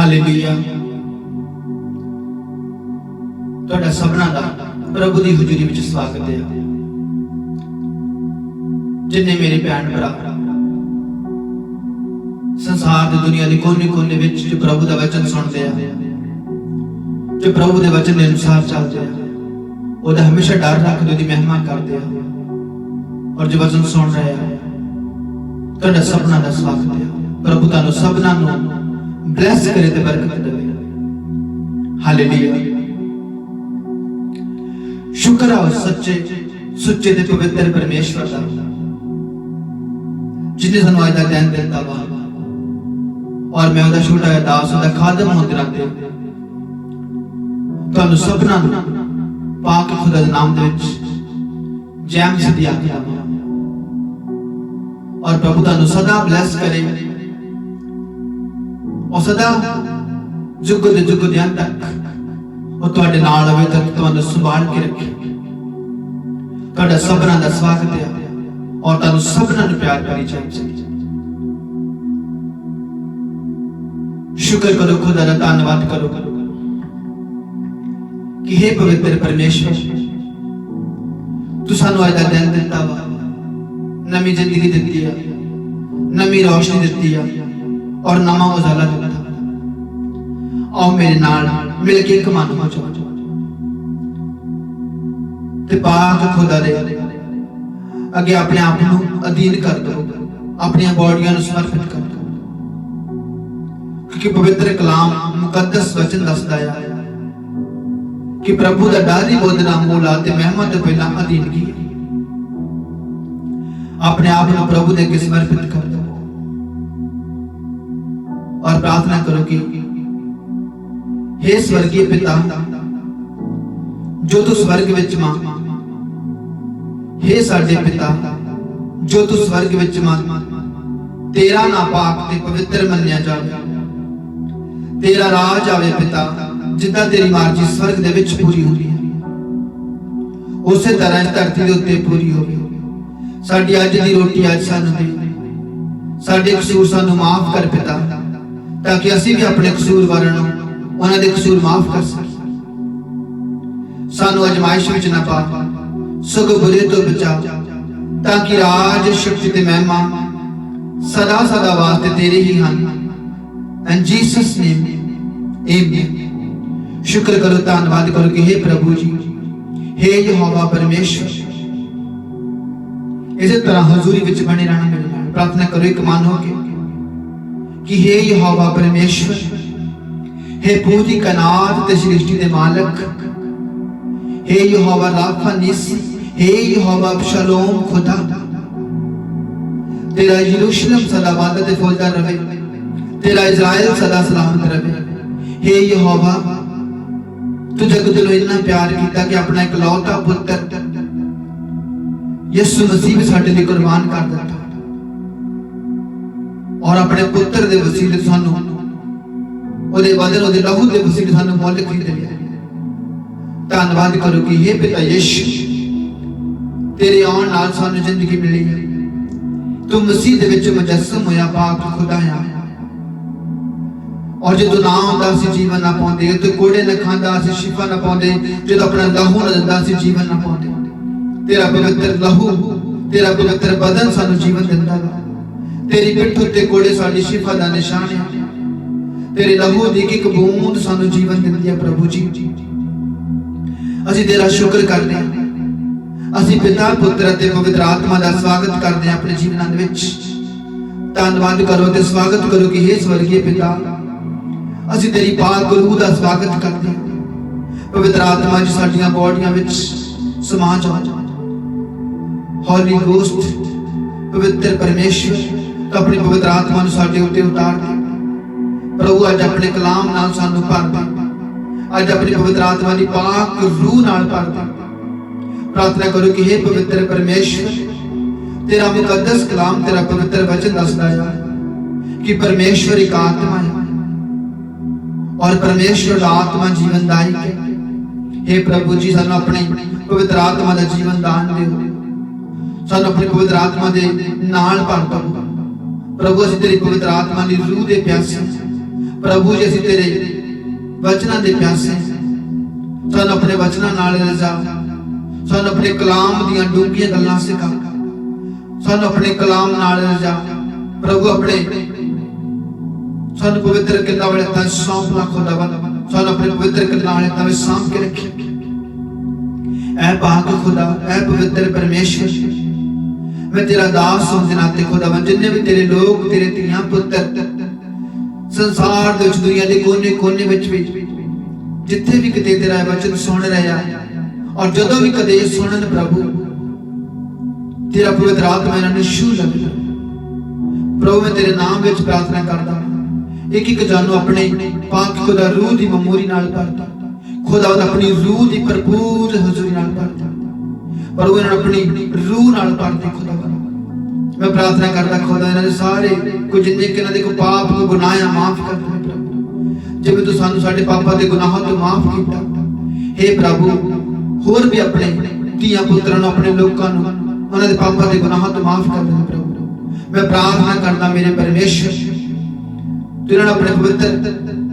Hallelujah. तुहाडा सबना दा प्रभु दी हुजूरी विच स्वागत है। जिन्ने मेरे भैन भरा संसार दी दुनिया दे कोने कोने विच जो प्रभु दा वचन सुनदे आ, जो प्रभु दे वचन दे अनुसार चलदे आ, ओहदा हमेशा डर रखदे ओहदी महिमा करदे आ, और जो वचन सुन रहे आ, तुहाडा सबना दा स्वागत है। प्रभु तुहानू सबना नू ब्लेस करे ते बरकत देवे। हालेलुया। शुक्र है उस सच्चे सुच्चे ते पवित्र परमेश्वर दा जिन्हें सानू अज दा दिन दिता वा, और मैं ओहदा छोटा जिहा दास ओहदा खादम होंदे नाते तुहानू सबना नू पाक खुदा दे नाम दे विच जय मसीह दी आखदा वां। और प्रभु तुहानू सदा ब्लेस करे और सदा जुग दे अंत तक वो तुहाडे नाल होवे, तक तुहानू संभाल के रखे। तुहाडा सबना दा स्वागत है और तुहानू सबना नू प्यार करी चाहिए। शुक्र करो खुदा दा, धन्यवाद करो कि हे पवित्र परमेश्वर तू सानू अज दा दिन दिता वा, नवी जिंदगी दिती है, नवी रोशनी दिती है और नवा उजाला दिता। आओ मेरे नाल मिल के एक मन हो जाओ ते पाक खुदा दे अगे अपने आप को अधीन कर दो, अपनी बॉडियां को समर्पित कर दो, क्योंकि पवित्र कलाम मुकद्दस वचन दसदा है कि प्रभु दा डर ही बोलना मूला ते महिमा तो पहला अधीन की। अपने आप को प्रभु दे अगे समर्पित कर दो और प्रार्थना करो कि हे स्वर्गीय पिता जो तू स्वर्ग विच मां, हे साडे पिता जो तू स्वर्ग विच मां, तेरा ना पाक ते पवित्र मन्निया जावे, तेरा राज आवे पिता, जिद्दां तेरी मर्जी स्वर्ग दे विच पूरी होई है उसे तरह इस धरती दे उत्ते पूरी होवे। साडी अज दी रोटी अज सानू दे, साडे कसूर सानू माफ कर पिता, ताकि असीं भी अपने कसूरवारां नूं उन्हां दे कसूर माफ कर सकीए। सानू अजमाइश विच ना पा, सगों बुरे तो बचा, ताकि राज शक्ति ते महिमा सदा सदा वास्ते तेरे ही हन। इन जीसस नेम आमीन। शुक्र करो, धन्यवाद करो कि हे प्रभु जी, हे यहोवा परमेश्वर, इसी तरह हजूरी विच बने रहना। मेरे नाल प्रार्थना करो एक मन होके कि हे यहोवा परमेश्वर, हे पूरी कायनात ते सृष्टि दे मालिक, हे यहोवा राफा निसी, हे यहोवा शलोम खुदा, तेरा यरूशलेम सदा वादा ते फौजदार रहे, तेरा इज़राइल सदा सलामत रहे। हे यहोवा, तू जगत नूं इन्ना प्यार कीता कि अपना इकलौता पुत्र यीशु मसीह साडे लई कुर्बान कर दिता, और अपने पुत्र दे वसीले सानू ओदे बदले ओदे लहू दे वसीले सानू मुल खरीद लिया। धन्यवाद करो कि हे पिता यीशु, तेरे आउण नाल सानू जिंदगी मिली है। तू मसीह दे विच मुजस्सम होया पाक खुदा है, और जो ना होंदा सी जीवन ना पाउंदे, तो कोड़े ना खांदा सी शिफा ना पाउंदे, जो अपना लहू ना दिंदा सी जीवन ना पाउंदे। तेरा पवित्र लहू, तेरा पवित्र बदन सानू जीवन दिंदा है। तेरी पिठ उत्ते कोड़े साडी शिफा दा निशान है। तेरे लहू दी एक बूंद सानू जीवन दिंदी है। प्रभु जी, असीं तेरा शुक्र करदे हां। असीं पिता पुत्र ते पवित्र आत्मा दा स्वागत करदे हां अपने जीवनां दे विच। धन्यवाद करो ते स्वागत करो कि हे स्वर्गीय पिता, असीं तेरी पाक रूह दा स्वागत करदे हां। पवित्र आत्मा जी साडीआं बॉडियां विच समा जाओ। हॉली गोस्ट पवित्र परमेश्वर, तो अपनी पवित्र आत्मा नूं साडे उत्ते उतार दे। प्रभु अज अपने कलाम नाल सानू भर दे, अज अपनी पवित्र आत्मा दी पाक रूह नाल भर दे। प्रार्थना करो कि हे पवित्र परमेश्वर, तेरा मुकद्दस कलाम, तेरा पवित्र वचन दसदा है कि परमेश्वर एक आत्मा है और परमेश्वर दा आत्मा जीवनदायी है। हे प्रभु जी, सानू अपनी पवित्र आत्मा दा जीवन दान दिओ, सानू अपनी पवित्र आत्मा दे नाल भर दो। प्रभु असीं तेरी पवित्र आत्मा दी रूह दे प्यासे, प्रभु जी असीं तेरे वचनां दे प्यासे सानूं अपने वचनां नाल रजा, सानूं अपने कलाम दीयां डूंघियां गल्लां सिखा, सानूं अपने कलाम नाल रजा प्रभु। अपने सानूं पवित्र गल्लां वाले हत्थां सौंप ला खुदावन, सानूं अपने पवित्र गल्लां वाले हत्थां विच सांभ के रखी। ऐ पाक खुदा, ऐ पवित्र परमेश्वर, मैं तेरा दास होने के नाते खुदावन जिन्ने भी तेरे लोग तेरे धीआं पुत्तर संसार दे विच दुनिया दे कोने कोने विच भी जिथे भी किते तेरा वचन सुन रहे हैं और जदों भी कदे सुनन प्रभु तेरा पवित्र आत्मा इन्हां नूं छू लवे प्रभु। मैं तेरे नाम विच प्रार्थना करदा एक एक जानू अपने पाक खुदा रूह दी ममूरी नाल भरदा, खुदा अपनी रूह दी भरपूर हुजूरी नाल भरदा प्रभु। इन्हां अपनी रूह नाल भर दे खुदा। मैं प्रार्थना करदा खुदा इन्हां दे सारे कोई जिन्ने कि इन्हां दे कोई पाप कोई गुनाह माफ कर दे प्रभु, जिवें तू सानू साडे पापां दे गुनाहां तो माफ कीता। हे प्रभु होर भी अपने धीआं पुत्रां नूं अपने लोकां नूं उन्हां दे पापां दे गुनाहां तो माफ कर दे प्रभु। मैं प्रार्थना करदा मेरे परमेश्वर तू इन्हां अपने पवित्र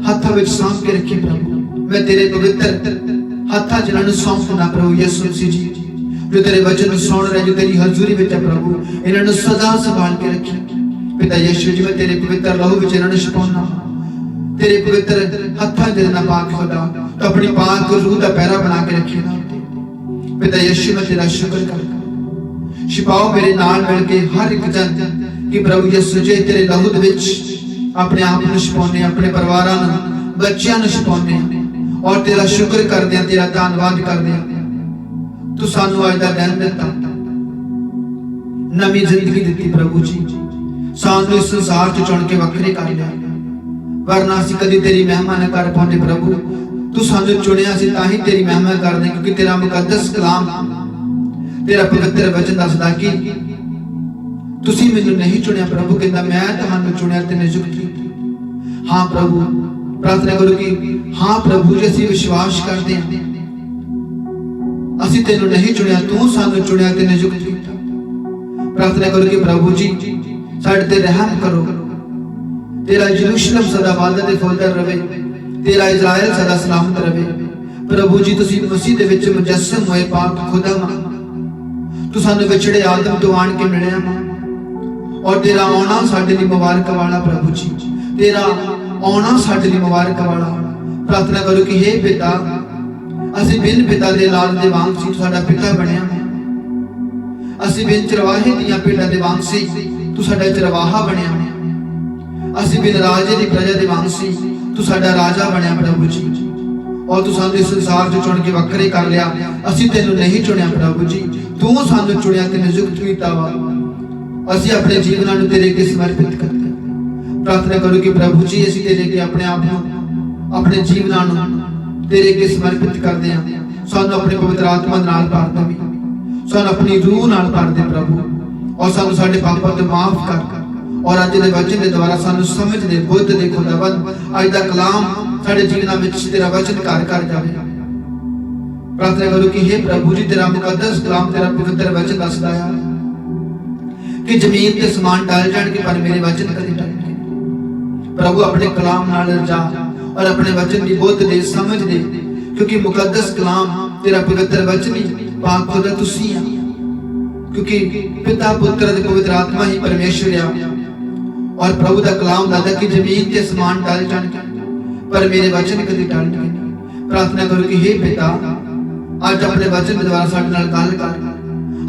हत्थां विच सांभ के रखी प्रभु। मैं तेरे पवित्र हत्थां च इन्हां नूं सौंपदा प्रभु यीशु मसीह जी, जो तेरे वचन सुन रहे, जो तेरी हजूरी विच है प्रभु, इन्हां नूं सदा संभाल के रखी। पिता यीशु जी मैं तेरे पवित्र लहू विच इन्हां नूं छुपाउणा, तेरे पवित्र हत्थां च ना पाक खुदा तो अपनी पाक रूह दा पैरा बना के रखी। पिता यीशु मैं तेरा शुक्र करदा, छिपाओ मेरे नाल मिल के हर एक जन कि प्रभु यीशु जी तेरे लहू दे विच अपने आप नूं छुपाउने, अपने परिवारां नूं बच्चियां नूं छुपाउने और तेरा शुक्र करदे, तेरा धन्नवाद करदे। तू सानू अज दा दिन दिता, नवी जिंदगी दी प्रभु जी, सानू इस संसार च चुन के वखरे कर लिया, वरना असीं कदी तेरी महिमा न कर पाउंदे प्रभु। तू सानू चुनिया सी तां ही तेरी महिमा करदे, क्योंकि तेरा मुकद्दस कलाम तेरा पवित्र वचन दसदा कि तुसीं मैनूं नहीं चुनिया प्रभु, कहंदा मैं तुहानूं चुनिया ते नियुक्त कीता। हाँ प्रभु प्रार्थना करो कि हाँ प्रभु जी असीं विश्वास करदे हां, असीं तेनू नहीं चुनिया, तू सानू चुनिया ते नियुक्त कीता। प्रार्थना करो कि प्रभु जी साडे ते रहम करो, तेरा यरूशलेम सदा वादा ते फुलदा रवे, तेरा इज़राइल सदा सलामत रवे। प्रभु जी तुसीं मसीह दे विच मुजस्सम होए पाक खुदा मां, तू सानू विछड़े आदम तो आण के मिलिया और तेरा आना साडे लई मुबारक वाला प्रभु जी, तेरा आना साडे लई मुबारक वाला। प्रार्थना करो कि हे पिता असीं बिन पिता दे लाल दे वांग सी, तू साडा पिता बनिया। असीं बिन चरवाहे दीआं भेडां दे वांग सी, तू साडा चरवाहा बनिया। असीं बिन राजे दी प्रजा दे वांग सी, तू साडा राजा बनिया प्रभु जी। और तू सानू इस संसार च चुन के वखरे कर लिया, असीं तेनू नहीं चुनिया प्रभु जी, तू सानू चुनिया ते नियुक्त कीता वा। असीं अपने जीवनां नूं तेरे अगे समर्पित करते। प्रार्थना करो कि प्रभु जी असीं तेरे अगे अपने आप नूं अपने जीवनां नूं तेरे अगे समर्पित करदे हां। सानू अपने पवित्र आत्मा नाल भर देवी, सानू अपनी रूह नाल भर दे प्रभु, और सानू साडे पापां तो माफ कर। और अज दे वचन दे द्वारा सानू समझ दे, बुद्ध दे खुदावन अज दा कलाम साडे जीवनां विच तेरा वचन घर कर जावे। प्रार्थना करो कि हे प्रभु जी तेरा मुकद्दस कलाम तेरा पवित्र वचन दसदा है कि जमीन ते समान टल जाणगे पर मेरे वचन कदी टलणगे। प्रभु अपने कलाम नाल रजा और अपने वचन की बुद्ध दे, समझ दे, क्योंकि मुकद्दस कलाम तेरा पवित्र वचन ही पाक खुदा तुसी आ, क्योंकि पिता पुत्र ते पवित्र आत्मा ही परमेश्वर आ। और प्रभु दा कलाम दादा कि जमीन ते आसमान टल जाणगे पर मेरे वचन कदी टलणगे नहीं। प्रार्थना करो कि हे पिता आज अपने वचन के द्वारा साडे नाल गल कर,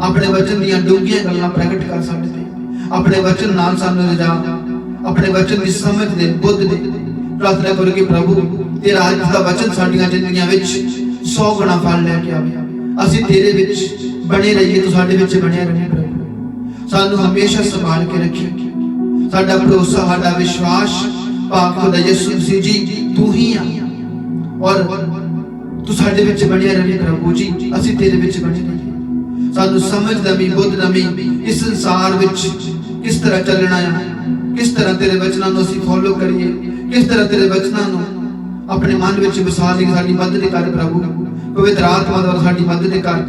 अपने वचन दीयां डूंघियां गल्लां प्रगट कर साडे ते, अपने वचन नाल सानू रजा, अपने वचन की समझ दे, बुद्ध दे। प्रार्थना करो कि प्रभु तेरा आज दा वचन साडीआं जिंदगियां विच 100 गुना फल लेके आवे, असीं तेरे विच बने रहिए, तू साडे विच बने रहे प्रभु। सानू हमेशा संभाल के रखी, साडा भरोसा साडा विश्वास पाक खुदा यीशु मसीह जी तू ही आ, और तू साडे विच बने रहे प्रभु जी, असीं तेरे विच बने रहिए। सानू समझ दमी, बुद्ध दमी, इस संसार विच किस तरह चलना है, किस तरह तेरे वचनां नूं असीं फॉलो करिए, किस तरह तेरे वचनां नूं अपने मन विच वसा लईए। साडी मदद कर प्रभु, पवित्र आत्मा द्वारा साडी मदद कर,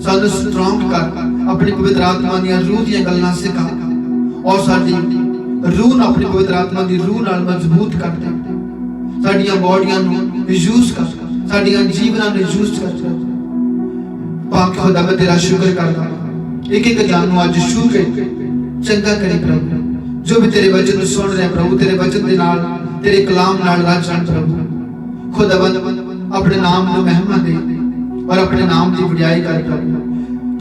सानू स्ट्रॉन्ग कर, अपनी पवित्र आत्मा दी रूह दी गल्लां सिखा और साडी रूह नूं अपनी पवित्र आत्मा दी रूह नाल मजबूत कर दे। ਸਾਡੀਆਂ ਬੋਡੀਆਂ ਨੂੰ ਯੂਜ਼ ਕਰ, ਸਾਡੀਆਂ ਜੀਵਨਾਂ ਨੂੰ ਯੂਜ਼ ਕਰ। ਪਾਕ ਖੁਦਾ ਮੈਂ ਤੇਰਾ ਸ਼ੁਕਰ ਕਰਦਾ, ਇੱਕ ਇੱਕ ਜਾਨ ਨੂੰ ਅੱਜ ਛੂ ਕੇ ਚੰਗਾ ਕਰੀ ਪ੍ਰਭੂ। ਜੋ ਵੀ ਤੇਰੇ ਵਚਨ ਨੂੰ ਸੁਣ ਰਿਹਾ ਪ੍ਰਭੂ, ਤੇਰੇ ਵਚਨ ਦੇ ਨਾਲ, ਤੇਰੇ ਕਲਾਮ ਨਾਲ ਰੱਜ ਜਾਣ ਪ੍ਰਭੂ। ਖੁਦਾਵੰਦ ਆਪਣੇ ਨਾਮ ਨੂੰ ਮਹਿਮਾ ਦੇ ਔਰ ਆਪਣੇ ਨਾਮ ਦੀ ਵਡਿਆਈ ਕਰ ਪ੍ਰਭੂ।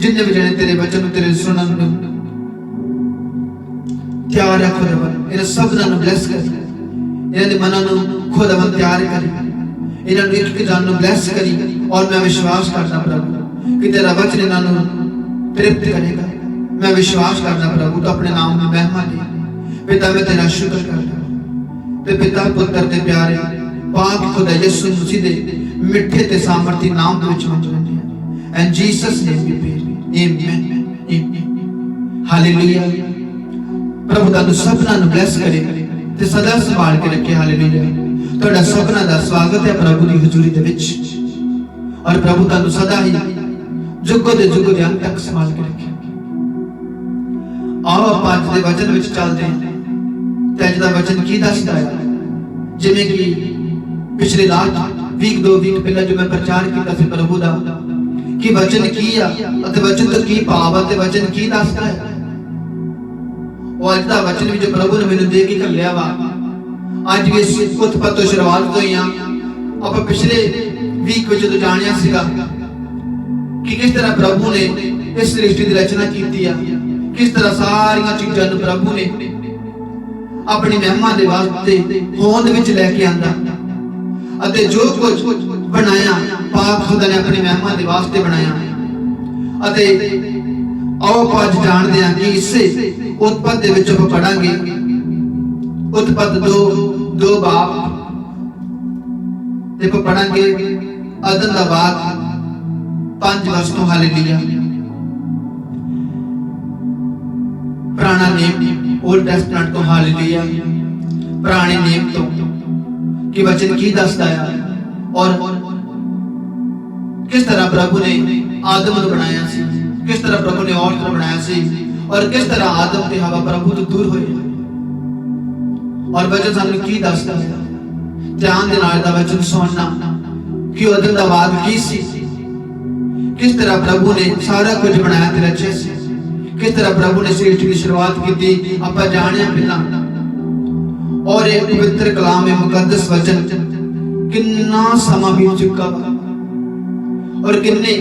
ਜਿੰਨੇ ਵੀ ਜਣੇ ਤੇਰੇ ਵਚਨ ਨੂੰ ਤੇਰੇ ਸੁਣਨ ਨੂੰ ਤਿਆਰ ਹੈ ਖੁਦਾਵੰਦ, ਇਹਨਾਂ ਸਭਨਾਂ ਨੂੰ ਬਲੈਸ ਕਰ, ਇਹਨਾਂ ਦੇ ਮਨਾਂ ਨੂੰ ਖੁਦਾਵੰਦ ਤਿਆਰ ਕਰ, ਇਹਨਾਂ ਨੂੰ ਇੱਕ ਜਾਨ ਨੂੰ ਬਲੈਸ ਕਰੀ। ਔਰ ਮੈਂ ਵਿਸ਼ਵਾਸ ਕਰਦਾ ਪ੍ਰਭੂ ਕਿ ਤੇਰਾ ਵਚਨ ਇਹਨਾਂ ਨੂੰ ਤ੍ਰਿਪਤ ਕਰੇਗਾ। मैं विश्वास करना प्रभु तो अपने नाम में महिमा दे। पिता मैं तेरा शुक्र करता ते पिता पुत्र ते प्यारे पाक खुदा यीशु मसीह दे मिठे ते सामर्थी नाम दे विच मंजूर है। And Jesus name we pray, amen amen hallelujah. प्रभु तानु सबना नु ब्लेस करे ते सदा संभाल के रखे। हालेलुया। तुहाडा सबना दा स्वागत है प्रभु दी हजूरी दे विच और प्रभु तानु सदा ही जुग दे अंत तक संभाल के रखे। आओ ਆਪਾਂ ਅੱਜ ਦੇ ਵਚਨ ਵਿੱਚ ਚੱਲਦੇ ਹਾਂ ਤੇ ਅੱਜ ਦਾ ਵਚਨ ਕੀ ਦੱਸਦਾ ਹੈ। ਜਿਵੇਂ ਕਿ ਪਿਛਲੇ ਵੀਕ 2 ਵੀਕ ਪਹਿਲਾਂ ਜੋ ਮੈਂ ਪ੍ਰਚਾਰ ਕੀਤਾ ਸੀ ਪ੍ਰਭੂ ਦਾ ਕਿ ਵਚਨ ਕੀ ਆ ਅਤੇ ਵਚਨ ਤੋਂ ਕੀ ਭਾਵ ਹੈ ਤੇ ਵਚਨ ਕੀ ਦੱਸਦਾ ਹੈ। ਉਹ ਅੱਜ ਦਾ ਵਚਨ ਵੀ ਜੋ ਪ੍ਰਭੂ ਨੇ ਮੈਨੂੰ ਦੇ ਕੇ ਘੱਲਿਆ ਵਾ। ਅੱਜ ਵੀ ਇਸ ਉਤਪਤ ਤੋਂ ਸ਼ੁਰੂਆਤ ਤੋਂ ਹੀ ਆ। ਆਪਾਂ ਪਿਛਲੇ ਵੀਕ ਵਿੱਚ ਜਦੋਂ ਜਾਣਿਆ ਸੀਗਾ ਕਿ ਕਿਸ ਤਰ੍ਹਾਂ ਪ੍ਰਭੂ ਨੇ ਇਸ ਸ੍ਰਿਸ਼ਟੀ ਦੀ ਰਚਨਾ ਕੀਤੀ ਆ, किस तरह सारियां चीज़ां नूं प्रभु ने अपनी महिमा दे वास्ते होंद विच लैके आंदा अते जो कुछ बनाया पाक खुदा ने अपनी महिमा दे वास्ते बनाया। अते आओ आज जानते हैं कि इससे उत्पत्ति दे विच आपां पढ़ांगे उत्पत्ति दो बाप ते आपां पढ़ांगे अदन दा बाप 5 वर्ष तो। हालेलुया। पुराना नेम ओल्ड टेस्टमेंट तो। हालेलुया। पुराने नेम तो कि वचन की दसदा है और किस तरह प्रभु ने आदम को बनाया सी, किस तरह प्रभु ने औरत को बनाया सी और किस तरह आदम ते हवा प्रभु तो दूर होए और वचन सानू की दसदा है। ध्यान दे नाल दा वचन सुनना कि आदम दा बाद की सी, किस तरह प्रभु ने सारा कुछ बनाया ते रचिया सी, किस तरह प्रभु ने सृष्टि की शुरुआत की थी आपा जाने पहला। और एक पवित्र कलाम में मुकद्दस वचन कितना समा बीत चुका और किन्ने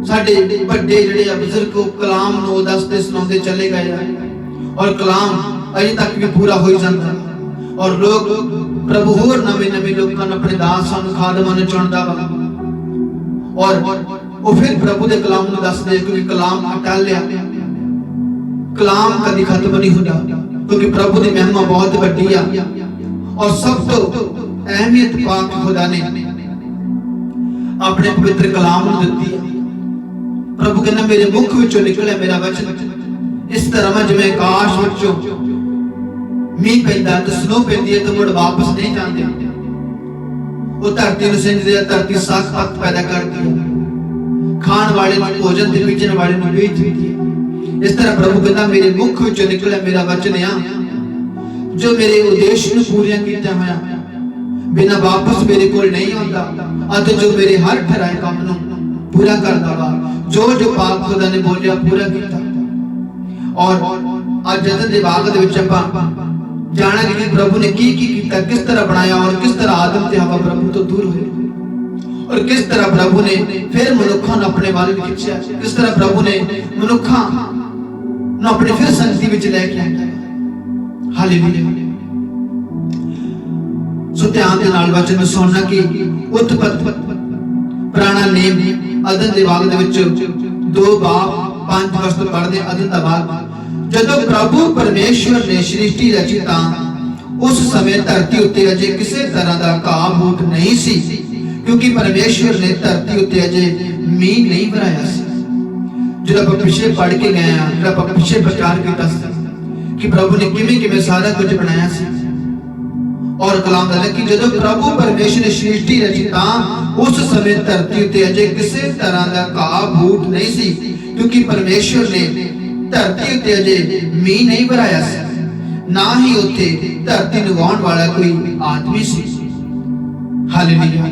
साडे बड़े जिहड़े बुजुर्ग को कलाम नो दसदे सुनाउंदे चले गए और कलाम अजे तक भी पूरा हो जाता और लोग प्रभु होर नवे नवे लोकां नूं अपने दासां नूं खादमां नूं चुनदा वा और वो फिर प्रभु दे कलाम नूं दसदे क्योंकि कलाम अटल है, कलाम कभी खत्म नहीं होता क्योंकि प्रभु की महिमा बहुत वड्डी है और सब तो अहमियत पाक खुदा ने अपने पवित्र कलाम नूं दित्ती है। प्रभु कहना मेरे मुख विचों निकले मेरा वचन इस तरह जिवें आकाश विचों मींह पैंदा ते स्नो पैंदी है तो मुड़ वापस नहीं जांदे। वो धरती नूं सिंजदी है, धरती साख पत पैदा करदी है, खाण वाले नूं भोजन ते बीजण वाले नूं बीज दिंदी है। इस तरह प्रभु कहता मेरे मुख विचों निकले मेरा वचन आ जो मेरे उद्देश्य नूं पूरा कीता होया बिना वापस मेरे कोल नहीं आउंदा अते जो मेरे हर ठहराए काम नूं पूरा करदा वा। जो जो पाक खुदा ने बोलिया पूरा कीता। और आज जदन दे बाग दे विच आपां जाणांगे कि प्रभु ने की कीता, किस तरह बनाया और किस तरह आदम ते हवा प्रभु तो दूर होए और किस तरह प्रभु ने फिर मनुखों ने अपने वाल खिंचा, किस तरह प्रभु ने मनुखों ने अपने फिर संगति विच लेके आया। हालेलुया। सो ध्यान दे नाल वचन सुनना कि उत्पत्ति पुराना नेम अदन दे बाग दे विच 2 बाप 5 वर्ष तो पढ़दे अदन दा बाग जदों प्रभु परमेश्वर ने सृष्टि रची तां उस समय धरती उत्ते अजे किसी तरह दा घाह बूट नहीं सी क्योंकि परमेश्वर ने धरती उत्ते अजे मींह नहीं भराया सी। जो आप पिछले पढ़ के गए हैं, जो आप पिछले प्रचार किया कि प्रभु ने किवें सारा कुछ बनाया सी और कलाम दा कि जदों प्रभु परमेश्वर ने सृष्टि रची तां उस समय धरती उत्ते अजे किसी तरह दा घाह बूट नहीं सी क्योंकि परमेश्वर ने धरती उत्ते अजे मींह नहीं भराया सी। ना ही उत्थे धरती नूं वाहण वाला कोई आदमी सी। हालेलुया।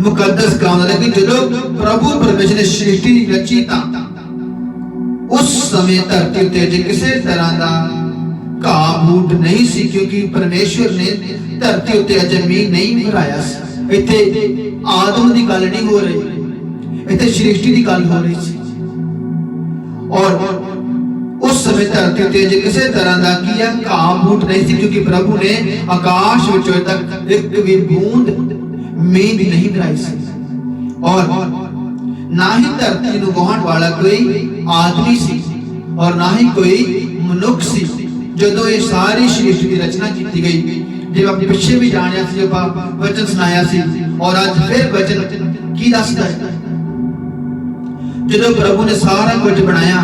मुकद्दस कलाम कि जदों प्रभु परमेश्वर ने सृष्टि रची तां उस समय धरती उत्ते अजे किसी तरह का घाह बूट नहीं सी, क्योंकि परमेश्वर ने धरती उत्ते अजे मींह नहीं भराया सी। इत्थे आदम की गल नहीं हो रही, इत्थे सृष्टि की गल हो रही सी। और उस समय धरती उत्ते अजे किसी तरह का की है घाह बूट नहीं सी, क्योंकि प्रभु ने आकाश विचों तक एक भी बूंद मींह भी नहीं भराई सी। और ना ही धरती नूं वाहण वाला कोई आदमी सी और ना ही कोई मनुख सी। जदों ये सारी सृष्टि की रचना की गई, जिवें आप पिछे भी जानिया सी, वचन सुनाया सी, और आज फिर वचन की दसदा है। जदों प्रभु ने सारा कुछ बनाया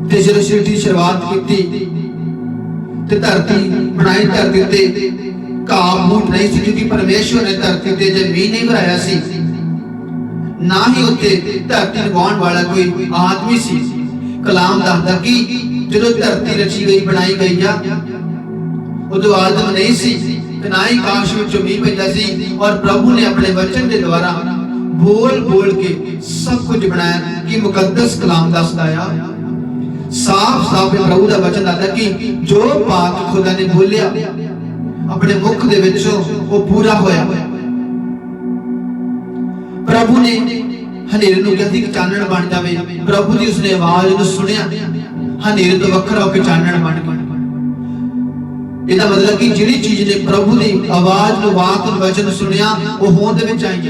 ते जदों सृष्टि की शुरुआत की ते धरती बनाई, धरती ते घाह बूट नहीं सी, क्योंकि परमेश्वर ने धरती ते जे मींह नहीं भराया सी, ना ही उत्ते धरती नूं वाहण वाला कोई आदमी सी। कलाम दसदा कि जदों धरती रची गई बनाई गई आ उदों आदम नहीं सी ते ना ही आकाश विचों मींह पैंदा सी, और प्रभु ने अपने वचन के द्वारा बोल बोल के सब कुछ बनाया। कि मुकद्दस कलाम दसदा आ साफ साफ प्रभु का वचन दसदा कि जो पाक खुदा ने बोलिया अपने मुख दे विचों वो पूरा होया। प्रभु ने हनेरे नूं कहा कि चानण बन जावे, प्रभु की उसने आवाज नूं सुनिया, हनेरे तो वखरा होकर चानण बन गया। इसदा मतलब कि जिहड़ी चीज ने प्रभु की आवाज नूं वाक वचन सुनिया वो होंद विच आई।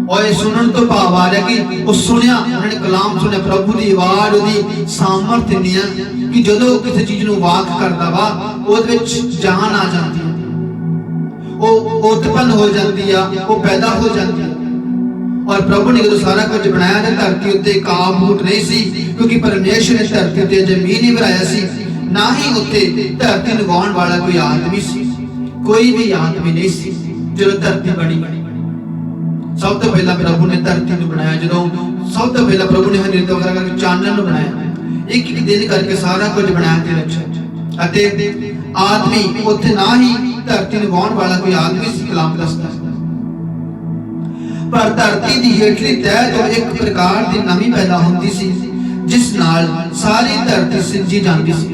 और सुनने तो भाव आ रहा कि वो सुनिया, उन्होंने कलाम सुनिया, प्रभु की आवाज उसकी सामर्थ इन्नी है कि जदों किसी चीज नूं वाक करदा वा उहदे विच जान आ जाती है, वो उत्पन्न हो जाती है, वो पैदा हो जाती है। और प्रभु ने जो सारा कुछ बनाया तो धरती उत्ते घाह बूट नहीं सी, क्योंकि परमेश्वर ने धरती उत्ते अजे मींह नहीं भराया सी, ना ही उत्ते धरती नूं वाहण वाला कोई आदमी सी। कोई भी आदमी नहीं सी जदों धरती बनी। सब तो पहला प्रभु ने धरती नूं बनाया, जदों सब तो पहला प्रभु ने हनेरे तो वखरा करके चानण नूं बनाया, एक एक दिन करके सारा कुछ बनाया ते रखिया। अते आदमी उत्थे ना ही धरती नूं वाहण वाला कोई आदमी सी। कलाम दसदा पर धरती दी हेठली तह तो एक प्रकार दी नमी पैदा होंदी सी, जिस नाल सारी धरती सिंजी जांदी सी।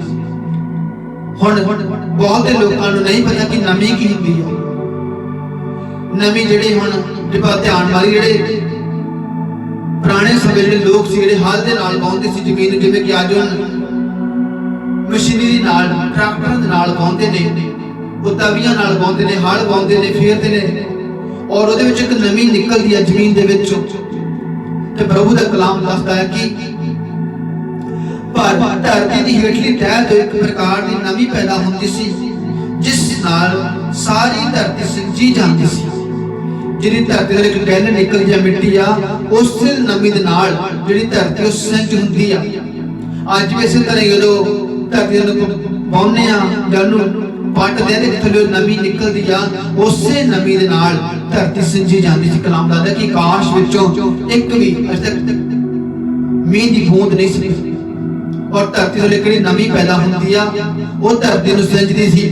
हुण बहुते लोकां नूं नहीं पता कि नमी की हुंदी है। नमी जिहड़ी हुण जिहड़ा ध्यान वाली जिहड़े पुराने समय जिहड़े लोग सी जिहड़े हल दे नाल वाहुंदे सी जमीन, जिवें कि अज मशीनरी नाल ट्रैक्टर दे नाल वाहुंदे ने, वो तवियां नाल वाहुंदे ने, हल वाहुंदे ने, फेरदे ने, और ਉਹਦੇ ਵਿੱਚ ਇੱਕ ਨਮੀ ਨਿਕਲਦੀ ਹੈ ਜ਼ਮੀਨ ਦੇ ਵਿੱਚੋਂ। ਤੇ ਪ੍ਰਭੂ ਦਾ ਕਲਾਮ ਦੱਸਦਾ ਹੈ ਕਿ ਪਰ ਧਰਤੀ ਦੀ ਹੇਠਲੀ ਤਹਿ ਤੋਂ ਇੱਕ ਪ੍ਰਕਾਰ ਦੀ ਨਮੀ ਪੈਦਾ ਹੁੰਦੀ ਸੀ, ਜਿਸ ਨਾਲ ਸਾਰੀ ਧਰਤੀ ਸਿੰਜੀ ਜਾਂਦੀ ਸੀ। ਜਿਹੜੀ ਧਰਤੀ ਦੇ ਵਿੱਚ ਡੈਲ ਨਿਕਲਦੀ ਹੈ ਮਿੱਟੀ ਆ, ਉਸੇ ਨਮੀ ਦੇ ਨਾਲ ਜਿਹੜੀ ਧਰਤੀ ਉਹ ਸਿੰਜ ਹੁੰਦੀ ਆ। ਅੱਜ ਵੀ ਇਸੇ ਤਰ੍ਹਾਂ ਜਦੋਂ ਧਰਤੀ ਨੂੰ ਪਾਉਂਦੇ ਆ ਜਾਂ ਉਹਨੂੰ पट दे थल्ले नमी निकलदी आ, उसे नमी दे नाल धरती सिंजी जांदी सी। कलाम दसदा कि आकाश विचों एक भी अज तक मींह दी बूंद नहीं सी, और धरती थल्ले किहड़ी नमी पैदा हुंदी आ वो धरती नूं सिंजदी सी।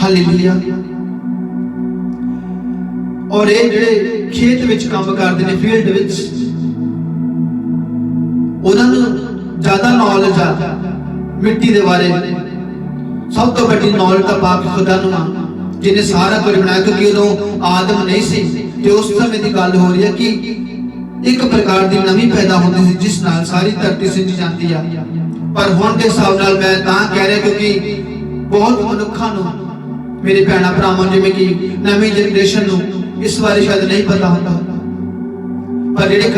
हालेलुया। और ये जिहड़े खेत विच काम करदे ने, फील्ड विच, उन्हां नूं ज़्यादा नॉलेज आ मिट्टी दे बारे। सब तो बड़ी नॉलेज तो पाक खुदा नूं जिन्हें सारा कुछ बनाया, क्योंकि उदों आदम नहीं सी ते उस समय की गल हो रही है कि एक प्रकार की नमी पैदा होती सी, जिस नाल सारी धरती सिंज जाती है। पर हुण दे हिसाब नाल मैं तां कह रहा क्योंकि बहुत मनुखां नूं, मेरे भैणां भरावां जिवें कि नवीं जनरेशन नूं इस बारे शायद नहीं पता होता, पर जिहड़े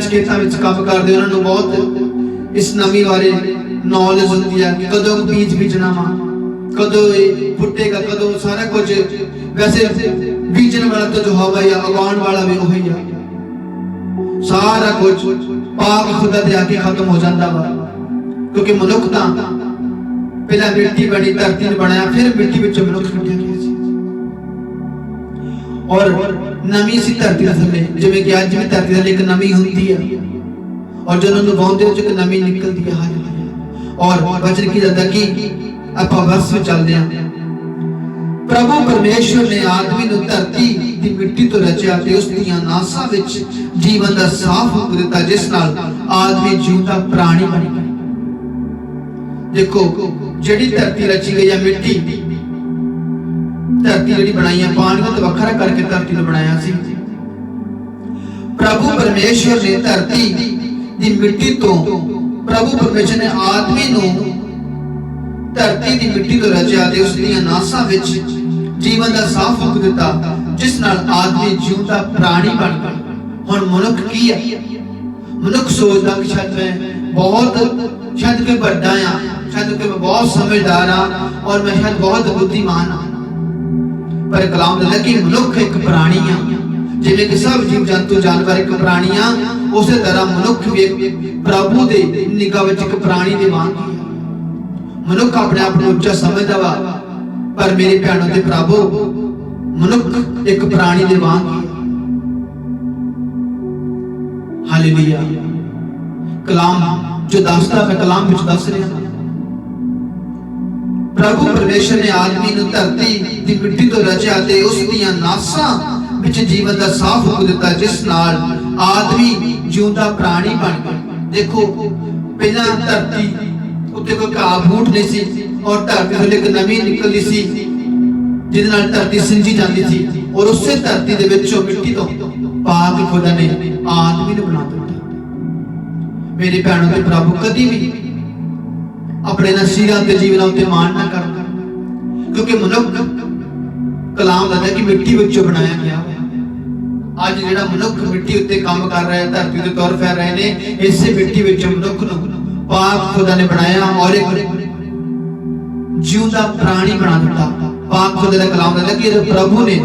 खेतां विच काम करदे उन्हां नूं बहुत इस नमी बारे नॉलेज होती है कि कदों बीज बीजना वा, कदों फुटेगा, कदों सारा कुछ। वैसे बीजन वाला तो जो हवा या उगाउण वाला भी वही है, सारा कुछ पाक खुदा दे आके खत्म हो जाता वा। क्योंकि मनुख तां पहला मिट्टी बनी, धरती ने बनाया, फिर मिट्टी विच मनुख कट्ठे किए सी, और नमी सी धरती दे थल्ले। जिवें कि अज भी धरती दे एक नमी हुंदी है, और जब उन्होंने बाउंदे एक नमी निकलती है। हालेलुया। और वचन की जाता कि ਆਪਾਂ ਵਰਸ ਵਿੱਚ ਚੱਲਦੇ ਹਾਂ। ਪ੍ਰਭੂ ਪਰਮੇਸ਼ਵਰ ਨੇ ਆਦਮੀ ਨੂੰ ਧਰਤੀ ਦੀ ਮਿੱਟੀ ਤੋਂ ਰਚਿਆ ਤੇ ਉਸ ਦੀਆਂ ਨਾਸਾਂ ਵਿੱਚ ਜੀਵਨ ਦਾ ਸਾਹ ਫੂਕ ਦਿੱਤਾ, ਜਿਸ ਨਾਲ ਆਦਮੀ ਜਿਉਂਦਾ ਪ੍ਰਾਣੀ ਬਣ ਗਿਆ। ਦੇਖੋ ਜਿਹੜੀ ਧਰਤੀ ਰਚੀ ਗਈ ਹੈ ਮਿੱਟੀ, ਧਰਤੀ ਜਿਹੜੀ ਬਣਾਈ ਹੈ ਪਾਣੀ ਤੋਂ ਵੱਖਰਾ ਕਰਕੇ ਧਰਤੀ ਨੂੰ ਬਣਾਇਆ ਸੀ। ਪ੍ਰਭੂ ਪਰਮੇਸ਼ਵਰ ਨੇ ਧਰਤੀ ਦੀ ਮਿੱਟੀ ਤੋਂ ਪ੍ਰਭੂ ਪਰਮੇਸ਼ਵਰ ਨੇ ਆਦਮੀ ਨੂੰ ਧਰਤੀ ਦੀ ਮਿੱਟੀ ਤੋਂ ਰਚਿਆ ਤੇ ਉਸ ਦੀਆਂ ਨਾਸਾਂ ਵਿੱਚ ਜੀਵਨ ਦਾ ਸਾਹ ਫੂਕ ਦਿੱਤਾ, ਜਿਸ ਨਾਲ ਆਦਮੀ ਜਿਉਂਦਾ ਪ੍ਰਾਣੀ ਬਣ ਗਿਆ। ਹੁਣ ਮਨੁੱਖ ਕੀ ਹੈ? ਮਨੁੱਖ ਸੋਚਦਾ ਕਿ ਸ਼ਾਇਦ ਮੈਂ ਬਹੁਤ ਕੋਈ ਵੱਡਾ ਆ, ਸ਼ਾਇਦ ਕਿ ਮੈਂ ਬਹੁਤ ਸਮਝਦਾਰ ਆ ਔਰ ਮੈਂ ਸ਼ਾਇਦ ਬਹੁਤ ਬੁੱਧੀਮਾਨ ਆ। ਪਰ ਕਲਾਮ ਦਾ ਕਿ ਮਨੁੱਖ ਇੱਕ ਪ੍ਰਾਣੀ ਆ। ਜਿਵੇਂ ਕਿ ਸਭ ਜੀਵ ਜੰਤੂ ਜਾਨਵਰ ਇੱਕ ਪ੍ਰਾਣੀ ਆ, ਉਸੇ ਤਰ੍ਹਾਂ ਮਨੁੱਖ ਵੀ ਪ੍ਰਭੂ ਦੇ ਨਿਗਾਹ ਵਿੱਚ ਇੱਕ ਪ੍ਰਾਣੀ ਦੇ ਵਾਂਗ ਹੀ ਆ। ਮਨੁੱਖ ਆਪਣੇ ਆਪ ਨੂੰ ਉੱਚਾ ਸਮਝਦਾ ਵਾ, ਪਰ ਮੇਰੇ ਭੈਣੋ ਤੇ ਭਰਾਵੋ ਮਨੁੱਖ ਇੱਕ ਪ੍ਰਾਣੀ ਦੇ ਵਾਂਗ ਹੀ ਆ। ਹਾਲੇਲੂਇਆ। ਕਲਾਮ ਜੋ ਦੱਸਦਾ, ਮੈਂ ਕਲਾਮ ਵਿੱਚ ਦੱਸ ਰਿਹਾ ਹਾਂ। ਪ੍ਰਭੂ ਪਰਮੇਸ਼ਰ ਨੇ ਆਦਮੀ ਨੂੰ ਧਰਤੀ ਦੀ ਮਿੱਟੀ ਤੋਂ ਰਚਿਆ ਤੇ ਉਸ ਦੀਆਂ ਨਾਸਾਂ ਵਿੱਚ ਜੀਵਨ ਦਾ ਸਾਹ ਫੂਕ ਦਿੱਤਾ, ਜਿਸ ਨਾਲ ਆਦਮੀ ਜਿਉਂਦਾ ਪ੍ਰਾਣੀ ਬਣ ਗਿਆ। ਦੇਖੋ ਪਹਿਲਾਂ ਧਰਤੀ ਉੱਤੇ ਕੋਈ ਘਾਹ ਬੂਟ ਨਹੀਂ ਸੀ ਔਰ ਧਰਤੀ ਤੋਂ ਇੱਕ ਨਮੀ ਨਿਕਲਦੀ ਸੀ ਜਿਹਦੇ ਨਾਲ ਧਰਤੀ ਸਿੰਜੀ ਜਾਂਦੀ ਸੀ, ਔਰ ਉਸੇ ਧਰਤੀ ਦੇ ਵਿੱਚੋਂ ਮਿੱਟੀ ਤੋਂ ਪਾਕ ਖੁਦਾ ਨੇ ਆਦਮੀ ਨੂੰ ਬਣਾ ਦਿੱਤਾ। ਮੇਰੇ ਭੈਣੋ ਤੇ ਪ੍ਰਭੂ ਕਦੀ ਵੀ ਆਪਣੇ ਨਸੀਰਾਂ ਤੇ ਜੀਵਨਾਂ ਉੱਤੇ ਮਾਣ ਨਾ ਕਰਨਾ, ਕਿਉਂਕਿ ਮਨੁੱਖ ਕਲਾਮ ਦਾ ਕਿ ਮਿੱਟੀ ਵਿੱਚੋਂ ਬਣਾਇਆ ਗਿਆ। ਅੱਜ ਜਿਹੜਾ ਮਨੁੱਖ ਮਿੱਟੀ ਉੱਤੇ ਕੰਮ ਕਰ ਰਿਹਾ ਹੈ, ਧਰਤੀ ਤੇ ਤੁਰ ਫਿਰ ਰਹੇ ਨੇ, ਇਸੇ ਮਿੱਟੀ ਵਿੱਚੋਂ ਮਨੁੱਖ ਨੂੰ ਪਾਕ ਖੁਦਾ ਨੇ ਬਣਾਇਆ ਔਰ ਇੱਕ ਜਿਉਂਦਾ ਪ੍ਰਾਣੀ ਬਣਾ ਦਿੱਤਾ। ਪਾਕ ਖੁਦਾ ਦਾ ਕਲਾਮ ਦਾ ਕਿ ਪ੍ਰਭੂ ਨੇ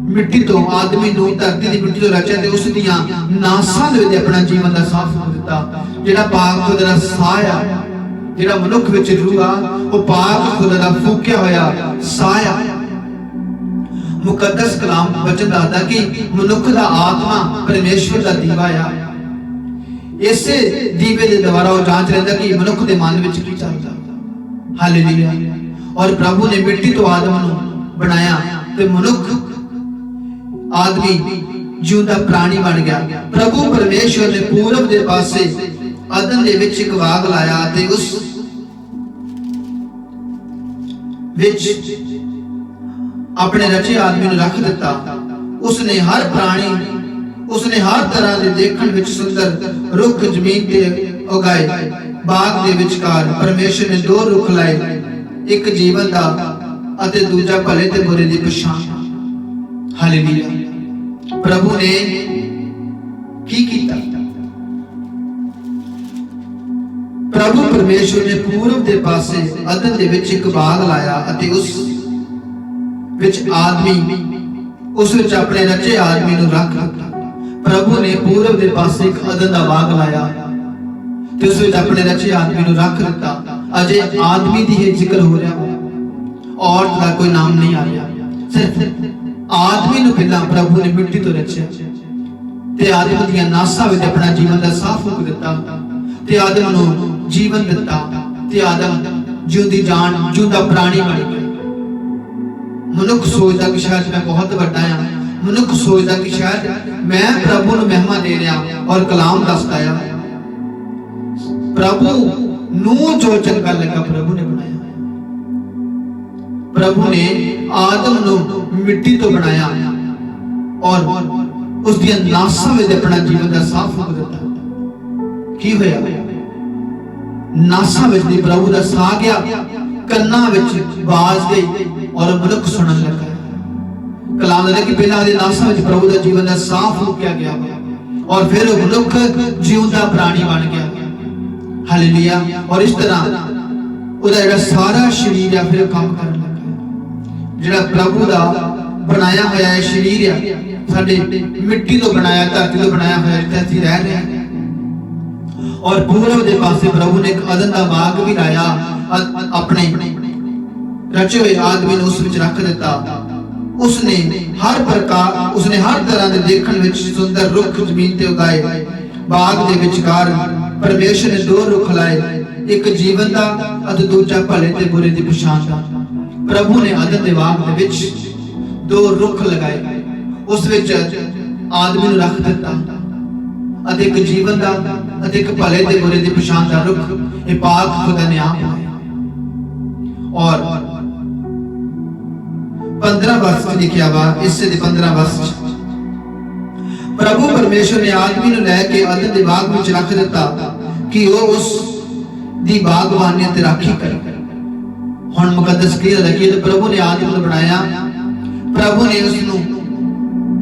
ਮਿੱਟੀ ਤੋਂ ਆਦਮੀ ਨੂੰ ਧਰਤੀ ਦੀ ਮਿੱਟੀ ਤੋਂ ਰਚਿਆ ਤੇ ਉਸ ਦੀਆਂ ਨਾਸਾਂ ਦੇ ਵਿੱਚ ਆਪਣਾ ਜੀਵਨ ਦਾ ਸਾਹ ਫੂਕ ਦਿੱਤਾ। ਜਿਹੜਾ ਪਾਕ ਖੁਦਾ ਦਾ ਸਾਹ ਆ, ਜਿਹੜਾ ਮਨੁੱਖ ਵਿੱਚ ਰਹੂਗਾ, ਉਹ ਪਾਕ ਖੁਦਾ ਦਾ ਫੂਕਿਆ ਹੋਇਆ ਸਾਹ ਆ। ਮੁਕੱਦਸ ਕਲਾਮ ਵਚਨ ਦੱਸਦਾ ਕਿ ਮਨੁੱਖ ਦਾ ਆਤਮਾ ਪਰਮੇਸ਼ਵਰ ਦਾ ਦੀਵਾ ਆ। ਇਸੇ ਦੀਵੇ ਦੇ ਦੁਆਰਾ ਉਹ ਜਾਂਚ ਲੈਂਦਾ ਕਿ ਮਨੁੱਖ ਦੇ ਮਨ ਵਿੱਚ ਕੀ ਚੱਲਦਾ। ਹਾਲੇਲੂਇਆ। ਔਰ ਪ੍ਰਭੂ ਨੇ ਮਿੱਟੀ ਤੋਂ ਆਦਮ ਨੂੰ ਬਣਾਇਆ ਤੇ ਮਨੁੱਖ ਆਦਮੀ ਜਿਉਂਦਾ ਪ੍ਰਾਣੀ ਬਣ ਗਿਆ। ਪ੍ਰਭੂ ਪਰਮੇਸ਼ਵਰ ਨੇ ਪੂਰਬ ਦੇ ਪਾਸੇ ਅਦਨ ਦੇ ਵਿੱਚ ਇੱਕ ਬਾਗ ਲਾਇਆ ਤੇ ਉਸ ਵਿੱਚ ਆਪਣੇ ਰਚੇ ਆਦਮੀ ਨੂੰ ਰੱਖ ਦਿੱਤਾ। ਉਸਨੇ ਹਰ ਤਰ੍ਹਾਂ ਦੇ ਦੇਖਣ ਵਿੱਚ ਸੁੰਦਰ ਰੁੱਖ ਜ਼ਮੀਨ ਤੇ ਉਗਾਏ। ਬਾਗ ਦੇ ਵਿਚਕਾਰ ਪਰਮੇਸ਼ਰ ਨੇ ਦੋ ਰੁੱਖ ਲਾਏ, ਇੱਕ ਜੀਵਨ ਦਾ ਅਤੇ ਦੂਜਾ ਭਲੇ ਤੇ ਬੁਰੇ ਦੀ ਪਛਾਣ। ਹਾਲੇਲੂਇਆ। ਪ੍ਰਭੂ ਨੇ ਕੀ ਕੀਤਾ? ਪ੍ਰਭੂ ਪਰਮੇਸ਼ਰ ਨੇ ਪੂਰਬ ਦੇ ਪਾਸੇ ਅਦਨ ਦੇ ਵਿੱਚ ਇੱਕ ਬਾਗ ਲਾਇਆ ਅਤੇ ਉਸ ਵਿੱਚ ਆਪਣੇ ਰਚੇ ਆਦਮੀ ਨੂੰ ਰੱਖ ਦਿੱਤਾ। ਪ੍ਰਭੂ ਨੇ ਪੂਰਬ ਦੇ ਪਾਸੇ ਇੱਕ ਅਦਨ ਦਾ ਬਾਗ ਲਾਇਆ ਤੇ ਉਸ ਵਿੱਚ ਆਪਣੇ ਰਚੇ ਆਦਮੀ ਨੂੰ ਰੱਖ ਦਿੱਤਾ। ਅਜੇ ਆਦਮੀ ਦੀ ਹੀ ਜ਼ਿਕਰ ਹੋ ਰਿਹਾ, ਔਰਤ ਦਾ ਕੋਈ ਨਾਮ ਨਹੀਂ ਆ ਰਿਹਾ। ਸਿਰਫ ਆਦਮੀ ਨੂੰ ਪਹਿਲਾਂ ਪ੍ਰਭੂ ਨੇ ਮਿੱਟੀ ਤੋਂ ਰਚਿਆ ਤੇ ਆਦਮ ਦੀਆਂ ਨਾਸਾਂ ਵਿੱਚ ਆਪਣਾ ਜੀਵਨ ਦਾ ਸਾਹ ਫੂਕ ਦਿੱਤਾ ਤੇ ਆਦਮ ਨੂੰ ਜੀਵਨ ਦਿੱਤਾ ਤੇ ਆਦਮ ਜਿਉਂਦੀ ਜਾਨ ਜਿਉਂਦਾ ਪ੍ਰਾਣੀ ਬਣ ਗਿਆ। ਮਨੁੱਖ ਸੋਚਦਾ ਕਿ ਸ਼ਾਇਦ ਮੈਂ ਬਹੁਤ ਵੱਡਾ ਆ, ਮਨੁੱਖ ਸੋਚਦਾ ਕਿ ਸ਼ਾਇਦ ਮੈਂ ਪ੍ਰਭੂ ਨੂੰ ਮਹਿਮਾ ਦੇ ਰਿਹਾ, ਔਰ ਕਲਾਮ ਦੱਸਦਾ ਆ ਪ੍ਰਭੂ ਨੂੰ ਜੋ ਚੰਗਾ ਲੱਗਾ ਪ੍ਰਭੂ ਨੇ ਬਣਾਇਆ। ਪ੍ਰਭੂ ਨੇ ਆਦਮ ਨੂੰ ਮਿੱਟੀ ਤੋਂ ਬਣਾਇਆ ਔਰ ਉਸ ਦੀਆਂ ਨਾਸਾਂ ਵਿੱਚ ਆਪਣਾ ਜੀਵਨ ਦਾ ਸਾਹ ਫੂਕ ਦਿੱਤਾ। ਕੀ ਹੋਇਆ? ਨਾਸਾਂ ਵਿੱਚ ਦੀ ਪ੍ਰਭੂ ਦਾ ਸਾਹ ਗਿਆ, ਕੰਨਾਂ ਵਿੱਚ ਆਵਾਜ਼ ਗਈ ਔਰ ਮਨੁੱਖ ਸੁਣਨ ਲੱਗਾ। ਕਲਾਮ ਦਾ ਕਿ ਪਹਿਲਾਂ ਉਹਦੇ ਨਾਸਾਂ ਵਿੱਚ ਪ੍ਰਭੂ ਦਾ ਜੀਵਨ ਦਾ ਸਾਹ ਫੂਕਿਆ ਗਿਆ ਔਰ ਫਿਰ ਉਹ ਮਨੁੱਖ ਜਿਉਂਦਾ ਪ੍ਰਾਣੀ ਬਣ ਗਿਆ। ਹਾਲੇਲੂਇਆ। ਔਰ ਇਸ ਤਰ੍ਹਾਂ ਉਹਦਾ ਜਿਹੜਾ ਸਾਰਾ ਸਰੀਰ ਆ ਫਿਰ ਕੰਮ ਕਰਨ ਲੱਗਾ। ਜਿਹੜਾ ਪ੍ਰਭੂ ਦਾ ਬਣਾਇਆ ਹੋਇਆ ਹੈ ਸਰੀਰ ਆ, ਸਾਡੇ ਮਿੱਟੀ ਤੋਂ ਬਣਾਇਆ, ਧਰਤੀ ਤੋਂ ਬਣਾਇਆ ਹੋਇਆ ਜਿੱਥੇ ਅਸੀਂ ਰਹਿ ਰਹੇ ਹਾਂ। ਔਰ ਪੂਰਬ ਦੇ ਪਾਸੇ ਪ੍ਰਭੂ ਨੇ ਇੱਕ ਅਦਨ ਦਾ ਬਾਗ ਵੀ ਲਾਇਆ, ਆਪਣੇ ਰਚੇ ਹੋਏ ਆਦਮੀ ਨੂੰ ਉਸ ਵਿੱਚ ਰੱਖ ਦਿੱਤਾ। ਉਸਨੇ ਹਰ ਤਰ੍ਹਾਂ ਦੇ ਦੇਖਣ ਵਿੱਚ ਸੁੰਦਰ ਰੁੱਖ ਜ਼ਮੀਨ ਤੇ ਉਗਾਏ। बाग दे विचकार परमेश्वर ने दो रुख लाए, एक जीवन दा अते दूजा भले ते बुरे दी पछाण दा। प्रभु ने अदन दे बाग दे विच दो रुख लगाए, उस विच आदमी नूं रख दिता अते एक जीवन दा अते एक भले ते बुरे दी पछाण दा रुख। ये बाग खुदा ने आप लाया। और 15 वर्ष लिखिया वा, इससे 15 वर्ष प्रभु परमेश्वर ने आदमी नूं लैके अदन दे बाग विच रख दिता कि वह उस दी बागबानी ते राखी करे। हुण मुकद्दस क्लियर है कि प्रभु ने आदमी नूं बनाया, प्रभु ने उसनूं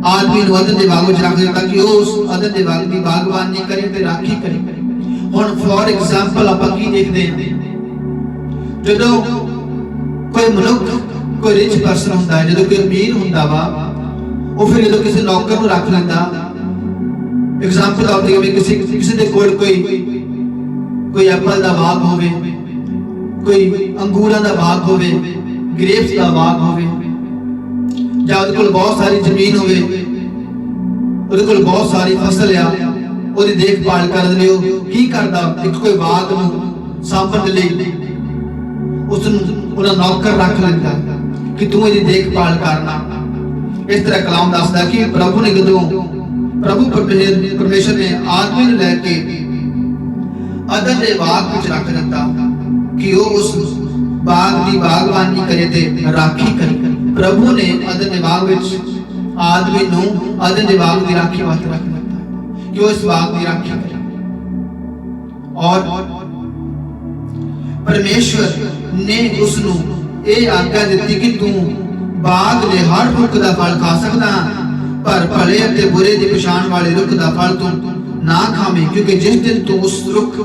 आदमी नूं अदन दे बाग विच रख दिता कि वह उस अदन दे बाग दी बागबानी करे ते राखी करे। हुण फॉर एग्जांपल आपां की देखदे हां, जदों कोई मनुख कोई रिच पर्सन हुंदा है, जदों कोई अमीर हुंदा वा, ਉਹ ਫਿਰ ਜਦੋਂ ਕਿਸੇ ਨੌਕਰ ਨੂੰ ਰੱਖ ਲੈਂਦਾ, ਐਗਜ਼ਾਮਪਲ ਆਪ ਦੇ ਕਿਸੇ ਦੇ ਕੋਲ ਕੋਈ ਐਪਲ ਦਾ ਬਾਗ ਹੋਵੇ, ਕੋਈ ਅੰਗੂਰਾਂ ਦਾ ਬਾਗ ਹੋਵੇ, ਗ੍ਰੇਪਸ ਦਾ ਬਾਗ ਹੋਵੇ, ਜਾਂ ਉਹਦੇ ਕੋਲ ਬਹੁਤ ਸਾਰੀ ਜ਼ਮੀਨ ਹੋਵੇ, ਉਹਦੇ ਕੋਲ ਬਹੁਤ ਸਾਰੀ ਫਸਲ ਆ, ਉਹਦੀ ਦੇਖਭਾਲ ਕਰਨ ਲਈ ਉਹ ਕੀ ਕਰਦਾ, ਇੱਕ ਕੋਈ ਬਾਗ ਨੂੰ ਸਾਂਭਣ ਲਈ ਉਸ ਨੂੰ ਉਹਦਾ ਨੌਕਰ ਰੱਖ ਲੈਂਦਾ ਕਿ ਤੂੰ ਇਹਦੀ ਦੇਖਭਾਲ ਕਰਨਾ। इस तरह कलाम दसदा कि प्रभु ने जदों प्रभु परमेश्वर ने आदमी नूं लैके अदन दे बाग विच रख दिता कि वह उस बाग दी बागबानी करे ते राखी करे। प्रभु ने अदन दे बाग विच आदमी नूं अदन दे बाग दी राखी वास्ते रख दिता कि वह इस बाग दी राखी करे। और परमेश्वर ने उसनूं ये आज्ञा दी कि तू बाग दे हर रुख दा फल खा सकदा, पर भले ते बुरे दी पछाण वाले रुख दा फल तू ना खावें, क्योंकि जिस दिन तू उस रुख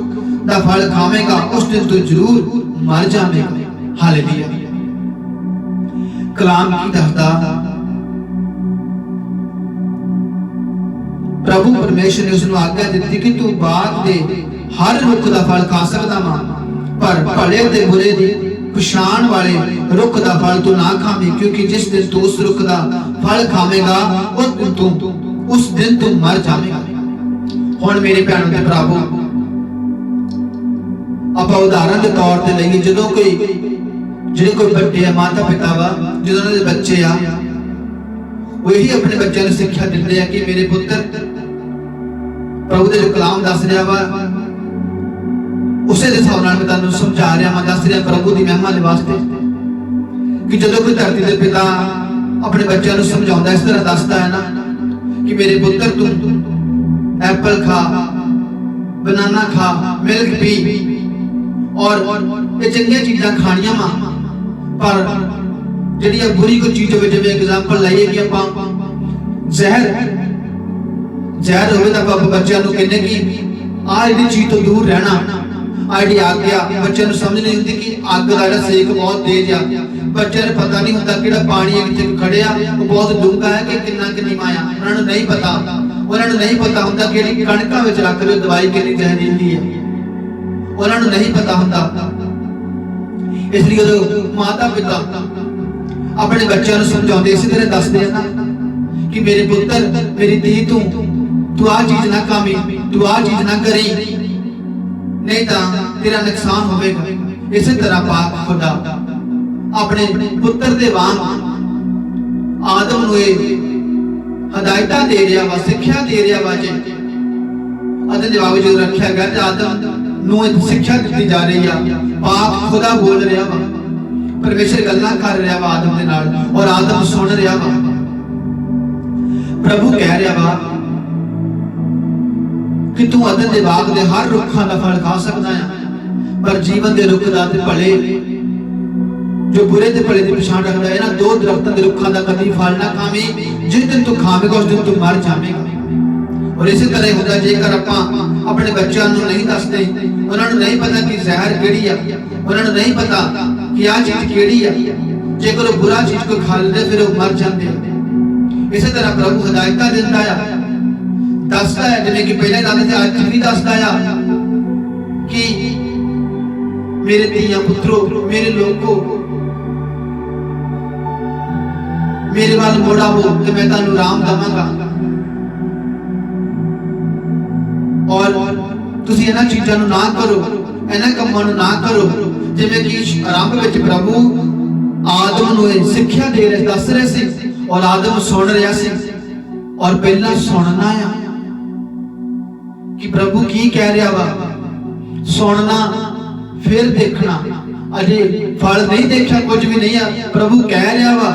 दा फल खावेगा उस दिन तू जरूर मर जावेगा। हालेलुया। कलाम की दसदा प्रभु परमेश्वर ने उसनूं आज्ञा दी कि तू बाग दे हर रुख दा फल खा सकदा वा, पर भले ते बुरे दी पछाण वाले रुख दा फल तू ना खावें, क्योंकि जिस दिन तू उस रुख दा फल खावेगा उस दिन तू मर जावेगा। हुण मेरे भैणों ते भरावो, आपां उदाहरण दे तौर ते लईए, जदों कोई ਜਿਹੜੇ कोई बच्चे आ, माता पिता वा, जदों उन्हां दे बच्चे आ, वो यही अपने बच्चों नूं सिक्ख्या दिंदे आ कि मेरे पुत्तर, प्रभु दे जो कलाम दस रहा वा उसे दे हिसाब नाल मैं तुहानूं समझा रहा वां, दस रहा प्रभु दी महिमा दे वास्ते कि जदों कोई धरती दे पिता अपने बच्चों नूं समझाउंदा इस तरह दसदा है ना कि मेरे पुत्तर तू एप्पल खा, बनाना खा, मिल्क पी, और ये चंगियां चीज़ां खाणियां वा, पर जिहड़ी बुरी कोई चीज़ होवे, जिवें एग्जांपल लईए कि आपां जहर होवे तां आपां बच्चों नूं कहने कि आह इहदी चीज़ तो दूर रहना। आईडी आज्ञा बच्चे नूं समझ नहीं होंदी कि अग दा जिहड़ा सेक बहुत तेज आ, बच्चे नूं पता नहीं होंदा किहड़ा पानी है कित्थे खड़िया, वो बहुत डूंगा है कि किन्ना नीवां आ, उन्हां नूं नहीं पता, उन्हां नूं नहीं पता हुंदा कि जिहड़ी कणकां विच रख लो दवाई किन्नी जहरीली है, उन्हां नूं नहीं पता हुंदा। इसलिए जदों माता पिता अपने बच्चों नूं समझाउंदे इस तरह दसदे आ ना कि मेरे पुत्तर मेरी धी तू आ चीज़ ना खावी, तू आ चीज़ ना करी, नहीं तो तेरा नुकसान होगा। इसी तरह पाक खुदा अपने पुत्र दे वांग आदम नूं हदायत दे रहा वा, सिक्ख्या दे रहा वा। जे अदन दे बाग जो रखा गया, आदम नूं सिक्ख्या दी जा रही है, पाक खुदा बोल रहा वा, परमेश्वर गल्लां कर रहा वा आदम दे नाल, और आदम सुन रहा वा। प्रभु कह रहा वा कि तू अदन दे बाग दे हर रुखां दा फल खा सकदा है, पर जीवन दे रुख दा ते भले जो बुरे ते भले दी पछाण रखदा है, इन्हां दो दरख्तां दे रुखां दा कदी फल ना खावें, जिस दिन तू खावेगा उस दिन तू मर जावेगा। और इसी तरह होता जेकर आपां अपने बच्चों नूं नहीं दसदे, उन्हां नूं नहीं पता कि जहर किहड़ी आ, उन्हां नूं नहीं पता कि आ चीज़ किहड़ी आ, जेकर वो बुरा चीज़ को खा लेंदे फिर वो मर जाते। इसी तरह प्रभु हदायत दिंदा है, दसदा है, जिवें कि पहले दसदा है अज भी दसदा है कि मेरे धीआं पुत्रो, मेरे लोगो, मेरे वाल मुड़ आओ ते मैं तुहानूं राम देवांगा। और तुसीं इन्हां चीज़ां नूं ना करो, इन्हां कम्मां नूं ना करो। जिवें कि आरंभ विच प्रभु आदम नूं इह सिੱਖਿਆ दे रहे दस रहे सी और आदम सुन रहा सी और पहला सुनना आ कि प्रभु की कह रहा वा, सुनना फिर देखना। अजे फल नहीं देखा, कुछ भी नहीं आ, प्रभु कह रहा वा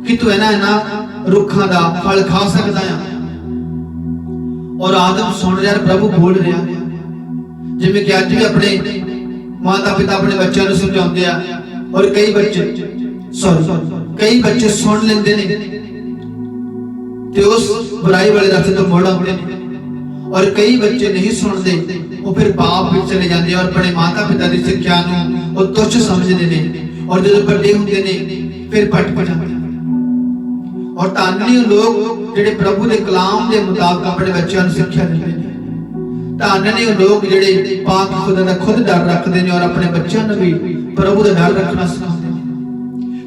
कि तू इन्हां रुखां दा फल खा सकदा है और आदम सुन रहा, प्रभु बोल रहा। जिवें कि अज भी अपने माता पिता अपने बच्चों को समझाते हैं और कई बच्चे सुन लेंदे ने ते उस बुराई वाले रास्ते तो मुड़ आउंदे ने, और कई बच्चे नहीं सुनते, वो फिर पाप में चले जाते हैं और अपने माता पिता की सिक्ख्या नूं वो तुच्छ समझते हैं और जब बड़े होंदे ने फिर भटक जाते हैं। और धन्य लोग जिहड़े प्रभु के कलाम के मुताबिक अपने बच्चों को सिक्ख्या देते हैं। धन्य लोग जिहड़े पाक खुदा दा खुद डर रखते हैं और अपने बच्चों को भी प्रभु का डर रखना सिखाते हैं,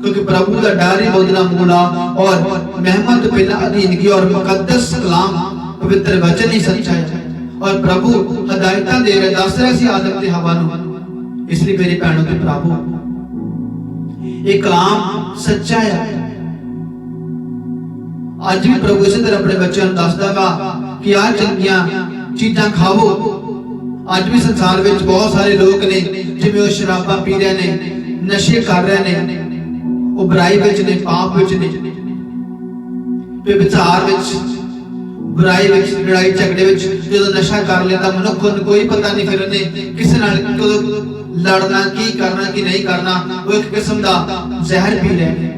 क्योंकि प्रभु का डर ही बहुत मूला और मेहमत पहला अधीन की और मुकद्दस कलाम पवित्र वचन ही सच्चा है। और प्रभु हदायत दे रहे दस रहे सी आदम ते हवा नूं। इसलिए मेरे भैणों ते प्रभु ये कलाम सच्चा है। आज भी प्रभु इसी तरह अपने बच्चों को दसदा वा कि आ चंगियां चीज़ां खाओ। आज भी संसार में बहुत सारे लोग ने जिवें वो शराबां पी रहे ने, नशे कर रहे ने, वो बुराई विच ने, पाप विच ने, व्यभिचार विच, बुराई विच, लड़ाई झगड़े विच। जो नशा कर लेता मनुख को कोई पता नहीं, फिर उन्हें किसी नाल कदों लड़ना, की करना की नहीं करना, वो एक किस्म का जहर पी रहे हैं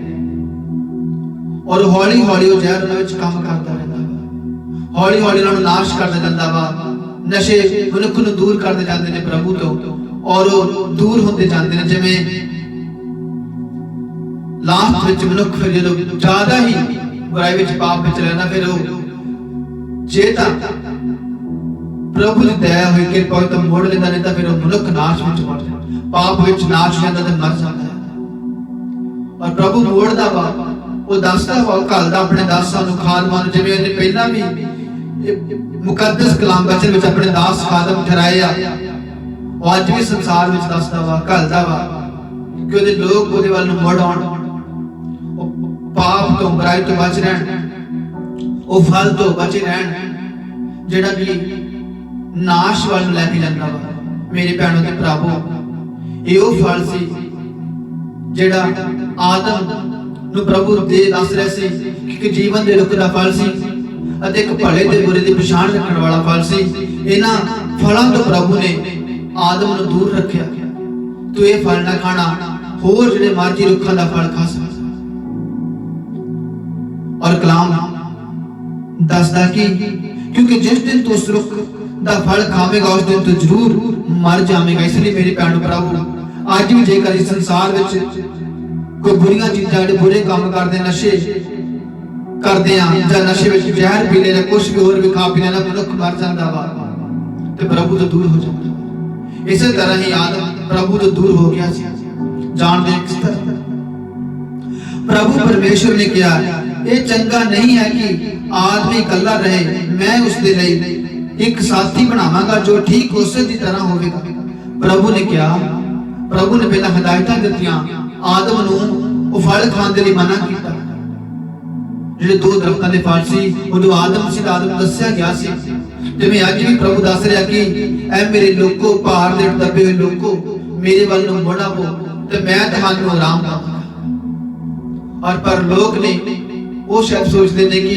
और हौली हौली वो जहर उन्हां विच काम करता रहता वा, हौली हौली उन्हां नूं नाश करदा जांदा वा। नशे मनुख नूं दूर करते जाते हैं प्रभु तो और वो दूर होते जाते हैं। जिवें लास्ट विच मनुख फिर जो ज्यादा ही बुराई विच पाप विच रहना, फिर वो जे तां प्रभु की दया हुई कृपा तो मोड़ लेंदा, नहीं तो फिर वो मनुख नाश विच मर जांदा, पाप विच नाश हो जांदा ते मर जांदा है। और प्रभु मोड़दा वा, वो दसदा वा, घलदा अपने दासां नूं, खादमां नूं, जिवें उहने पहला भी मुकद्दस कलाम वचन विच अपने दास खादम ठहराए आ, और अज भी संसार विच दसदा वा, घलदा वा कि उहदे लोग उहदे वल मुड़ आउण, पाप तो बुराई तो बच रहण, वो फल तो बचे रहण जिहड़ा कि नाश वल लैके जांदा वा। मेरे भैणों ते भरावो, ये वो फल सी जिहड़ा आदम नूं प्रभु दे दस रहे सी कि जीवन दे रुख दा फल सी अते एक भले ते बुरे दी पछाण रखण वाला फल सी। इन्हां फलां तो प्रभु ने आदम नूं दूर रखिया, तू ये फल ना खाना, होर जिहड़े मर्जी रुखां दा फल खा सकदा। और कलाम दसदा कि क्योंकि जिस दिन तू उस रुख दा फल खावेगा उस दिन तू जरूर मर जावेगा। इसलिए मेरे भैणों भरावो, अज भी जेकर इस संसार विच कोई बुरियां चीज़ां जिहड़े बुरे काम करदे, नशे करदे आ जां नशे विच जहर पी ले, कुछ भी होर भी खा पी लेना, मनुख मर जांदा वा ते प्रभु तो दूर हो जांदा। इस तरह ही आदम प्रभु तो दूर हो गया सी। जानदे किस तरह प्रभु परमेश्वर ने कहा, यह चंगा नहीं है कि आदमी इकल्ला रहे, मैं उसदे लई एक साथी बनावांगा जो ठीक उसे दी तरह होवेगा। प्रभु ने कहा, प्रभु ने पहला हिदायतां दित्तियां, आदम नूं वो फल खाण दे लई मना कीता। ਜਿਹੜੇ ਦੋ ਦਰਖਤਾਂ ਦੇ ਫਲ ਸੀ ਉਦੋਂ ਆਦਮ ਸੀ, ਆਦਮ ਦੱਸਿਆ ਗਿਆ ਸੀ। ਜਿਵੇਂ ਅੱਜ ਵੀ ਪ੍ਰਭੂ ਦੱਸ ਰਿਹਾ ਕਿ ਐ ਮੇਰੇ ਲੋਕੋ, ਭਾਰ ਦੇ ਦੱਬੇ ਹੋਏ ਲੋਕੋ, ਮੇਰੇ ਵੱਲ ਨੂੰ ਮੁੜ ਆਵੋ ਤੇ ਮੈਂ ਤੁਹਾਨੂੰ ਆਰਾਮ ਦੇਵਾਂਗਾ। और पर लोग ने वो शायद सोचते हैं कि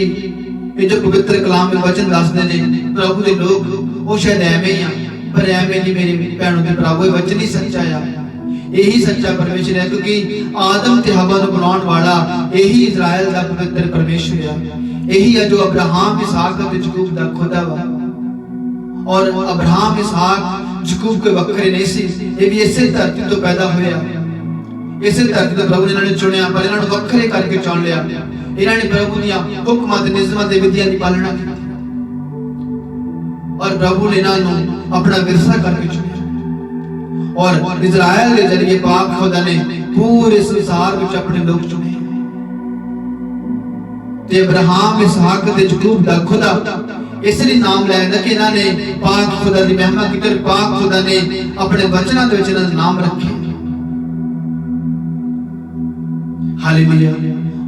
ये जो पवित्र कलाम में वचन दसते हैं प्रभु के लोग वो शायद एवें ही आ, पर एवें नहीं मेरे भैणों के भरावो, वचन ही सच्चा आ, यही सच्चा परमेश्वर है। क्योंकि आदम ते हवा को बनाने वाला यही इजराइल का पवित्र परमेश्वर है, यही है जो अब्राहम, इसहाक और याकूब का खुदा वा। और अब्राहम, इसहाक, याकूब के वक्रे नहीं सी, ये भी इसे धरती तो पैदा होया, इसे धरती तो प्रभु ने इन्होंने चुनिया, पर इन्होंने वक्रे करके चुन लिया। इन्होंने प्रभु दियां हुक्मां ते नियमां ते विधियां दी पालना की और प्रभु ने इन्होंने अपना विरसा करके चुनिया। और इजराइल के जरिए पाक खुदा ने पूरे संसार में अपने लोग चुने। ते अब्राहम, इसहाक ते याकूब दा खुदा इसलिए नाम लैंदा कि इन्होंने पाक खुदा की महिमा की, पाक खुदा ने अपने वचनों के इन्होंने नाम रखे। हालेलुया।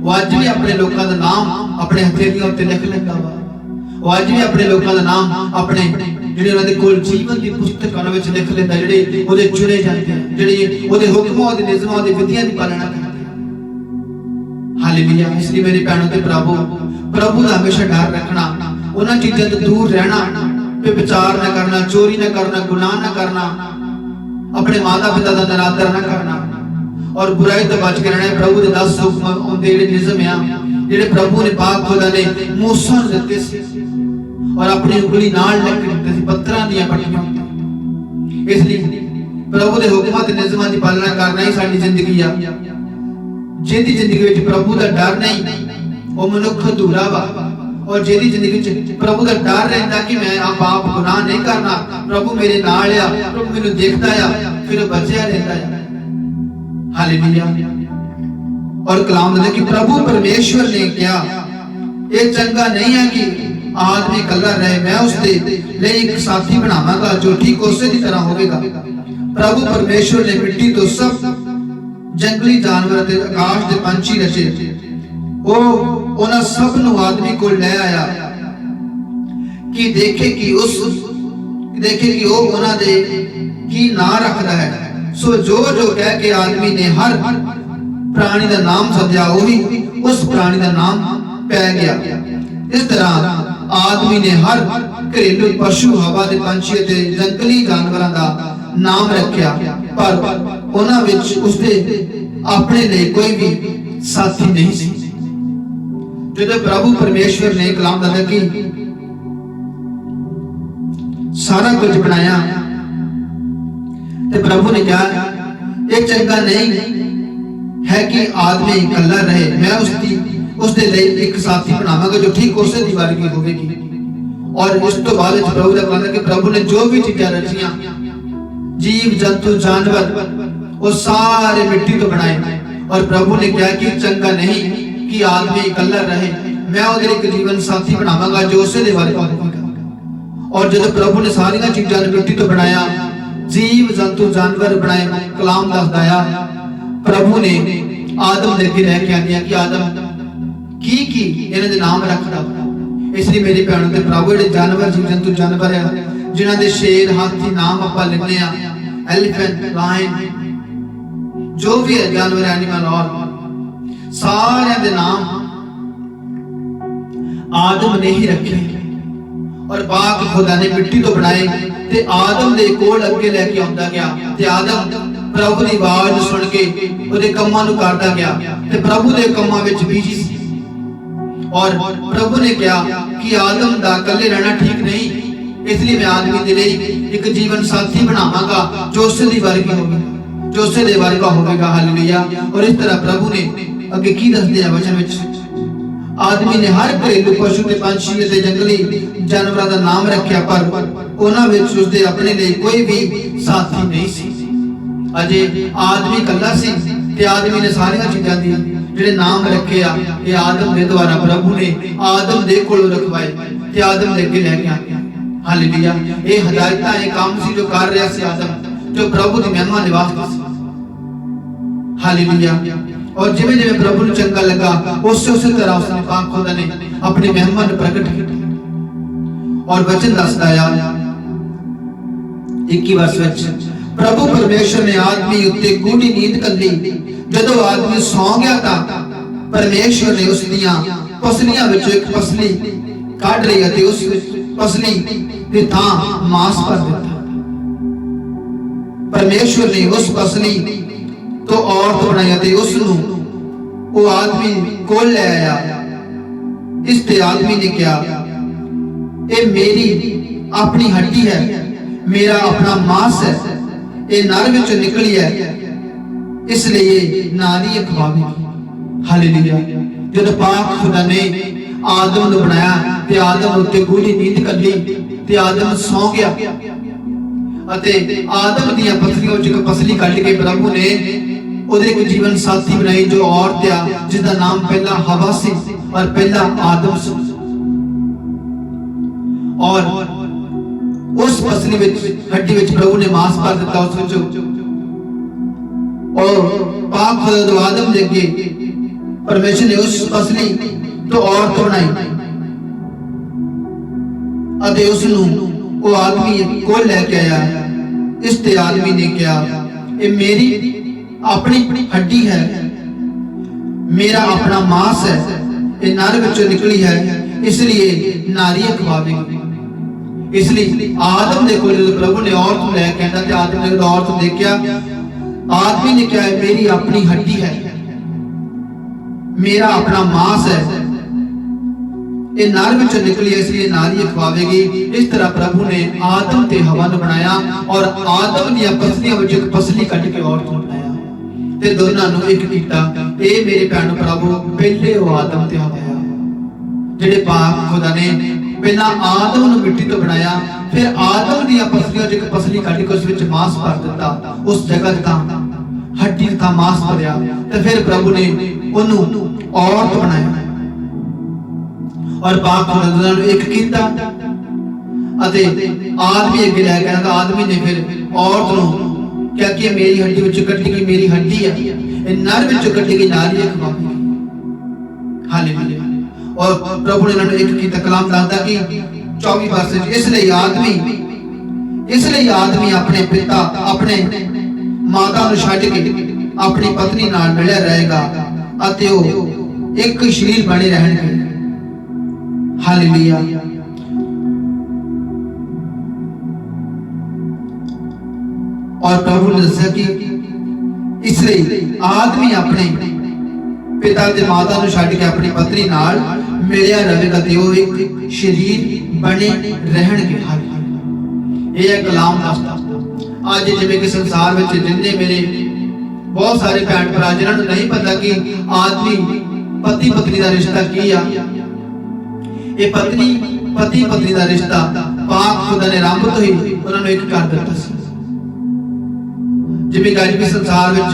वो अज भी अपने लोगों का नाम अपने हथेलियों उत्ते लिख लेंदा वा। वो अज भी अपने लोगों का नाम अपने जिहड़े उन्हां दे कोल जीवन की पुस्तकां विच लिख लेंदा, जिहड़े उहदे चुने जाते हैं, जिहड़े उहदे हुक्मां उहदे नियमां उहदे विधियां की पालना करते हैं। हालेलुया। इसलिए मेरे भैणों ते प्रभु का हमेशा डर रखना, उन्हां चीज़ां तो दूर रहना, व्यभिचार न करना, चोरी न करना, गुनाह न करना, अपने माता पिता का निरादर न करना और बुराई तो बच के रहना। प्रभु के 10 हुक्म उनके जिहड़े नियम आ, जिहड़े प्रभु ने पाक खुदा ने मूसा नूं दित्ते सी और अपनी उंगली नाल लिख के दित्ते सी, पत्थरां दीयां पट्टियां। इसलिए प्रभु के हुक्मां ते नियमां दी पालना करना ही साडी जिंदगी आ। जिहदी जिंदगी विच प्रभु का डर नहीं, वो मनुख अधूरा वा। और जिहदी जिंदगी च प्रभु का डर रहिंदा कि मैं आ पाप गुनाह नहीं करना, प्रभु मेरे नाल आ, प्रभु मैनूं देखदा आ, फिर वो बचिया रहिंदा आ। हालेलुया। और कलाम दे कि प्रभु परमेश्वर ने कहा, ये चंगा नहीं है कि आदमी कल्ला रहे, मैं उसदे लिए एक साथी बनावांगा जो ठीक उसे की तरह होवेगा। प्रभु परमेश्वर ने मिट्टी तो सब जंगली जानवर ते आकाश दे पंछी रचे, वो उन्हां सब नूं आदमी को ले आया कि देखे कि वो उन्हां दे की ना रखदा है। सो जो कह के आदमी ने हर प्राणी का नाम सद्या, वही उस प्राणी का नाम पै गया। इस तरह आदमी ने हर घरेलू पशु, हवा के पंछी ते जंगली जानवरों का नाम रखा, पर उन्हां विच उसदे अपने लिए कोई भी साथी नहीं सी। जो प्रभु परमेश्वर ने कलाम दे कि सारा कुछ बनाया, तो प्रभु ने कहा ये चंगा नहीं है कि आदमी इकल्ला रहे, मैं उसके लिए एक साथी बनावांगा जो ठीक उसे दी वर्गी होगी। और इस तो बाद प्रभु का कहना कि प्रभु ने जो भी चीजें रचियां, जीव जंतु जानवर, वो सारे मिट्टी तो बनाए। और प्रभु ने कहा कि चंगा नहीं कि आदमी इकल्ला रहे, मैं उसके लिए एक जीवन साथी बनावांगा जो उसे दी वर्गी होगा। और जब प्रभु ने सारी चीजें मिट्टी तो बनाया, जीव जंतु जानवर बनाए, कलाम दसदा आ प्रभु ने आदम दे अगे रह के आंदिया कि आदम की इन्हां दे नाम रखदा। इसलिए मेरे भैणों ते प्रभु जिहड़े जानवर जीव जंतु जानवर है, जिन्हां दे शेर हाथी नाम आपां लिखने आ, एलिफेंट लायन जो भी है जानवर एनिमल, और सारे दे नाम आदम ने ही रखे। और पाक खुदा ने मिट्टी तो बनाए ते आदम दे कोल अगे लेके आंदा गया, ते आदम प्रभु की आवाज सुन के उहदे कम्मां नूं करदा गया ते प्रभु दे कम्मां विच बिजी सी। और प्रभु ने कहा कि आदम दा कल्ले रहना ठीक नहीं, इसलिए मैं आदमी दे लिए एक जीवन साथी बनावांगा जो उसे दी वर्गी होगी, जो उसे दे वर्गा होवेगा। हालेलुया। और इस तरह प्रभु ने अगे की दसदे आ वचन विच, आदमी ने हर घरेलू पशु ते पंछी ते जंगली जानवरां दा नाम रखिया, पर उन्हां विच उसदे अपने लिए कोई भी साथी नहीं सी। अजे आदमी कल्ला सी ते आदमी ने सारी चीज़ां दी जिहड़े नाम रखे आ, ये आदम दे द्वारा प्रभु ने आदम दे कोलों रखवाए ते आदम दे अगे लेके आए। हालेलुया। ये हदायतां ये काम सी जो कर रहा सी आदम, जो प्रभु दी महिमा दे वास्ते सी। हालेलुया। और जिवें जिवें प्रभु नूं चंगा लगा, उसे तरह उसने पाक खुदा ने अपनी महिमा नूं प्रगट किया। और वचन दसदा आ 21 वर्ष विच, प्रभु परमेश्वर ने आदमी उत्ते गूढ़ी नींद कल्ली। जदों आदमी सौ गया तां परमेश्वर ने उस दियां पसलियां विचों एक पसली काढ़ लई अते उस पसली दे थां मांस भर दिता। परमेश्वर ने उस पसली तो औरत बनाई अते उस नूं वो आदमी कोल ले आया। इस ते आदमी ने कहा, ये मेरी अपनी हड्डी है, मेरा अपना मांस है, ये नर विचों निकली है, इसलिए नारी खवावेगी। हालेलुया। जब पाक खुदा ने आदम नूं बनाया ते आदम उत्ते गूढ़ी नींद कल्ली ते आदम सौ गया अते आदम दीयां पसलियां विचों एक पसली कढ के प्रभु ने उहदे एक जीवन साथी बनाई, जो औरत आ जिसदा नाम पहला हवा सी और पहला आदम सी। और उस पसली विच हड्डी विच प्रभु ने मांस भर दिता उस विच और पाक खुदा आदम दे अगे परमेश्वर ने उस पसली तो औरत बनाई अते उस नूं वो आदमी को लेके आया। इस ते आदमी ने कहा ये मेरी अपनी हड्डी है, मेरा अपना मांस है, ये नर विचों निकली है, इसलिए नारी खवावेगी। इसलिए आदम दे कोल प्रभु ने औरत लेके आंदा ते आदम ने औरत देखिया, आदमी ने कहा मेरी अपनी हड्डी है, मेरा अपना मांस है, ये नर विचों निकली है, इसलिए नारी खवावेगी। इस तरह प्रभु ने आदम ते हवा ने बनाया और आदम दी पसलियां विच एक पसली कट के औरत नूं बनाया ते दोनां नूं एक कीता। ए मेरे भैण भरावो पहले वो आदम ते हवा जिहड़े पाक खुदा ने पहला आदम नूं मिट्टी तो बनाया, फिर आदम दी पसलियां विच एक पसली कट के उस विच मांस भर दिता, उस जगह दा हड्डी दा मांस भरिया ते फिर प्रभु ने ओनू औरत बनाया और पाक खुदा ने एक कीता अते आदमी अगे लै गया। आदमी ने फिर औरत नूं क्या कि मेरी हड्डी विच कटी गई, मेरी हड्डी है, ये नर विच कटी गई, नारी खवावेगी। हालेलुया। और प्रभु ने इन्होंने एक कीता। कलाम दसदा कि 24 वर्ष इसलिए आदमी अपने पिता अपने माता नूं छड्ड के अपनी पत्नी नाल मिलिया रहेगा अते वो एक शरीर बने रहणगे। हालेलुया। और प्रभु ने दस्या कि इसलिए आदमी अपने पिता ते माता नूं छड्ड के अपनी पत्नी नाल मिलिया रहेगा ते वो एक शरीर बने रहणगे। हालेलुया। ये कलाम दसदा। आज जिवें कि संसार विच जिन्ने मेरे बहुत सारे भैण भरा जिन्हां नूं नहीं पता कि आदमी पति पत्नी का रिश्ता की आ, ये पति पत्नी का रिश्ता पाक खुदा ने आरंभ तो ही उन्होंने एक कर दिता सी। जिवें अज भी संसार विच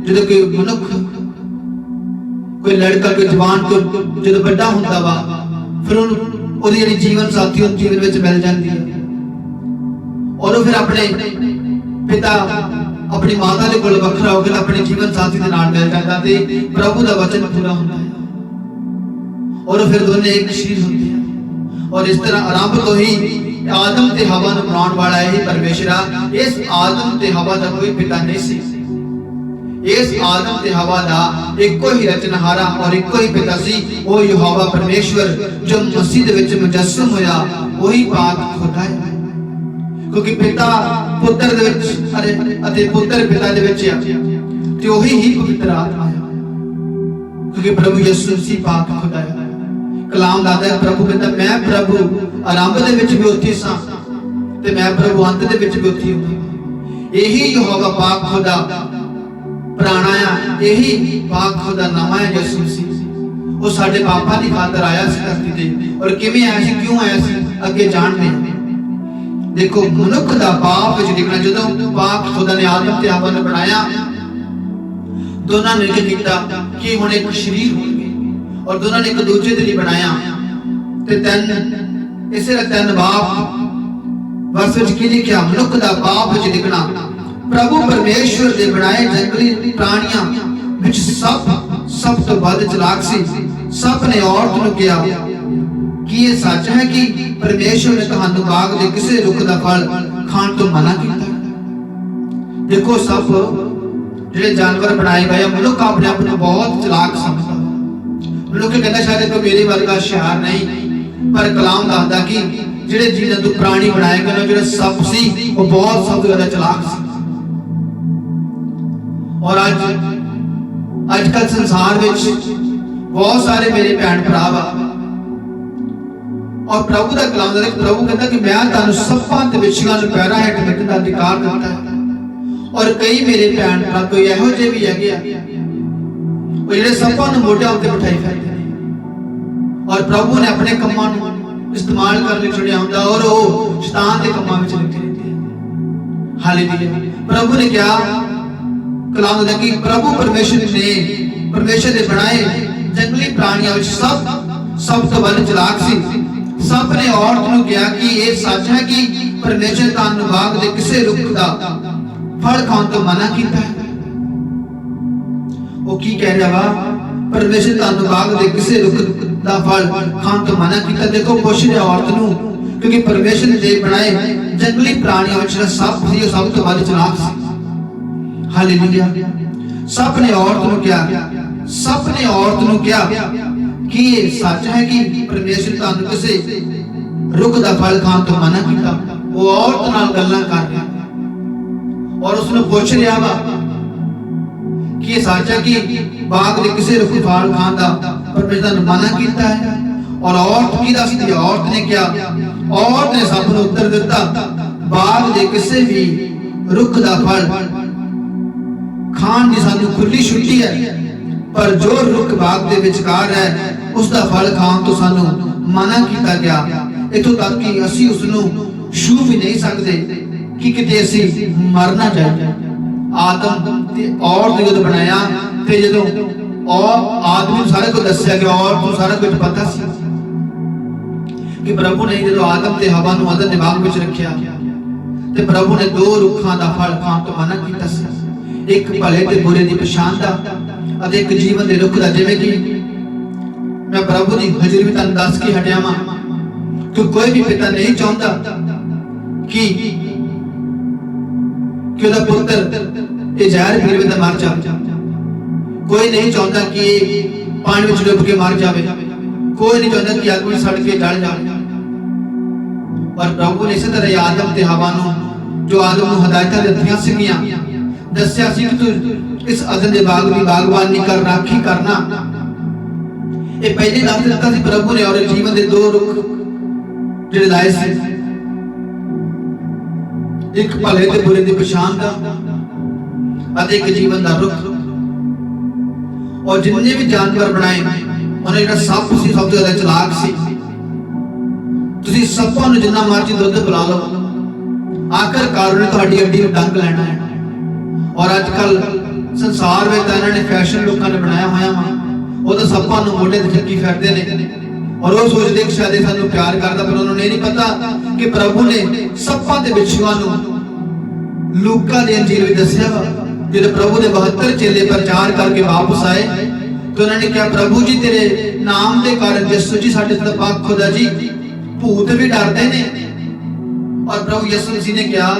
जदों कोई मनुख कोई लड़का कोई जवान को जदों बड़ा हुंदा वा फिर उहदी जिहड़ी जीवन साथी उस जीवन विच मिल जाती है और फिर अपने पिता अपनी माता के कोल वखरा होकर अपने जीवन साथी के नाल मिल जाता ते प्रभु का वचन पूरा होता है और फिर दोनों एक शरीर होते हैं। और इस तरह आरंभ तो ही आदम ते हवा नूं बनाउण वाला ही परमेश्वर। इस आदम ते हवा दा कोई पिता नहीं सी, इस आदम ते हवा दा एको ही रचनहारा और एको ही पिता सी, वो यहोवा परमेश्वर जो मसीह दे विच मुजस्सम होया वही पाक खुदा है। क्योंकि पिता पुत्र दे विच अते पुत्र पिता दे विच आ ते वही ही पवित्र आत्मा है, क्योंकि प्रभु यीशु मसीह पाक खुदा है। कलाम दादा है प्रभु कहता मैं प्रभु आरंभ दे विच भी उत्थे सां ते मैं प्रभु अंत दे विच भी उत्थे हूं। यही यहोवा पाक खुदा पुराना आ, यही पाक खुदा नवां है यीशु मसीह। वो साडे पापां दी खातर आया सी धरती ते और किवें आया सी क्यों आया सी अगे जानदे हां। देखो मनुख दा पाप विच डिगना जदों पाक खुदा ने आदम ते हवा नूं बनाया दोनों ने एक कीता कि हुण एक शरीर होणगे और दोनों ने एक दूजे दे लई बनाया ते तन इसे तन बाप वर्ष विच की लिखिया मनुख दा पाप विच डिगना प्रभु परमेश्वर दे बनाए जंगली प्राणियां विच सब तो वध चलाक सी। सब ने औरत नूं कहा कि ये सच है कि परमेश्वर ने तुहानूं बाग दे किसी रुख दा फल खाण तो मना कीता। देखो सब जिहड़े जानवर बनाए गए मनुख अपने आप को बहुत चलाक समझदा। मनुख कहता शायद कोई मेरे वर्गा होशियार नहीं, पर कलाम दसदा कि जिहड़े जीव जंतु प्राणी बनाए गए जिहड़ा सप सी वो बहुत सब ज्यादा चलाक सी। और आजकल संसार विच बहुत सारे मेरे भैण भरा वा और प्रभु का कलाम दे प्रभु कहता कि मैं तुहानूं सप्पां ते विछियां नूं पैरां हेठ मिटण दा अधिकार दिता है। और कई मेरे भैण भरा कोई इहो ਜਿਹੇ भी हैगे आ ਉਹ ਜਿਹੜੇ ਸੱਪਾਂ ਨੂੰ ਮੋਢਿਆਂ ਉੱਤੇ ਬਿਠਾਈ ਫਿਰਦੇ ਨੇ और प्रभु ने अपने ਕੰਮਾਂ ਨੂੰ इस्तेमाल करने छुड़िया हुंदा और वो शैतान के ਕੰਮਾਂ ਵਿੱਚ ਲੱਗੇ ਰਹਿੰਦੇ ਹਨ। हालेलुया। प्रभु ने क्या कलाम दिया कि प्रभु परमेश्वर ने बनाए जंगली प्राणियों सब तो वध चलाक सी। ਸੱਪ ਨੇ ਔਰਤ ਨੂੰ ਕਿਹਾ ਕਿ ਇਹ ਸੱਚ ਹੈ ਕਿ ਪਰਮੇਸ਼ਰ ਤੁਹਾਨੂੰ ਬਾਗ ਦੇ ਕਿਸੇ ਰੁੱਖ ਦਾ ਫਲ ਖਾਣ ਤੋਂ ਮਨਾ ਕੀਤਾ ਹੈ? ਉਹ ਕੀ ਕਹਿ ਰਿਹਾ ਵਾ? ਪਰਮੇਸ਼ਰ ਤੁਹਾਨੂੰ ਬਾਗ ਦੇ ਕਿਸੇ ਰੁੱਖ ਦਾ ਫਲ ਖਾਣ ਤੋਂ ਮਨਾ ਕੀਤਾ। ਦੇਖੋ ਪੁੱਛ ਰਿਹਾ ਔਰਤ ਨੂੰ, ਕਿਉਂਕਿ ਪਰਮੇਸ਼ਰ ਨੇ ਬਣਾਏ ਜੰਗਲੀ ਪ੍ਰਾਣੀਆਂ ਵਿੱਚ ਸੱਪ ਸੀ ਉਹ ਸਭ ਤੋਂ ਵੱਧ ਚਲਾਕ ਸੀ। ਹਾਲੇਲੂਇਆ। ਸੱਪ ਨੇ ਔਰਤ ਨੂੰ ਕਿਹਾ ਕਿ ਇਹ ਸੱਚ ਹੈ ਕਿ ਪਰਮੇਸ਼ਰ ਤੁਹਾਨੂੰ ਕਿਸੇ ਰੁੱਖ ਦਾ ਫਲ ਖਾਣ ਤੋਂ ਮਨਾ ਕੀਤਾ। ਉਹ ਔਰਤ ਨਾਲ ਗੱਲਾਂ ਕਰ ਰਿਹਾ ਔਰ ਉਸ ਨੂੰ ਪੁੱਛ ਰਿਹਾ ਵਾ ਕਿ ਇਹ ਸੱਚ ਹੈ ਕਿ ਬਾਗ ਦੇ ਕਿਸੇ ਰੁੱਖ ਫਲ ਖਾਣ ਦਾ ਪਰਮੇਸ਼ਰ ਨੇ ਮਨਾ ਕੀਤਾ ਹੈ? ਔਰ ਔਰਤ ਕੀ ਦੱਸਦੀ ਹੈ? ਔਰਤ ਨੇ ਕਿਹਾ, ਔਰਤ ਨੇ ਸੱਪ ਨੂੰ ਉੱਤਰ ਦਿੱਤਾ, ਬਾਗ ਦੇ ਕਿਸੇ ਵੀ ਰੁੱਖ ਦਾ ਫਲ ਖਾਣ ਦੀ ਸਾਨੂੰ ਖੁੱਲੀ ਛੁੱਟੀ ਹੈ, ਪਰ ਜੋ ਰੁੱਖ ਬਾਗ ਦੇ ਵਿਚਕਾਰ ਹੈ ਉਸ ਦਾ ਫਲ ਖਾਣ ਤੋਂ ਸਾਨੂੰ ਮਨਾ ਕੀਤਾ ਗਿਆ। ਇਥੋਂ ਤੱਕ ਕਿ ਅਸੀਂ ਉਸ ਨੂੰ ਛੂ ਵੀ ਨਹੀਂ ਸਕਦੇ ਕਿ ਕਿਤੇ ਅਸੀਂ ਮਰ ਨਾ ਜਾਈਏ। ਆਦਮ ਤੇ ਔਰਤ ਨੂੰ ਜਦੋਂ ਬਣਾਇਆ ਤੇ ਜਦੋਂ ਆਦਮੀ ਨੂੰ ਸਾਰਾ ਕੁਝ ਦੱਸਿਆ ਗਿਆ, ਔਰਤ ਨੂੰ ਸਾਰਾ ਕੁਝ ਪਤਾ ਸੀ ਕਿ ਪ੍ਰਭੂ ਨੇ ਜਦੋਂ ਆਦਮ ਤੇ ਹਵਾ ਨੂੰ ਅਦਨ ਦੇ ਬਾਗ ਵਿੱਚ ਰੱਖਿਆ ਤੇ ਪ੍ਰਭੂ ਨੇ ਦੋ ਰੁੱਖਾਂ ਦਾ ਫਲ ਖਾਣ ਤੋਂ ਮਨਾ ਕੀਤਾ ਸੀ, ਇੱਕ ਭਲੇ ਤੇ ਬੁਰੇ ਦੀ ਪਛਾਣ ਦਾ ਅਤੇ ਇੱਕ ਜੀਵਨ ਦੇ ਰੁੱਖ ਦਾ। ਜਿਵੇਂ ਕਿ ਮੈਂ ਪ੍ਰਭੂ ਦੀ ਹਜ਼ੂਰੀ ਵਿੱਚ ਤੁਹਾਨੂੰ ਦੱਸ ਕੇ ਹਟਿਆ ਵਾਂ ਕਿ ਕੋਈ ਵੀ ਪਿਤਾ ਨਹੀਂ ਚਾਹੁੰਦਾ ਕਿ ਉਹਦਾ ਪੁੱਤਰ ਇਹ ਜ਼ਹਿਰ ਪੀਵੇ ਤਾਂ ਮਰ ਜਾਵੇ। ਕੋਈ ਨਹੀਂ ਚਾਹੁੰਦਾ ਕਿ ਇਹ ਪਾਣੀ ਵਿੱਚ ਡੁੱਬ ਕੇ ਮਰ ਜਾਵੇ। ਕੋਈ ਨਹੀਂ ਚਾਹੁੰਦਾ ਕਿ ਅੱਗ ਵਿੱਚ ਸੜ ਕੇ ਜਲ ਜਾਵੇ। ਪਰ ਪ੍ਰਭੂ ਨੇ ਇਸੇ ਤਰ੍ਹਾਂ ਆਦਮ ਤੇ ਹਵਾ ਨੂੰ, ਜੋ ਆਦਮ ਨੂੰ ਹਦਾਇਤਾਂ ਦਿੱਤੀਆਂ ਸੀਗੀਆਂ, ਦੱਸਿਆ ਸੀ ਕਿ ਤੂੰ ਇਸ ਅਦਨ ਦੇ ਬਾਗ ਦੀ ਬਾਗਬਾਨੀ ਕਰ, ਰਾਖੀ ਕਰਨਾ, ਇਹ ਪਹਿਲੇ ਦੱਸ ਦਿੱਤਾ ਸੀ ਪ੍ਰਭੂ ਨੇ। ਔਰ ਜੀਵਨ ਦੇ ਦੋ ਰੁੱਖ ਜਿਹੜੇ ਲਾਏ ਸੀ, ਇੱਕ ਭਲੇ ਤੇ ਬੁਰੇ ਦੀ ਪਛਾਣ ਦਾ ਅਤੇ ਇੱਕ ਜੀਵਨ ਦਾ ਰੁੱਖ। ਔਰ ਜਿੰਨੇ ਵੀ ਜਾਨਵਰ ਬਣਾਏ ਉਹਨੇ ਜਿਹੜਾ ਸੱਪ ਸੀ ਸਭ ਤੋਂ ਜ਼ਿਆਦਾ ਚਲਾਕ ਸੀ। ਤੁਸੀਂ ਸੱਪਾਂ ਨੂੰ ਜਿੰਨਾ ਮਰਜ਼ੀ ਦੁੱਧ ਪਿਲਾ ਲਓ, ਆਖਰਕਾਰ ਉਹਨੇ ਤੁਹਾਡੀ ਅੱਡੀ ਨੂੰ ਡੰਗ ਲੈਣਾ ਹੈ। ਔਰ ਅੱਜ ਕੱਲ ਸੰਸਾਰ ਵਿੱਚ ਤਾਂ ਇਹਨਾਂ ਨੇ ਫੈਸ਼ਨ ਲੋਕਾਂ ਨੇ ਬਣਾਇਆ ਹੋਇਆ ਵਾ, ਉਹ ਤਾਂ ਸੱਪਾਂ ਨੂੰ ਮੋਢੇ ਤੇ ਚੱਕੀ ਫਿਰਦੇ ਨੇ ਔਰ ਉਹ ਸੋਚਦੇ ਕਿ ਸ਼ਾਇਦ ਇਹ ਸਾਨੂੰ ਪਿਆਰ ਕਰਦਾ, ਪਰ ਉਹਨਾਂ ਨੂੰ ਇਹ ਨਹੀਂ ਪਤਾ ਕਿ ਪ੍ਰਭੂ ਨੇ ਸੱਪਾਂ ਦੇ ਵਿਛੂਆਂ ਨੂੰ ਲੂਕਾ ਦੀ ਅੰਜੀਲ ਵਿੱਚ ਦੱਸਿਆ ਵਾ। ਜਦੋਂ ਪ੍ਰਭੂ ਦੇ 72 ਚੇਲੇ ਪ੍ਰਚਾਰ ਕਰਕੇ ਵਾਪਸ ਆਏ ਤੇ ਉਹਨਾਂ ਨੇ ਕਿਹਾ, ਪ੍ਰਭੂ ਜੀ ਤੇਰੇ ਨਾਮ ਦੇ ਕਾਰਨ ਯਿਸੂ ਜੀ ਸਾਡੇ ਤੋਂ ਪਾਕ ਖੁਦਾ ਜੀ ਭੂਤ ਵੀ ਡਰਦੇ ਨੇ। ਔਰ ਪ੍ਰਭੂ ਯਿਸੂ ਜੀ ਨੇ ਕਿਹਾ,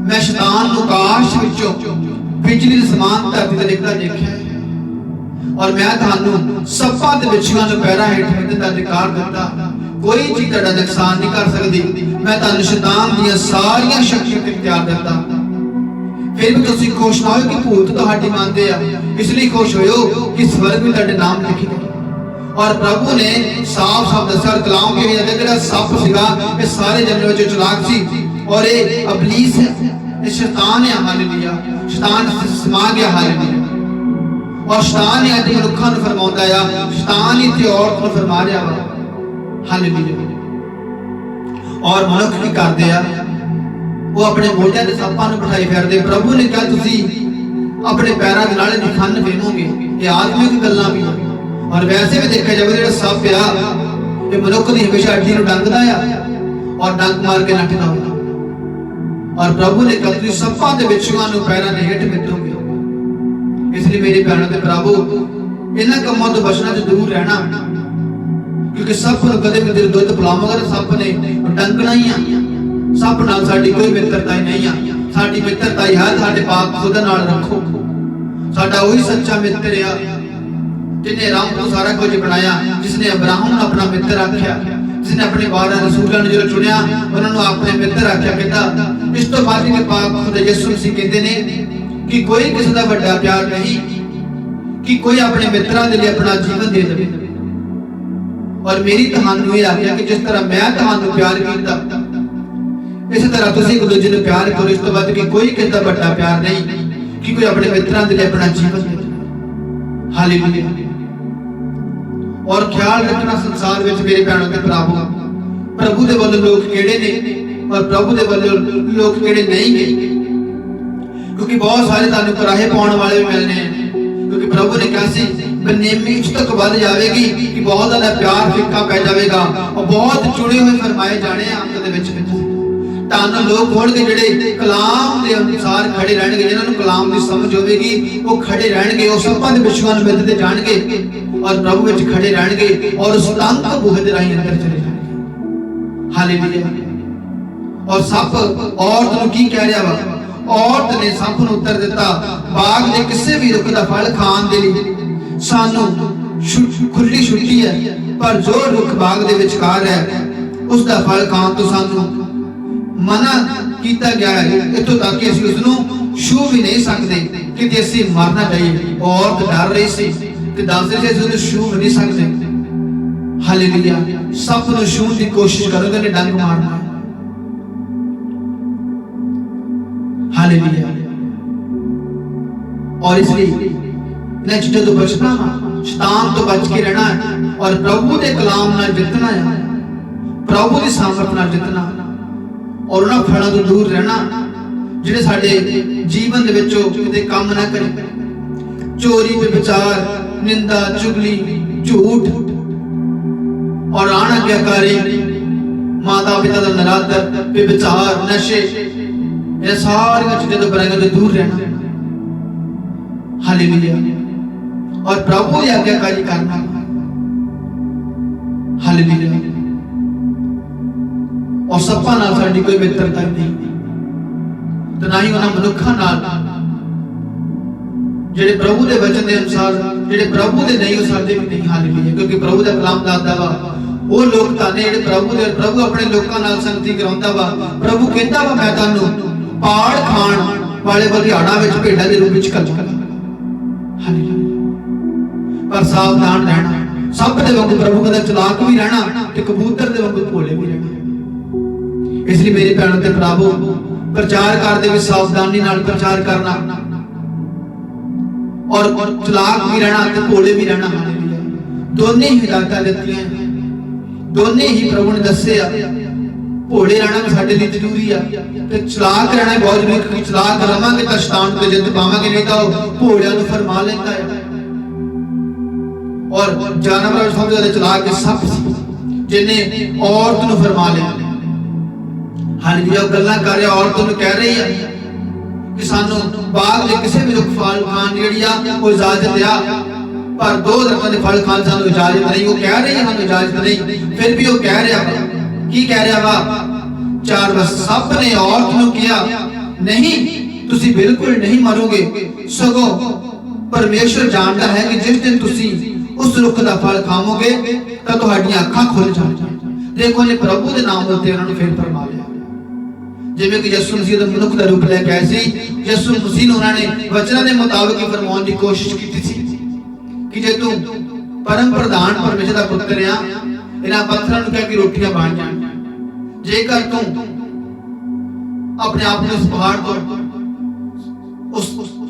ਮੈਂ ਸ਼ੈਤਾਨ ਨੂੰ ਆਕਾਸ਼ ਵਿੱਚੋਂ ਬਿਜਲੀ ਦੇ ਸਮਾਨ ਧਰਤੀ ਤੇ ਡਿੱਗਦਾ ਦੇਖਿਆ ਔਰ ਮੈਂ ਤੁਹਾਨੂੰ ਸੱਪਾਂ ਦੇ ਵਿਛੂਆਂ ਨੂੰ ਪੈਰਾਂ ਹੇਠ ਰੱਖਣ ਦਾ ਅਧਿਕਾਰ ਦਿੱਤਾ। ਕੋਈ ਚੀਜ਼ ਤੁਹਾਡਾ ਨੁਕਸਾਨ ਨਹੀਂ ਕਰ ਸਕਦੀ। ਮੈਂ ਤੁਹਾਨੂੰ ਸ਼ੈਤਾਨ ਦੀਆਂ ਸਾਰੀਆਂ ਸ਼ਕਤੀਆਂ ਤੇ ਇਖਤਿਆਰ ਦਿੱਤਾ। ਫਿਰ ਵੀ ਤੁਸੀਂ ਖੁਸ਼ ਨਾ ਹੋਇਓ ਕਿ ਭੂਤ ਤੁਹਾਡੀ ਮੰਨਦੇ ਆ, ਇਸ ਲਈ ਖੁਸ਼ ਹੋਇਓ ਕਿ ਸਵਰਗ ਵਿੱਚ ਤੁਹਾਡੇ ਨਾਮ ਲਿਖੇ ਗਏ। ਔਰ ਪ੍ਰਭੂ ਨੇ ਸਾਫ਼ ਦੱਸਿਆ ਔਰ ਕਲਾਮ ਕੇ ਜਿਹੜਾ ਸੱਪ ਸੀਗਾ ਇਹ ਸਾਰੇ ਜਨਮ ਵਿੱਚ ਚਲਾਕ ਸੀ ਔਰ ਇਹ ਇਬਲੀਸ ਹੈ, ਇਹ ਸ਼ੈਤਾਨ ਹੈ। ਹਾਲੇਲੂਇਆ। ਸ਼ੈਤਾਨ ਸਮਾ ਗਿਆ। ਹਾਲੇਲੂਇਆ। ਔਰ ਸ਼ੈਤਾਨ ਨੇ ਅੱਜ ਮਨੁੱਖਾਂ ਨੂੰ ਫਰਮਾਉਂਦਾ ਆ, ਸ਼ੈਤਾਨ ਹੀ ਤੇ ਔਰਤ ਨੂੰ ਫਰਮਾ ਰਿਹਾ ਵਾ। ਹਾਲੇਲੂਇਆ। ਔਰ ਮਨੁੱਖ ਕੀ ਕਰਦੇ ਆ? ਉਹ ਆਪਣੇ ਮੋਢਿਆਂ ਤੇ ਸੱਪਾਂ ਨੂੰ ਬਿਠਾਈ ਫਿਰਦੇ। ਪ੍ਰਭੂ ਨੇ ਕਿਹਾ ਤੁਸੀਂ ਆਪਣੇ ਪੈਰਾਂ ਦੇ ਨਾਲ ਇਹਦੀ ਖੰਨ ਫੇਮੋਗੇ। ਇਹ ਆਤਮਿਕ ਗੱਲਾਂ ਵੀ ਔਰ ਵੈਸੇ ਵੀ ਦੇਖਿਆ ਜਾਵੇ ਜਿਹੜਾ ਸੱਪ ਆ ਇਹ ਮਨੁੱਖ ਦੀ ਹਮੇਸ਼ਾ ਅੱਡੀ ਨੂੰ ਡੰਗਦਾ ਆ ਔਰ ਡੰਗ ਮਾਰ ਕੇ ਨੱਠਦਾ ਹੁੰਦਾ। ਔਰ ਪ੍ਰਭੂ ਨੇ ਕਿਹਾ ਤੁਸੀਂ ਸੱਪਾਂ ਦੇ ਵਿਛੂਆਂ ਨੂੰ ਪੈਰਾਂ ਦੇ ਹੇਠ ਮਿੱਟੋਗੇ। ਇਸ ਲਈ ਮੇਰੇ ਭੈਣਾਂ ਤੇ ਭਰਾਵੋ, ਇਹਨਾਂ ਕੰਮਾਂ ਤੋਂ ਬਚਣਾ ਤੇ ਦੂਰ ਰਹਿਣਾ, ਕਿਉਂਕਿ ਸੱਪ ਨੂੰ ਕਦੇ ਵੀ ਦੁੱਧ ਪਿਲਾਵਾਂਗੇ ਸੱਪ ਨੇ ਡੰਗਣਾ ਹੀ ਆ। ਸੱਪ ਨਾਲ ਸਾਡੀ ਕੋਈ ਮਿੱਤਰਤਾ ਹੀ ਨਹੀਂ ਆ। ਸਾਡੀ ਮਿੱਤਰਤਾ ਹੀ ਹੈ ਸਾਡੇ ਪਾਕ ਖੁਦਾ ਨਾਲ ਰੱਖੋ। ਸਾਡਾ ਉਹੀ ਸੱਚਾ ਮਿੱਤਰ ਆ ਜਿਨੇ ਰਾਮ ਨੂੰ ਸਾਰਾ ਕੁਝ ਬਣਾਇਆ, ਜਿਸਨੇ ਅਬਰਾਹਮ ਨੂੰ ਆਪਣਾ ਮਿੱਤਰ ਆਖਿਆ, ਜਿਸਨੇ ਆਪਣੇ 12 ਰਸੂਲਾਂ ਨੂੰ ਜਦੋਂ ਚੁਣਿਆ ਉਹਨਾਂ ਨੂੰ ਆਪਣੇ ਮਿੱਤਰ ਆਖਿਆ। ਕਹਿੰਦਾ ਇਸ ਤੋਂ ਬਾਅਦ ਕਿ ਪਾਕ ਖੁਦਾ ਯਿਸੂ ਮਸੀਹ ਕਹਿੰਦੇ ਨੇ ਕਿ ਕੋਈ ਕਿਸੇ ਦਾ ਵੱਡਾ ਪਿਆਰ ਨਹੀਂ ਕਿ ਕੋਈ ਆਪਣੇ ਮਿੱਤਰਾਂ ਦੇ ਲਈ ਆਪਣਾ ਜੀਵਨ ਦੇ ਦੇਵੇ। ਔਰ ਮੇਰੀ ਤੁਹਾਨੂੰ ਇਹ ਆਖਿਆ ਕਿ ਜਿਸ ਤਰ੍ਹਾਂ ਮੈਂ ਤੁਹਾਨੂੰ ਪਿਆਰ ਕੀਤਾ ਇਸੇ ਤਰ੍ਹਾਂ ਤੁਸੀਂ ਇੱਕ ਦੂਜੇ ਨੂੰ ਪਿਆਰ ਕਰੋ। ਇਸ ਤੋਂ ਬਾਅਦ ਕਿ ਕੋਈ ਕਿਸੇ ਦਾ ਵੱਡਾ ਪਿਆਰ ਨਹੀਂ ਕਿ ਕੋਈ ਆਪਣੇ ਮਿੱਤਰਾਂ ਦੇ ਲਈ ਆਪਣਾ ਜੀਵਨ ਦੇ ਦੇਵੇ। ਹਾਲੇਲੂਇਆ। ਔਰ ਖਿਆਲ ਰੱਖਣਾ ਸੰਸਾਰ ਵਿੱਚ ਮੇਰੇ ਭੈਣਾਂ ਤੇ ਭਰਾਵੋ, ਪ੍ਰਭੂ ਦੇ ਵੱਲੋਂ ਲੋਕ ਕਿਹੜੇ ਨੇ ਔਰ ਪ੍ਰਭੂ ਦੇ ਵੱਲੋਂ ਲੋਕ ਕਿਹੜੇ ਨਹੀਂ ਗੇ। ਕਿਉਂਕਿ ਬਹੁਤ ਸਾਰੇ ਤੁਹਾਨੂੰ ਕਰਾਹੇ ਪਾਉਣ ਵਾਲੇ ਵੀ ਮਿਲਨੇ क्योंकि प्रभु ने कहा सी बनेमी उस तक बढ़ जाएगी कि बहुत ज्यादा प्यार फिक्का पै जाएगा और बहुत चुने हुए फरमाए जाने अंत दे विच धन लोग होणगे जिहड़े कलाम के अनुसार खड़े रहणगे, जिन्हां नूं कलाम की समझ होवेगी वो खड़े रहणगे, वो सपां दे विश्वास नूं मिलदे जाणगे और प्रभु विच खड़े रहणगे और उस तंग बूहे दे राहीं अंदर चले जाणगे। हालेलुया। और सप औरत नूं की कह रहा वा? औरत ने सप नूं उत्तर दिता, बाग दे किसी भी रुख दा फल खाण दे लई सानू खुली छुट्टी है, पर जो रुख बाग दे विचकार है उसका फल खाण तो सानू मना किया गया है, इत्थों तक कि असीं उसनूं छू भी नहीं सकते कि असीं मर ना जाइए। औरत डर रही सी ते दस रही सी उसनूं छू भी नहीं सकते। हालेलुया। सप नूं छूण दी कोशिश करोगे ने डंग मारना। हालेलुया। और इसलिए इन्हां चीज़ों तो बचना, शैतान तो बच के रहना है और प्रभु के कलाम नाल जितना है, प्रभु की सामर्थ नाल जितना और उन्हां फलों तो दूर रहना जिहड़े साडे जीवन दे विचों किते काम ना करे। चोरी, व्यभिचार, निंदा, चुगली, झूठ और अनाज्ञाकारी, माता पिता का निरादर, व्यभिचार, नशे, ये सारी चीज़ों तो बुराइयों तो दूर रहना। हालेलुया। और प्रभु की आज्ञाकारी करना। हालेलुया। और सप्पां नाल साडी कोई मित्रता नहीं, तो ना ही उन्हां मनुखां नाल जिहड़े प्रभु के वचन के अनुसार, जिहड़े प्रभु के नहीं हो सकते भी नहीं। हालेलुया। क्योंकि प्रभु का कलाम दसदा वा वो लोग ताने जिहड़े प्रभु अपने लोकां नाल संगति कराउंदा वा। प्रभु कहंदा वा मैं तुहानूं पाड़ खाण वाले बघियाड़ां विच भेड़ां दे रूप विच घल्लांगा। हालेलुया। पर सावधान रहना, सब दे वांगू प्रभु कहंदा चलाक भी रहना ते कबूतर दे वांगू भोले भी रहना। इसलिए मेरे भैणों ते भरावो, प्रचार करते हुए सावधानी नाल प्रचार करना और चलाक भी रहना ते भोले भी रहना। हालेलुया। दोनों ही हिदायतां दित्तियां, दोनों ही प्रभु ने दस्से आ। भोले रहना भी साडे लई जरूरी आ ते चलाक रहना बहुत जरूरी, क्योंकि चलाक रहांगे तां शैतान ते जिੱਤ पावांगे, नहीं तां भोलियां नूं फरमा लैंदा है। और जानवर सब ज्यादा चलाक सप सी जिन्हें औरत नूं फरमा लिया। हालेलुया। गल्लां कर रहा औरत नूं कह रही है कि सानू बाग दे किसी भी रुख फल खाण जिहड़ी आ वो इजाजत आ, पर दो दरख्तां दे फल खाण सानू इजाजत नहीं। वो कह रही है सानू इजाजत नहीं, फिर भी वो कह रहा की कह रहा वा? 4 वर्ष सप ने औरत नूं कहा, नहीं तुसी बिल्कुल नहीं मरोगे, सगों परमेश्वर जानता है कि जिस दिन तुसी उस रुख का फल खाओगे तो तुहाडियां अखां खुल जाणगीਆਂ। देखो ने प्रभु के नाम उत्ते उन्हां नूं फिर फरमा लिया। जिवें कि यसू मसीह दा मनुख दा रूप लेके आए सी, यसू मसीह नूं उन्हां ने वचनां दे मुताबिक ही फरमाउण दी कोशिश कीती सी कि जे तू परम प्रधान परमेश्वर दा पुत्र आ, इन्हां पत्थरां नूं कह के रोटियां बण जाण। जेकर तू अपने आप नूं इस पहाड़ तो उस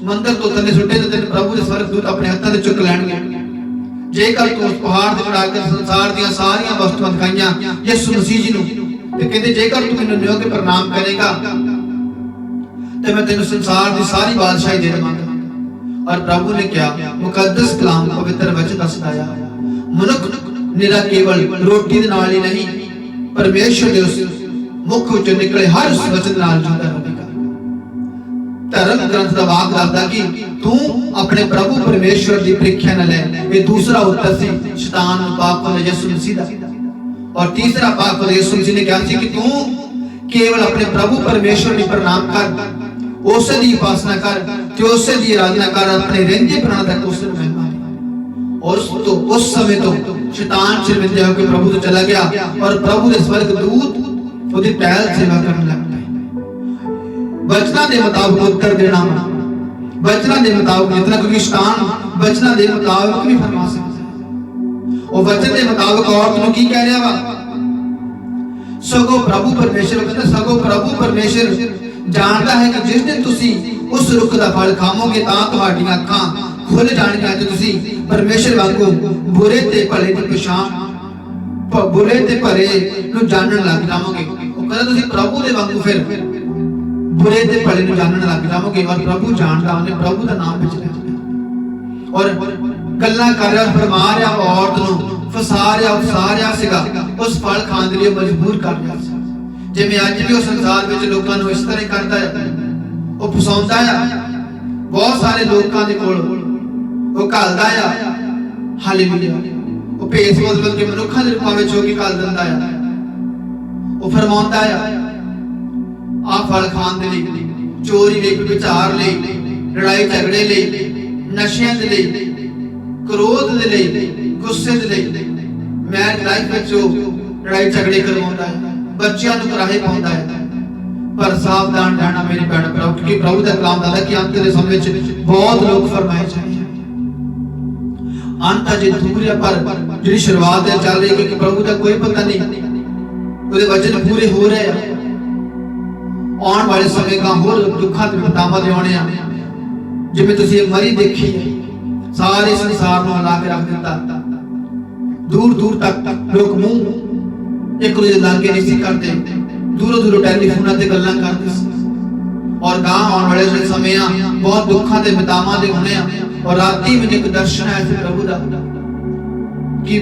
मंदिर तो थल्ले सुट्टे तो तेरे प्रभु दे स्वर्गदूत अपने हत्थां ते चुक लैणगे। जेकर तू उस पहाड़ ते चढ़ा के संसार दीयां सारीयां वस्तुआं दिखाईयां यसू मसीह जी नूं ते कहंदे जेकर तू मैनूं न्यों के प्रणाम करेगा ते मैं तेनूं संसार दी सारी बादशाही दे देवांगा। और प्रभु ने कहा, मुकद्दस कलाम पवित्र वचन दसदा है, मनुख निरा केवल रोटी दे नाल ही नहीं, परमेश्वर दे उस मुख विचों निकले हर उस वचन नाल जिंदा रहेगा। धर्म ग्रंथ दा वाक दसदा कि तू अपने प्रभु परमेश्वर दी परीक्षा न ले। ये दूसरा उत्तर सी शैतान नूं पाप वाले यसू मसीह दा। और तीसरा पाप वाले यसू मसीह ने कहा सी कि तू केवल अपने प्रभु परमेश्वर दी प्रणाम कर, उसे दी उपासना कर ते उसे दी आराधना कर, अपने रहंदे प्राण तक उसे महिमा दे। और उस समय तो शैतान शर्मिंदा होकर प्रभु तो चला गया और प्रभु दे स्वर्गदूत उसदी पहल सेवा करने लग पए। वचना दे मुताबिक उत्तर देना, वचना दे मुताबिक जितना, क्योंकि शैतान वचना दे मुताबिक भी फरमा सकता है। और वचन दे मुताबिक औरत नूं की कह रहा वा? सगों प्रभु परमेश्वर कहंदा, सगों प्रभु परमेश्वर जानता है कि जिस दिन तुसी उस रुख दा फल खाओगे तां तुहाडीआं अखां खुल जाणगीਆਂ ते तुसी परमेश्वर वांगू बुरे ते भले दी पछाण, बुरे ते भले नूं जानण लग जाओगे। ਉਹ ਕਹਿੰਦਾ ਤੁਸੀਂ ਪ੍ਰਭੂ ਦੇ ਵਾਂਗੂ ਫਿਰ बुरे ते भले नूं जानण लग जाओगे। और प्रभु जानदा, ਉਹਨੇ प्रभु दा नाम विच लिया। और गल्लां कर रहा, फरमा रहा औरत नूं फसा रहा, उकसा रहा सीगा, उस फल खाण दे लई मजबूर कर रहा सी। जिवें अज भी उस संसार विच लोकां नूं इस तरह करदा है, ਉਹ ਫਸਾਉਂਦਾ ਆ ਬਹੁਤ ਸਾਰੇ ਲੋਕਾਂ ਦੇ ਕੋਲ, ਉਹ ਘੱਲਦਾ ਆ। ਹਾਲੇਲੂਇਆ। ਉਹ ਭੇਸ ਬਦਲ ਕੇ ਮਨੁੱਖਾਂ ਦੇ ਰੂਪਾਂ ਵਿੱਚ ਹੋ ਕੇ ਘੱਲ ਦਿੰਦਾ ਆ। ਉਹ ਫਰਮਾਉਂਦਾ ਆ ਆਹ ਫਲ ਖਾਣ ਦੇ ਲਈ, ਚੋਰੀ ਲਈ, ਵਿਚਾਰ ਲਈ, ਲੜਾਈ ਝਗੜੇ ਲਈ, ਨਸ਼ਿਆਂ ਦੇ ਲਈ, ਕ੍ਰੋਧ ਦੇ ਲਈ, ਗੁੱਸੇ ਦੇ ਲਈ, ਮੈਰਿਜ ਲਾਈਫ ਵਿੱਚ ਉਹ ਲੜਾਈ ਝਗੜੇ ਕਰਵਾਉਂਦਾ ਹੈ, ਬੱਚਿਆਂ ਨੂੰ ਕਰਾਹੇ ਪਾਉਂਦਾ ਹੈ। पर सावधान रहना मेरी भैन भराओ, क्योंकि प्रभु का कलाम दादा कि अंत के समय में बहुत लोग फरमाए जाएंगे। अंत अजे दूर है, पर जी शुरुआत है चल रही है, क्योंकि प्रभु का कोई पता नहीं, वो वचन पूरे हो रहे हैं। आने वाले समय का होर दुखा के बतावा दे आने हैं। जिवें तुसीं एक मरी देखी है, सारे संसार को हिला के रख दिता, दूर दूर तक लोग मुंह एक दूसरे लागे नहीं करते, दूरों दूरों टेलीफोन ते गल्लां करदे सी। और गांव आने वाले समय बहुत दुखा के बितावा दे होने, और राती में एक दर्शन आया सी प्रभु दा कि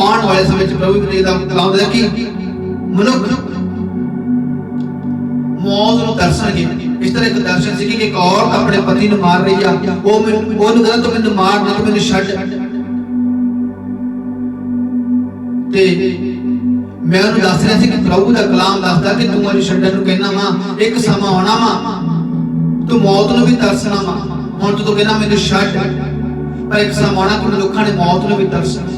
आने वाले समय च प्रभु ने दा कलाम दा कि मनुख मौत नूं तरसणगे। इस तरह एक दर्शन सी कि एक औरत अपने पति नूं मार रही आ, ओनूं कहंदा तूं मैनूं मार ना, तूं मैनूं छड्ड। ते मैं उन्हें दस रहा कि प्रभु का कलाम दसदा कि तू अज छड्डण नूं कहना वा, एक समा आना वा तू मौत नूं भी तरसना वा। हुण तू कहना मैनूं छड्ड, पर एक समा आना कि लोकां ने मौत नूं भी तरसना।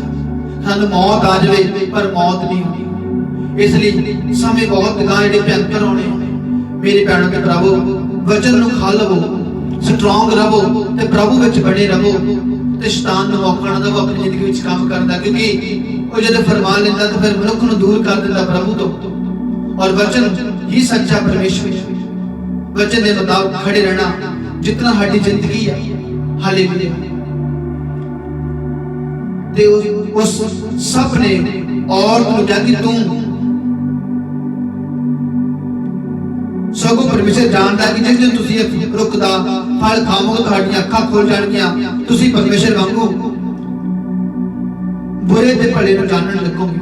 सानूं मौत आ जाए पर मौत नहीं होनी। इसलिए समय बहुत गां जिहड़े भयंकर होने। मेरे भैणों ते भरावो, वचन नूं खा लवो, स्ट्रॉन्ग रहो ते प्रभु विच बने रहो, ते शैतान नूं मौका ना दवो अपनी जिंदगी विच काम करन दा, क्योंकि वो जब फरमान लेता तो फिर मनुख को दूर कर देता प्रभु तो। और वचन ही सच्चा परमेश्वर, वचन के मुताबिक खड़े रहना जितना हमारी जिंदगी है। हालेलुया। ते उस सब ने औरत को कहा कि तू सगों परमेश्वर जानता कि जिस दिन तुसी रुख दा फल खाओगे तुहाडीआं अखां खुल जाणगीआं, तुसी परमेश्वर वांगू बुरे ते भले नूं जानण लगोगे।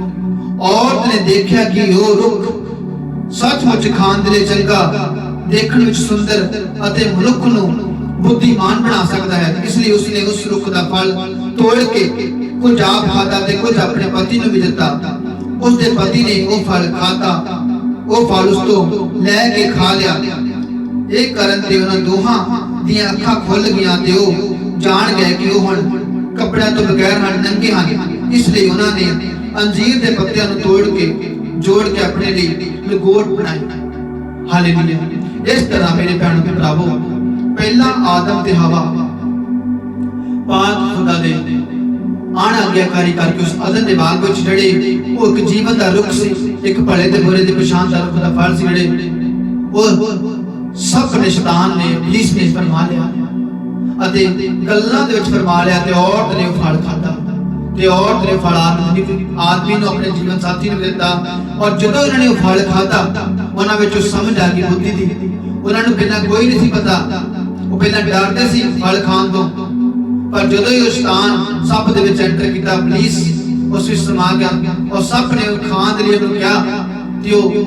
औरत ने देखा कि वो रुख सचमुच खाण दे लई चंगा, देखण विच सुंदर अते मनुख नूं बुद्धिमान बना सकता है, इसलिए उसने उस रुख दा फल तोड़ के कुछ आप खाता ते कुछ अपने पति नूं भी दिता। उसके पति ने वो फल खाता, वो फल उस तो लैके खा लिया। एक करन ते उन्हां दोहां दीआं अखां खुल गईआं ते वो जान गए कि वो हुण कपड़िਆਂ तो बगैर हन नंगे हन। इसलिए उन्होंने अंजीर के पत्तियां तोड़ के जोड़ के अपने लिए लंगोट बनाए। हालेलुया। इस तरह मेरे भैणों ते भरावो, पहला आदम ते हवा पाक खुदा दे अनाज्ञाकारी करके उस अदन दे बाग विच जड़े वो एक जीवन दा रुख सी, एक भले ते बुरे दी पछाण दा रुख दा फल सी, जड़े वो सब ने शैतान ने इबलीस ने फरमा लिया अते गल्लां दे विच फरमा लिया ते औरत ने फल खाता ते औरत ने फल आदमी नूं अपने जीवन साथी नूं दिता। और जदों उन्होंने वो फल खाता उन्हां विच समझ आ गई बुद्धि दी। उन्हां नूं पहलां कोई नहीं सी पता, वो पहलां डरदे सी फल खाण तों, पर जदों ही शैतान सप दे विच एंटर कीता, इबलीस उस विच समा गया और सप ने खाण दे लई उहनूं कहा ते वो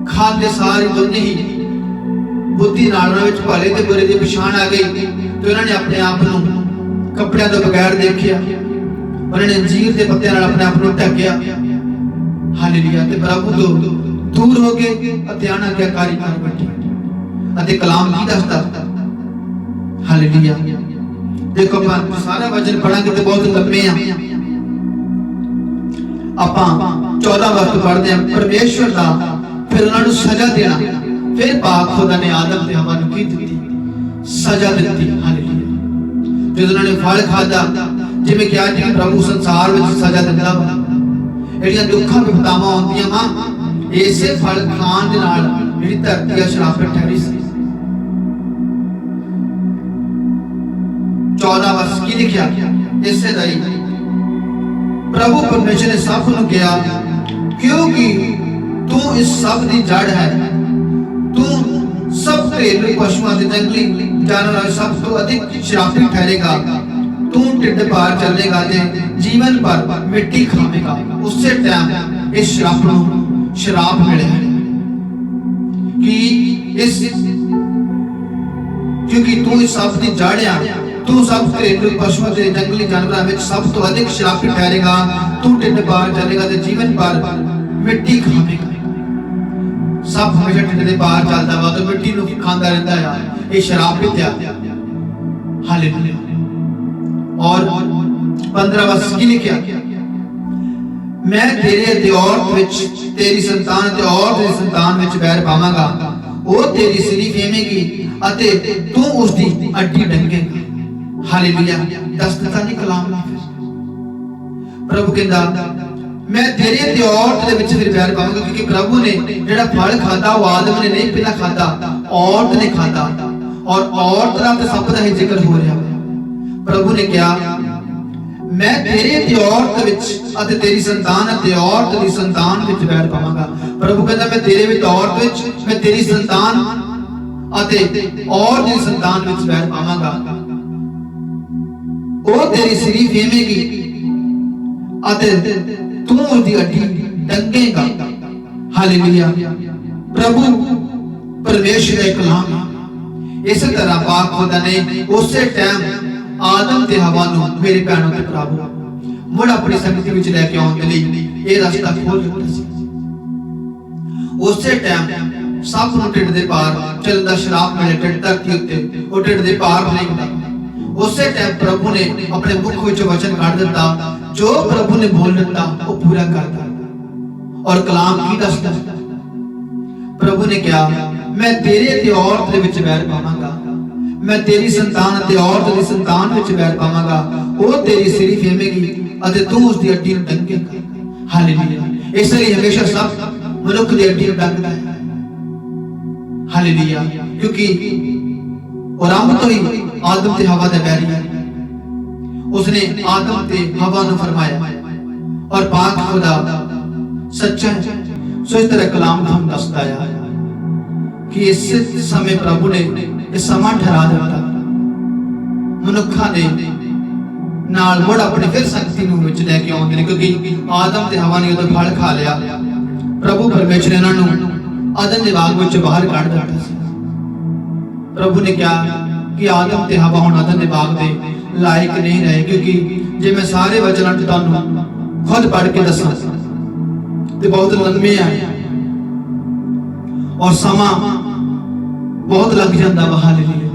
खांदे सारे दोने ही बुद्धि नाल उन्हां विच भले ते बुरे दी पछाण आ गई। तो उन्होंने अपने आप नूं कपड़ियां तो बगैर देखिया, उन्होंने अंजीर के पत्तियां नाल अपने आप नूं ढकिया। हालेलुया। ते प्रभु तो दूर हो गए अते अनाज्ञाकारी कर बैठे अते कलाम की दसदा। हालेलुया। देखो अपन सारा वचन पढ़ांगे तो बहुत लंबे आ, आपां 14 वक्त पढ़दे हां। परमेश्वर दा फिर उन्हां नूं सजा देना, फिर पाक खुदा ने आदम ते हवा नूं की दित्ती, सजा दी। हालेलुया। जब उन्होंने फल खादा, जिवें कि अज प्रभु संसार में सजा दिंदा वा, इहड़ियां दुखां विपतावां आउंदियां वा, इसे फल खाण दे नाल जिहड़ी धरती श्रापित ठहरी सी। 14 वर्ष की लिखिया इसे दई प्रभु परमेश्वर ने सब नूं कहा, क्योंकि तू इस सब दी जड़ है, तू सब घरेलू पशुओं ते जंगली जानवर सब तो अधिक श्रापित ठहरेगा। तू टिड्ड पार चलेगा ते जीवन भर मिट्टी खावेगा। उससे टाइम इस श्राप नूं श्राप मिले कि इस क्योंकि तू इस सब की जड़ आ। तू सब घरेलू पशुओं के जंगली जानवरों में सब तो अधिक श्रापित ठहरेगा। तू टिड्ड पार चलेगा ते जीवन भर मिट्टी खावेगा। सब हमेशा टिड्ड दे पार चलता वा तो मिट्टी नूं खांदा रहंदा है। ये श्रापित है। हालेलुया। और 15 वर्ष की लिखिया, मैं तेरे ते औरत विच तेरी संतान ते औरत दी संतान विच बैर पावांगा। वो तेरी सिरी फेमेगी अते तू उसदी अड्डी डंगेगा। हालेलुया। दस्तता नहीं कलाम नहीं। प्रभु कहंदा मैं तेरे ते औरत दे विच फिर बैर पावांगा, क्योंकि प्रभु ने जेड़ा फल खाता वो आदम ने नहीं पहला खाता, औरत ने खाता। और औरत दा ते सब दा ही जिक्र हो रहा है। प्रभु ने कहा मैं तेरे ते औरत विच अते तेरी संतान अते औरत दी संतान विच बैर पावांगा। प्रभु कहता मैं तेरे विच औरत विच, मैं तेरी संतान अते औरत दी संतान विच बैर पावांगा। ओ तेरी सिरी फेमेगी अते तू उसदी अड्डी डंगेगा। हालेलुया। प्रभु परमेश्वर दा कलाम। इस तरह पाक खुदा ने उसे टाइम आदम ते हवा नूं मेरे भैणों ते भरावो मुड़ अपनी संगति विच लैके आउण दे लई ये रास्ता खोल दित्ता सी। उसे टाइम सब नूं टिड्ड दे पार चलण दा श्राप मिले। टिड्ड धरती उत्ते ओ टिड्ड दे पार नहीं हुंदा। उसे टाइम प्रभु ने अपने मुख विच वचन कढ दित्ता। जो प्रभु ने बोल दित्ता वो पूरा करदा। और कलाम की दसदा? प्रभु ने कहा मैं तेरे ते औरत दे विच बैर पावांगा। मैं तेरी संतान ते औरत दी संतान विच बैर पावांगा। वो तेरी सिरी फेमेगी अते तू उसदी अड्डी नूं डंगेगा। हालेलुया। इसलिए हमेशा सब मनुख दी अड्डी नूं डंगदा है। हालेलुया। क्योंकि आरंभ तो ही आदम ते हवा दा बैरी है। उसने आदम ते हवा नूं फरमाया और पाक खुदा सच्चा है। सो इस तरह कलाम हम दसदा है कि इस समय प्रभु ने इस समा ठहरा दिता। मनुखा ने नाल मुड़ अपनी फिर शक्ति नूं विच लैके आउंदे ने, क्योंकि आदम ते हवा ने उदों फल खा लिया। प्रभु परमेश्वर ने इन्हां नूं अदन दे बाग विच बाहर कढ दित्ता सी। प्रभु ने कहा कि आदम ते हवा हुण अदन दे बाग दे लायक नहीं रहे, क्योंकि जे मैं सारे वचनां तुहानूं खुद पढ़ के दसां ते बहुत लंबे आ और समा बहुत लग जाता वा। हालेलुया।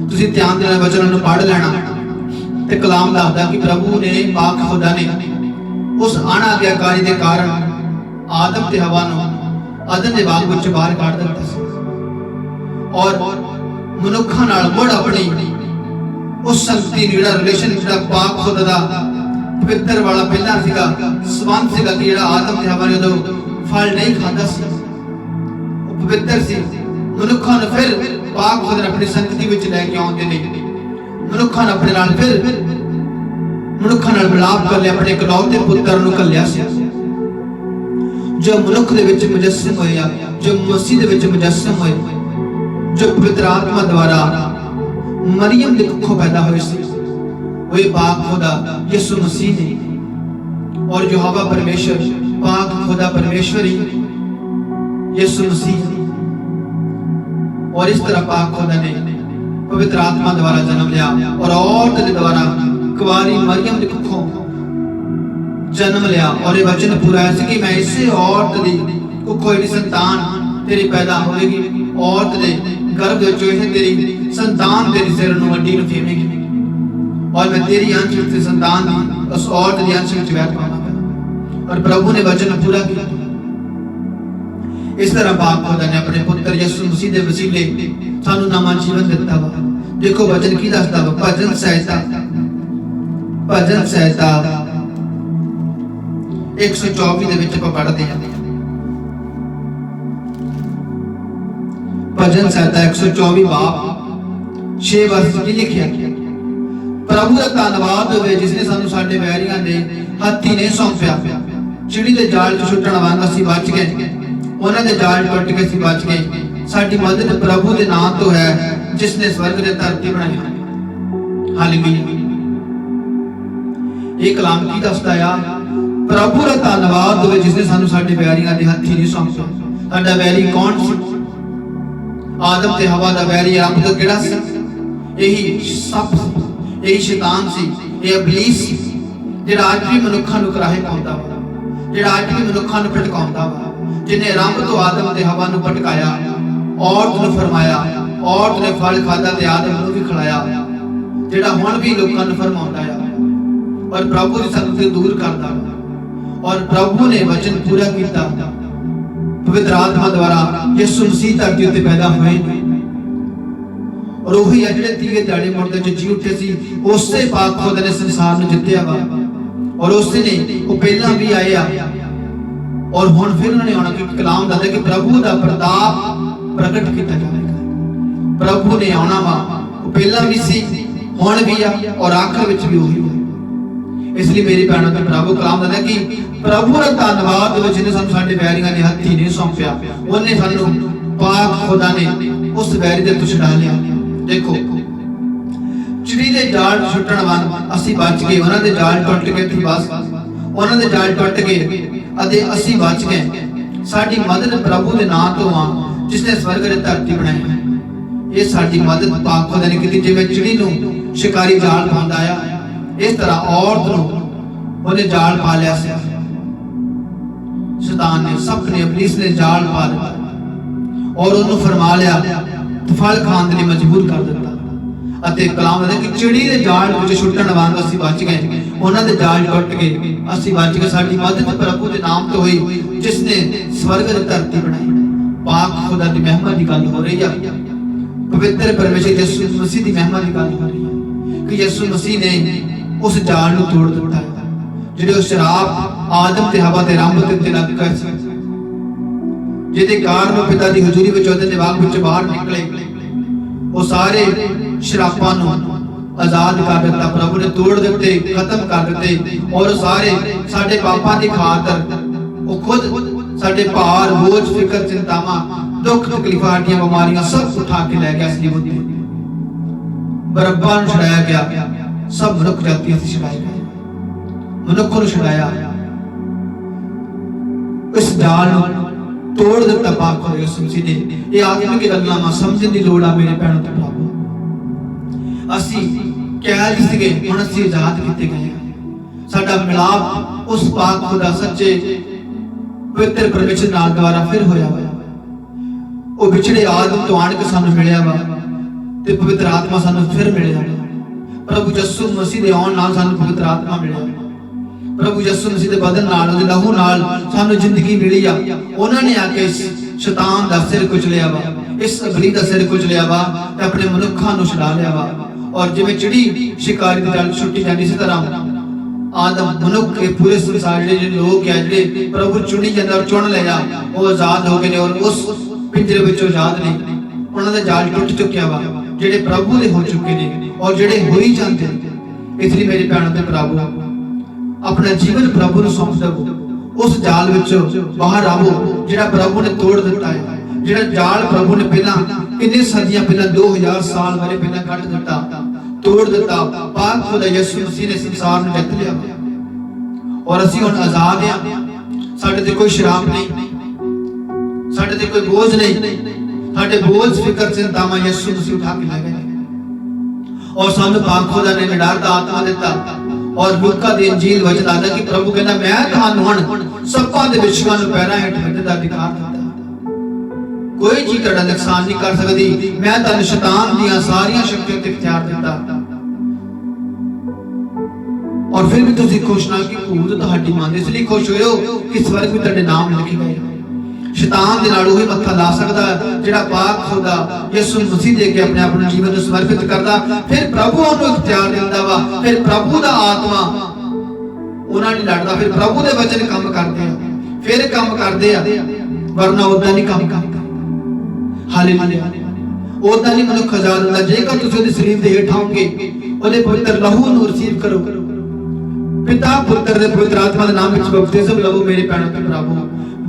तुसीं ध्यान देना वचनां नूं पढ़ लेना ते कलाम दसदा कि प्रभु ने पाक खुदा ने उस अनाज्ञाकारी दे कारण आदम ते हवा नूं अदन दे बाग विच बाहर कढ दित्ता सी और मनुखां नाल मुड़ अपनी उस संगति जेड़ा रिलेशन जेड़ा पाक खुदा दा पवित्र वाला पहला सीगा संबंध सीगा कि जेड़ा आदम ते हवा ने उदों फल नहीं खादा सी, पवित्र सी। मनुखा ने फिर पाक खुदा अपनी संगति विच लैके आउंदे ने। मनुखा ने अपने नाल फिर मनुखा नाल मिलाप कर लिया। अपने इकलौते पुत्र नूं घल्लिया सी जो मनुख दे विच मुजस्सम होया, जो मसीह दे विच मुजस्सम होए, जो पवित्र आत्मा द्वारा मरियम दे कुखों पैदा हुए सी। वही पाक खुदा यीशु मसीह ने और जो हवा परमेश्वर पाक खुदा परमेश्वर ही यीशु मसीह। और इस तरह पाक खुदा ने पवित्र आत्मा द्वारा जन्म लिया और औरत के द्वारा कुंवारी मरियम के कुखों जन्म लिया। और ये वचन पूरा है कि मैं इसे औरत दी कुखों इहदी संतान तेरी पैदा होएगी। औरत दे गर्भ विच इह तेरी संतान तेरी सिर नूं अड्डी नूं फेमेगी और मैं तेरी अंश विच संतान दी उस औरत दी अंश विच बैठ पावांगा। और प्रभु ने वचन पूरा किया। इस तरह पाक खुदा ने अपने पुत्र यीशु मसीह दे वसीले सानू नवा जीवन दिता वा। देखो वचन की दसदा वा। भजन संहिता 124 दे विच ਆਪਾਂ पढ़दे हां। भजन संहिता 124 बाब 6 वर्ष की लिखिया प्रभु दा धन्नवाद होवे जिसने सानू साडे वैरियां दे हत्थी नहीं सौंपिया। चिड़ी दे जाल च छुट्टण वांग असीं बच गए, उन्हां दे जाल टुट के असीं बच गए। साडी मदद प्रभु दे नाम तो है जिसने स्वर्ग ते धरती बनाई। हालेलुया। ये कलाम की दसदा आ, प्रभु दा धन्नवाद होवे जिसने सानू साडे वैरियां दे हत्थी नहीं सौंपया। साडा वैरी कौन सी? आदम ते हवा दा वैरी रब तो किहड़ा सी? यही सप सी, यही शैतान सी, ये इबलीस सी, जिहड़ा अज भी मनुक्खां नूं कराहे पाउंदा वा, जिहड़ा अज भी मनुक्खां नूं भटकाउंदा वा, जिन्हें रब तो आदम ते हवा नूं भटकाया, औरत नूं फरमाया, औरत ने फल खादा ते आदम नूं भी खिलाया, जिहड़ा हुण भी लोकां नूं फरमाउंदा आ और प्रभु दी संगत तो दूर करदा और प्रभु ने वचन पूरा किया पवित्र आत्मा द्वारा यीशु मसीह धरती उत्ते पैदा हुए और वही जिहड़े तीए दिहाड़े मुड़दे च जी उठे सी, उसे पाक खुदा ने संसार नूं जित्तिया वा और उसे ने वो पहला भी आए और हुण फिर उन्होंने आना कि कलाम दसदा कि प्रभु दा प्रताप प्रगट किया जाएगा। प्रभु ने आना वा, वो पहला भी सी, हुण भी आ और आखिर विच भी वही है। इसलिए मेरी भैनों ते भरावो कलाम दसदा कि प्रभु दा धन्नवाद होवे जिन्हें सानू साडे वैरियां दे हत्थी नहीं सौंपया। उन्हें सानू पाक खुदा ने उस वैरी दे तो छुड़ा लिया। देखो चिड़ी दे जाल छुटण वन असी बच गए, उन्हां दे जाल टुट गए थी, बस उन्हां दे जाल टुट गए अते असी बच गए। साडी मदद प्रभु दे नाम तो आ जिसने स्वर्ग ते धरती बनाई। ये साडी मदद पाक खुदा ने कीती। जिवें चिड़ी नूं शिकारी जाल पाउंदा आ, इस तरह औरत नूं ओने जाल पा लिया सी। शैतान ने, सब ने, इबलीस ने जाल पा दिता और उन्होंने फरमा लिया, फल खाने के लिए मजबूर कर दिता। अते कलाम दसदा कि चिड़ी दे जाल विच छुटण वांग असी बच गए, उन्हां दे जाल टुट गए, असी बच गए। साडी मदद प्रभु दे नाम तो हुई जिसने स्वर्ग ते धरती बनाई। पाक खुदा दी महिमा दी गल हो रही है, पवित्र परमेश्वर यीशु मसीह दी महिमा दी गल हो रही है कि यीशु मसीह ने उस जाल नूं तोड़ दिता जिहड़े शराब आदम ते हवा ते रंभ ते लग गए सी, जिहदे कारण पिता दी हजूरी विच ओहदे निवास विच बाहर निकले। वो सारे शराबां नूं आजाद कर दिता, प्रभु ने तोड़ दिते, खत्म कर दिते और सारे साडे पापां दी खातर वो खुद साडे भार बोझ फिकर चिंतावां दुख तकलीफां हड्डियां बीमारियां सब उठा के लै गया। सलीब उत्ते बरअब्बा नूं छुड़ाया गया, सब मनुख जातियां से छुड़ाए गए, मनुख नूं छुड़ाया। इस जाल नूं तोड़ दिता पाक खुदा यीशु मसीह ने। ये आत्मिक गल्लां समझण दी लोड़ आ मेरे भैणों ते भरावो। असी कैद सीगे, हुण असी आजाद कीते गए। साडा मिलाप उस पाक खुदा सच्चे पवित्र परमेश्वर नाल द्वारा फिर होया वा। वो विछड़े आदम तो आण के सानू मिलिया वा ते पवित्र आत्मा सानू फिर मिलिया। प्रभु यीशु मसीह दे आउण नाल सानू पवित्र आत्मा मिलिया। प्रभु यीशु मसीह दे बदन नाल, उहदे लहू नाल सानू जिंदगी मिली आ। उन्हां ने आके शैतान दा सिर कुचलिया वा, इस इबलीस दा सिर कुचलिया वा ते अपने मनुक्खां नूं छुड़ा लिया वा। और जिवें चिड़ी शिकारी दी जाल छुट्टी जांदी, इस तरह आदम मनुख के पूरे संसार जिहड़े लोग है जिहड़े प्रभु चुनी जांदा और चुन लिया, वो आजाद हो गए ने और उस पिंजरे विचों आजाद ने। उन्हां दा जाल टुट चुक्या वा, जिहड़े प्रभु दे हो चुके ने और जिहड़े हो ही जांदे। इसलिए मेरे भैणों ते भरावो अपना जीवन प्रभु नूं सौंप दो। उस जाल विचों बाहर आवो जिहड़ा प्रभु ने तोड़ दिता है। जिहड़ा जाल प्रभु ने पहला कितने सदियां पहला 2000 साल बारे पहला कट दिता, तोड़ दिता। पाक खुदा यीशु मसीह ने संसार नूं जित लिया और असीं हुण आजाद हां। साडे ते कोई शराब नहीं, साडे ते कोई बोझ नहीं, साडे बोझ फिकर चिंतावां यीशु मसीह उठा के ले गए और सानू पाक खुदा ने निडर दा आत्मा दिता। और लूका दी इंजील वचन आंदा कि प्रभु कहंदा मैं तुहानू हुण सप्पां दे विछां नूं पैरां हेठ रखण दा अधिकार दिता। कोई चीज तुहाडा नुकसान नहीं कर सकदी। मैं तुहानू शैतान दीयां सारीयां शक्तियां ते इख्तियार दिता। और फिर भी तुसीं खुश ना कि भूत तुहाडी मंनदे, इसलिए खुश होयो कि स्वर्ग विच तुहाडे नाम लिखे गए। शैतान दे नाल ओही मत्था ला सकदा जिहड़ा पाक खुदा यीशु मसीह दे के अपने आप नूं जीवन नूं समर्पित करदा। फिर प्रभु उहनूं इख्तियार दिंदा वा, फिर प्रभु दा आत्मा उहनां नाल लड़दा, फिर प्रभु दे वचन काम करदे आ, फिर काम करदे आ, वरना उदां नहीं काम करदा। हालेलुया। उदां नहीं मनुख आजाद हुंदा जेकर तुसीं उहदी सलीब दे हेठ आओगे, उहदे पवित्र लहू नूं रिसीव करो, पिता पुत्र दे पवित्र आत्मा दे नाम विच बपतिस्म लवो। मेरे भैणों ते भरावो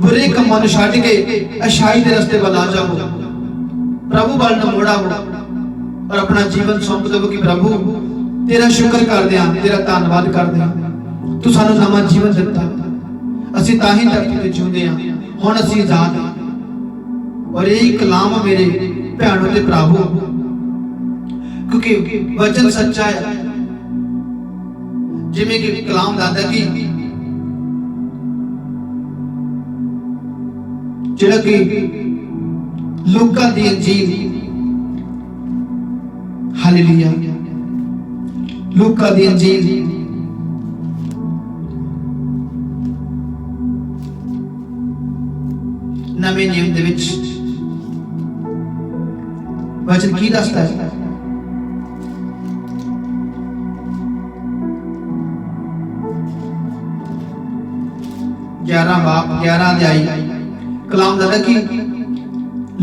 बुरे कामां नूं छड्ड के अच्छाई दे रस्ते वल आ जाओ, प्रभु वल नूं मुड़ आओ। और अपना जीवन सौंप दो कि प्रभु तेरा शुक्र करदे हां, तेरा धन्नवाद करदे हां, तू सानू नवां जीवन दिता, असीं तां ही धरती ते जिउंदे हां, हुण असीं आजाद हां। और यही कलाम मेरे भैणों ते भरावो, क्योंकि वचन सच्चा है। जिवें कि कलाम दसदा कि जिहड़ा कि लूका दी अंजील, हालेलुया, लूका दी अंजील नवे नियम दे विच वचन की दसदा है? ग्यारह बाप 11 अध्याय कलाम दसदा कि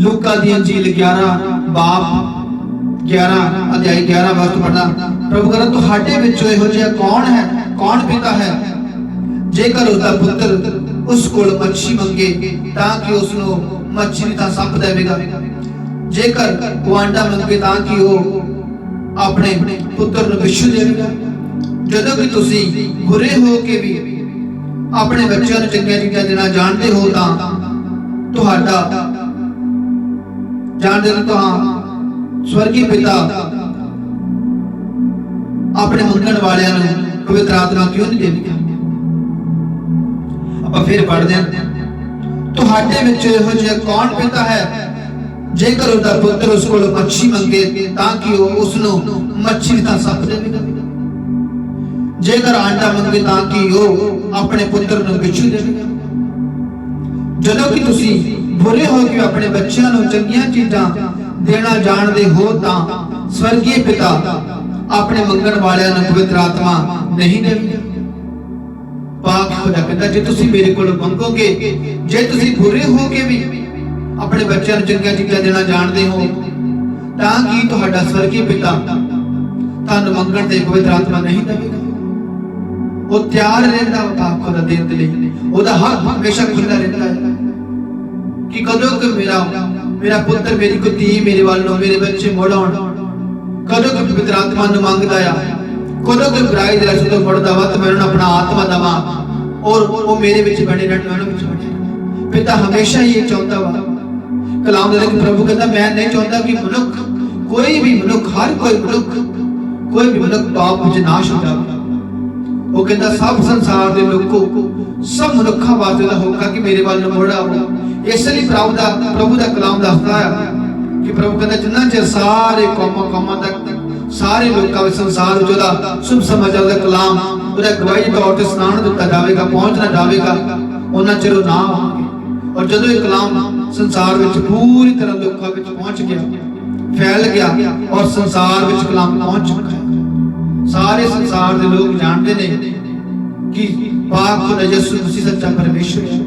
लूका दी अंजील 11 बाप 11 अध्याय 11 वर्ष पढ़ना। प्रभु कहता तुहाडे विचों इहो जिहा कौन है, कौन पिता है जेकर उसका पुत्र उस कोल मच्छी मंगे तां कि उसनों मछली तां सप देवेगा, जेकर वो अंडा मंगे तां कि वो अपने पुत्र नूं विश्व देवेगा। जदों कि तुसीं बुरे हो के भी अपने बच्चों नूं चंगीआं चीज़ां देना जाणदे हो तां तुहाडा जाणदे हो तां स्वर्गीय पिता अपने मंगण वालियां नूं पवित्र आत्मा क्यों नहीं देवेगा। ਆਪਾਂ ਫਿਰ ਪੜ੍ਹਦੇ ਹਾਂ, ਤੁਹਾਡੇ ਵਿੱਚ ਇਹੋ ਜਿਹਾ ਕੌਣ ਪਿਤਾ ਹੈ ਜੇਕਰ ਉਹਦਾ ਪੁੱਤਰ ਉਸ ਕੋਲ ਮੱਛੀ ਮੰਗੇ ਤਾਂ ਕਿ ਉਹ ਉਸ ਨੂੰ ਮੱਛੀ ਤਾਂ ਸੱਪ ਦੇਵੇਗਾ, ਜੇਕਰ ਆਂਡਾ ਮੰਗੇ ਤਾਂ ਕਿ ਉਹ ਆਪਣੇ ਪੁੱਤਰ ਨੂੰ ਬਿੱਛੂ ਦੇਵੇਗਾ। ਜਦੋਂ ਕਿ ਤੁਸੀਂ ਬੁਰੇ ਹੋ ਕੇ ਆਪਣੇ ਬੱਚਿਆਂ ਨੂੰ ਚੰਗੀਆਂ ਚੀਜ਼ਾਂ ਦੇਣਾ ਜਾਣਦੇ ਹੋ ਤਾਂ ਸਵਰਗੀ ਪਿਤਾ ਆਪਣੇ ਮੰਗਣ ਵਾਲਿਆਂ ਨੂੰ ਪਵਿੱਤਰ ਆਤਮਾ ਨਹੀਂ ਦੇਵੇਗਾ। पाक खुदा कहता जे तुसी मेरे कोल मंगोगे, जे तुसी बुरे हो के भी अपने बच्चों को चंगीआं चीज़ां देना जानते हो तां कि तुहाडा स्वर्गीय पिता तुहानूं मंगण ते पवित्र आत्मा नहीं देवेगा। वो तैयार रहंदा वा पाक खुदा देण दे लई, ओहदा हक हमेशा खुला रहंदा है कि कदों कि मेरा पुत्र मेरी कोई धी मेरे वालों मेरे बच्चे मुड़ आउण, कदों कि पवित्र आत्मा नूं मंगदा आ, कदों कि बुराई दे रस्ते तो मुड़दा वा तो मैं उन्हें अपना आत्मा दवा और वो मेरे विच बने रहण, मैं उन्हें विच बने रहण। पिता हमेशा ये चाहता वा। कलाम दे प्रभु कहता मैं नहीं चाहता कि मनुख कोई भी मनुख हर कोई मनुख पाप विच नाश हो जावे। वो कहता सब संसार दे लोगों सब मनुखा वास्ते दा होगा कि मेरे वाल मुड़ आओ। इसलिए प्रभु दा कलाम दसदा है कि प्रभु कहता जिन्ना चिर सारे कौमां तक सारे लोगों में संसार जोदा शुभ समाचार दा कलाम उहदा गवाही तौर ते सुनाण दिता जावेगा, पहुंचना जावेगा, उन्हां चिर ना आउणगे। और जदों ये कलाम संसार विच पूरी तरह लोकां विच पहुंच गया, फैल गया और संसार विच कलाम पहुंच चुका है। सारे संसार दे लोग जानते ने कि पाक खुदा यीशु मसीह सच्चा परमेश्वर है।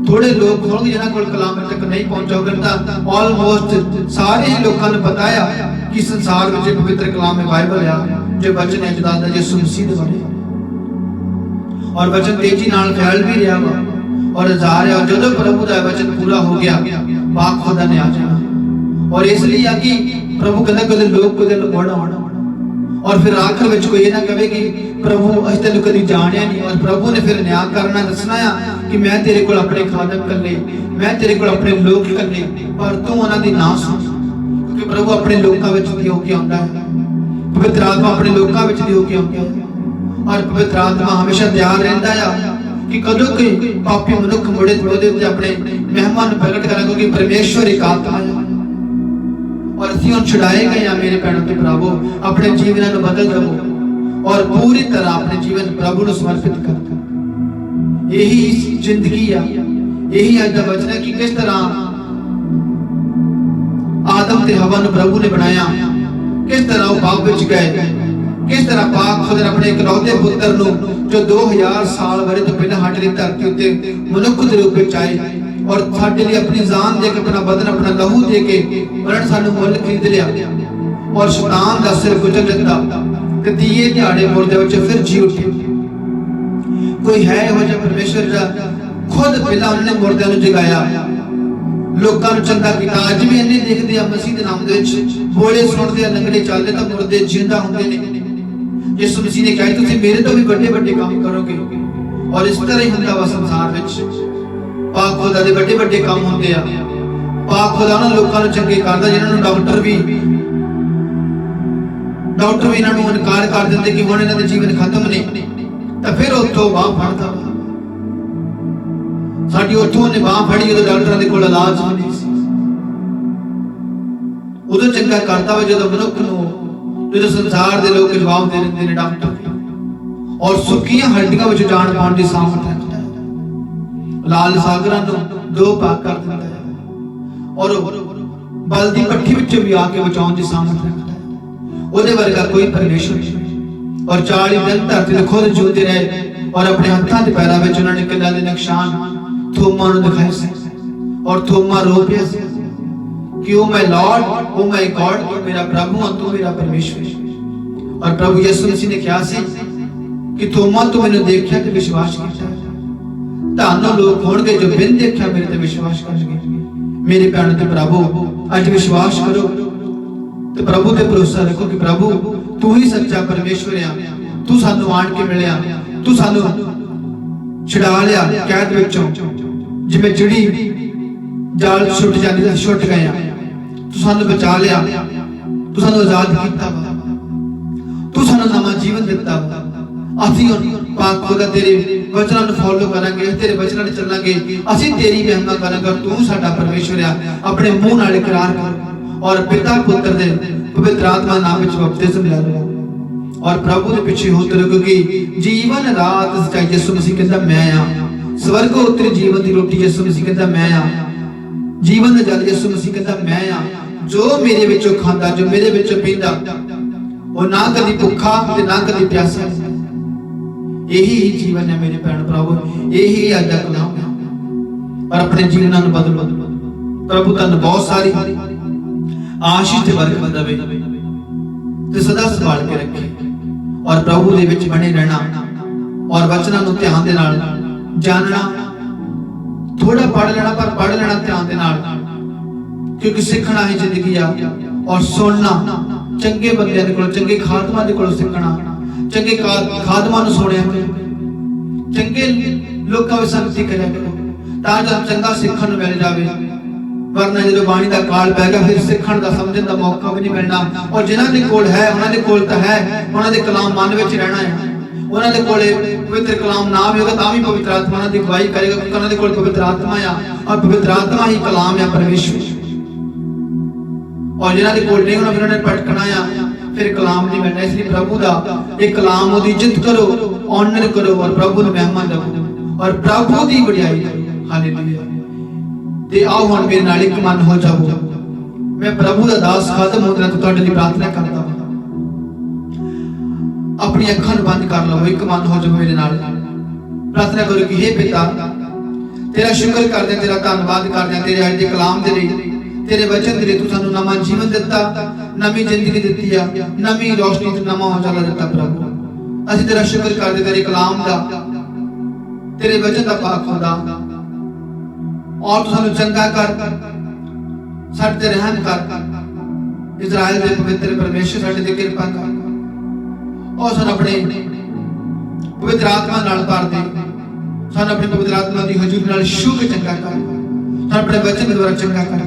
थोड़े लोग होंगे जिन्हां कोल कलाम तक नहीं पहुंचा होगा, ऑलमोस्ट सारे ही लोगों ने बताया कि संसार में पवित्र कलाम में बाइबल है जो वचन है खुदा दा यीशु मसीह दे बारे, और वचन तेजी नाल फैल भी रहा वा और जा रहा। और जदों प्रभु दा वचन पूरा हो गया पाक खुदा ने आ जाना। और इसलिए आ कि प्रभु कहता कदे लोग कदे मुड़ आउण और फिर आखिर में कोई ना कहे कि प्रभु अज तेन कभी जानिया नहीं। और प्रभु ने फिर न्याय करना दसना कि मैं तेरे को अपने खादम कल्ले, मैं तेरे को अपने लोग कल्ले, पर तू उन्हां दी ना सुन, क्योंकि प्रभु अपने लोकां विच दी हो के आउंदा है। पवित्र आत्मा अपने लोकां विच दी हो के आउंदा है और पवित्र आत्मा हमेशा तैयार रहंदा है कि कदों कोई पापी मनुख मुड़े ओहदे उत्ते अपने महिमा नूं प्रगट करा, क्योंकि परमेश्वर एक आत्मा है और असीं हुण छुड़ाए गए हैं। मेरे भैणों ते भरावो अपने जीवन नूं बदल दवो और पूरी तरह अपने जीवन प्रभु नूं समर्पित कर दो। यही जिंदगी है, यही अज दा वचन है कि किस तरह आदम ते हवा नूं प्रभु ने बनाया, किस तरह वो पाप विच गए, किस तरह पाक खुदा अपने इकलौते पुत्र नूं जो 2000 साल वरे तो पहले हट धरती उत्ते मनुख दे रूप विच आए और साडे लिए अपनी जान दे के अपना बदन अपना लहू दे के उन्होंने सानू मुल खरीद लिया और शैतान दा सिर कुचल दिता ते तीए दिहाड़े मुर्दे विच फिर जी उठे। कोई है इहो जिहा परमेश्वर दा खुद पहला उन्होंने मुर्दे नूं जगाया, लोकां नूं चंगा कीता। अज भी इन्ने देखदे आ मसीह दे नाम दे विच बोले सुणदे आ, लंगड़े चलदे तां मुर्दे जिंदा हुंदे ने। यीशु मसीह ने कहा तुसीं मेरे तो भी बड़े बड़े काम करोगे। और इस तरह ही हुंदा वा संसार विच। पाक खुदा दे बड़े बड़े काम हुंदे आ। पाक खुदा उन्हां लोकां नूं चंगे करदा जिन्हां नूं डॉक्टर भी इन्हां नूं इनकार कर दिंदे कि हुण इन्हां दे जीवन खत्म ने, तां फिर उत्थों बाह फड़दा। साडी उत्थों ने बाह फड़ी जदों डॉक्टरां दे कोल इलाज नहीं सी। उदों चंगा करदा वा जदों मनुख नूं जो संसार दे लोग जवाब दे देंदे ने डॉक्टर और सुक्कियां हड्डियां विच जान पाउण दी सामर्थ रखदा है। लाल सागरां नूं दो भाग कर दिंदा है और बलदी पट्ठी विच भी आके बचाउण दी सामर्थ रखदा है। ओदे वर्गा कोई परमेश्वर नहीं। और 40 दिन धरती ते खुद जिउंदे रहे और अपने हत्थां ते पैरां विच उन्हां ने किन्ना दे निशान थोमा नूं दिखाए सी। और थोमा रो पिया सी कि oh my Lord, oh my God, तू मेरा प्रभु और तू मेरा परमेश्वर। और प्रभु यीशु मसीह ने कहा सी कि थोमा तू मैनूं देखिया ते विश्वास कीता। धन लोग होणगे जो बिन देखिया मेरे ते विश्वास करनगे। मेरे भैण ते प्रभु अज विश्वास करो ते प्रभु ते भरोसा रखो कि प्रभु तू ही सच्चा परमेश्वर है। तू सानू आण के मिलिया, तू सानू छुड़ा लिया कैद विचों, जिवें चिड़ी जाल छुट जांदी तां छुट गए। तू सानू बचा लिया, तू सानू आजाद कीता, तू सानू नवां जीवन दिता। ਅਸੀਂ पाक खुदा तेरे वचनां ਨੂੰ फॉलो करांगे, तेरे वचनां ਤੇ ਚੱਲਾਂਗੇ। ਅਸੀਂ तेरी महिमा करांगे। तू साडा परमेश्वर है। अपने मुंह ਨਾਲ ਇਕਰਾਰ कर और पिता पुत्र दे पवित्र आत्मा नाम विच बपतिस्म ले लो और प्रभु दे पीछे होते रहो, क्योंकि जीवन रात सच्चाई यीशु मसीह कहता मैं आ। स्वर्ग उतरी जीवन दी रोटी यीशु मसीह कहता मैं आ। जीवन दा जल यीशु मसीह कहता मैं आ। जो मेरे विचों खांदा, जो मेरे विचों पींदा, वो ना कदी भुखा ते ना कदी प्यासा। यही जीवन है मेरे भैन प्रभु, यही अज दा कलाम है। और अपने जीवनां नूं बदलो। प्रभु तुहानूं बहुत सारी आशीष ते बरकत देवे ते सदा संभाल के रखे और प्रभु दे विच बने रहना और वचनां नूं ध्यान दे नाल जानना। थोड़ा पढ़ लेना पर पढ़ लेना ध्यान दे नाल, क्योंकि सीखना ही जिंदगी आ। और सुनना चंगे बंदियां दे कोल, चंगे खादमां दे कोल सीखना। चंगे खादमां नूं सुणिया करो, चंगे लोकां विच संगति करिया करो तां जो चंगा सीखण नूं मिल जावे। वरना जो बाणी का काल पै गया फिर सीखण दा समझण दा मौका भी नहीं मिलना। और जिन्हां दे कोल है उन्हां दे कोल तां है, उन्हां दे कलाम मन विच रहना है। उन्हां दे कोले पवित्र कलाम ना भी होगा तां भी पवित्र आत्मा उन्हां दी अगुवाई करेगा, क्योंकि उन्हां दे कोल पवित्र आत्मा है और पवित्र आत्मा ही कलाम है परमेश्वर। और जिन्हां दे कोल नहीं उन्हां ने भटकना है, फिर कलाम नहीं मिलना। इसलिए प्रभु दा एक कलाम ओदी इज्जत करो, ऑनर करो और प्रभु नूं महिमा दो और प्रभु दी वडियाई करो। हालेलुया। ते आओ हुण मेरे नाल एक मन हो जाओ। मैं प्रभु दा दास खादम होंदा तो तुहाडे लई प्रार्थना करदा हां। अपनी अखां नूं बंद कर लवो, एक मन हो जाओ मेरे नाल। प्रार्थना करो कि हे पिता तेरा शुक्र करदे, तेरा धन्नवाद करदे तेरे अज दे कलाम दे लई, तेरे वचन दे लई। तू सानू नवां जीवन दिता, नवीं जिंदगी दित्ती आ, नवीं रोशनी ते नवां उजाला दिता। प्रभु ਅਸੀਂ तेरा शुक्र करदे तेरे कलाम दा, तेरे वचन दा पाक खुदा। और तू सानू चंगा कर, साडे ते रहम कर। इज़राइल दे पवित्र परमेश्वर साडे ते किरपा कर और सानू अपने पवित्र आत्मा नाल भर दे। सानू अपनी पवित्र आत्मा दी हजूरी नाल छू के चंगा कर, सानू अपने वचन द्वारा चंगा कर।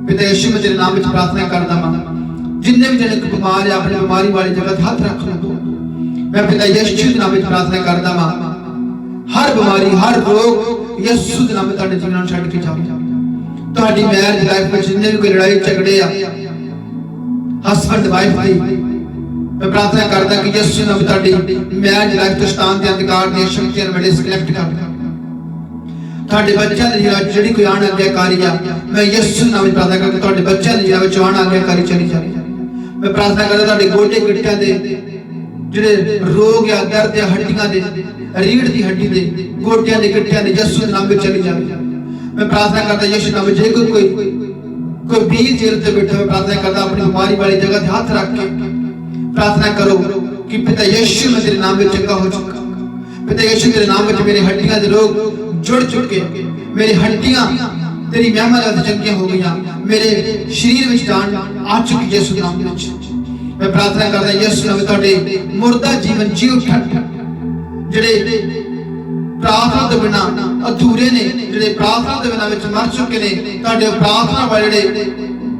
पिता यीशु मैं तेरे नाम विच प्रार्थना करदा हां। जिन्ने भी जने बीमार है अपनी बीमारी वाली जगह ते हाथ रख लो। मैं पिता यीशु दे नाम विच प्रार्थना करदा हां, हर बीमारी हर रोग यीशु दे नाम विच तुहाडे जीवन नूं छड्ड के जावे। तुहाडी मैरिज लाइफ विच जिन्ने भी कोई लड़ाई झगड़े आ हस्बैंड वाइफ दी, मैं प्रार्थना करदा कि यीशु दे नाम विच तुहाडी मैरिज लाइफ तो शैतान दे अंधकार दी शक्तियां नूं डिस्कनेक्ट कर। तुहाडे बच्चों दी जिहड़ी कोई आण आज्ञाकारी आ, मैं यीशु दे नाम विच प्रार्थना करदा तुहाडे बच्चों दी जिहड़ी विच आण आज्ञाकारी चली जावे। मैं प्रार्थना करदा तुहाडे गोडे गिट्टियां दे जिहड़े रोग या दर्द या हड्डियां दे, रीढ़ दी हड्डी दे, गोटियां दे गिट्टियां दे यीशु दे नाम विच चली जावे। मैं प्रार्थना करदा यीशु दे नाम विच जे कोई बीर जेल ते बैठा है, प्रार्थना करदा अपनी बीमारी वाली जगह ते हाथ रख के प्रार्थना करो कि पिता यीशु मैं तेरे नाम विच चंगा हो चुका। पिता यीशु तेरे नाम विच मेरी हड्डियां दे रोग जुड़ चुके, मेरी हड्डियां तेरी महिमा वास्ते चंगियां हो गई, मेरे शरीर में जान आ चुकी यीशु के नाम विच। मैं प्रार्थना करदा यीशु नाम तुहाडे मुर्दा जीवन जी उठण, जिहड़े प्रार्थना तो बिना अधूरे ने, जिहड़े प्रार्थना तो बिना विच मर चुके ने, तुहाडे प्रार्थना वाले जिहड़े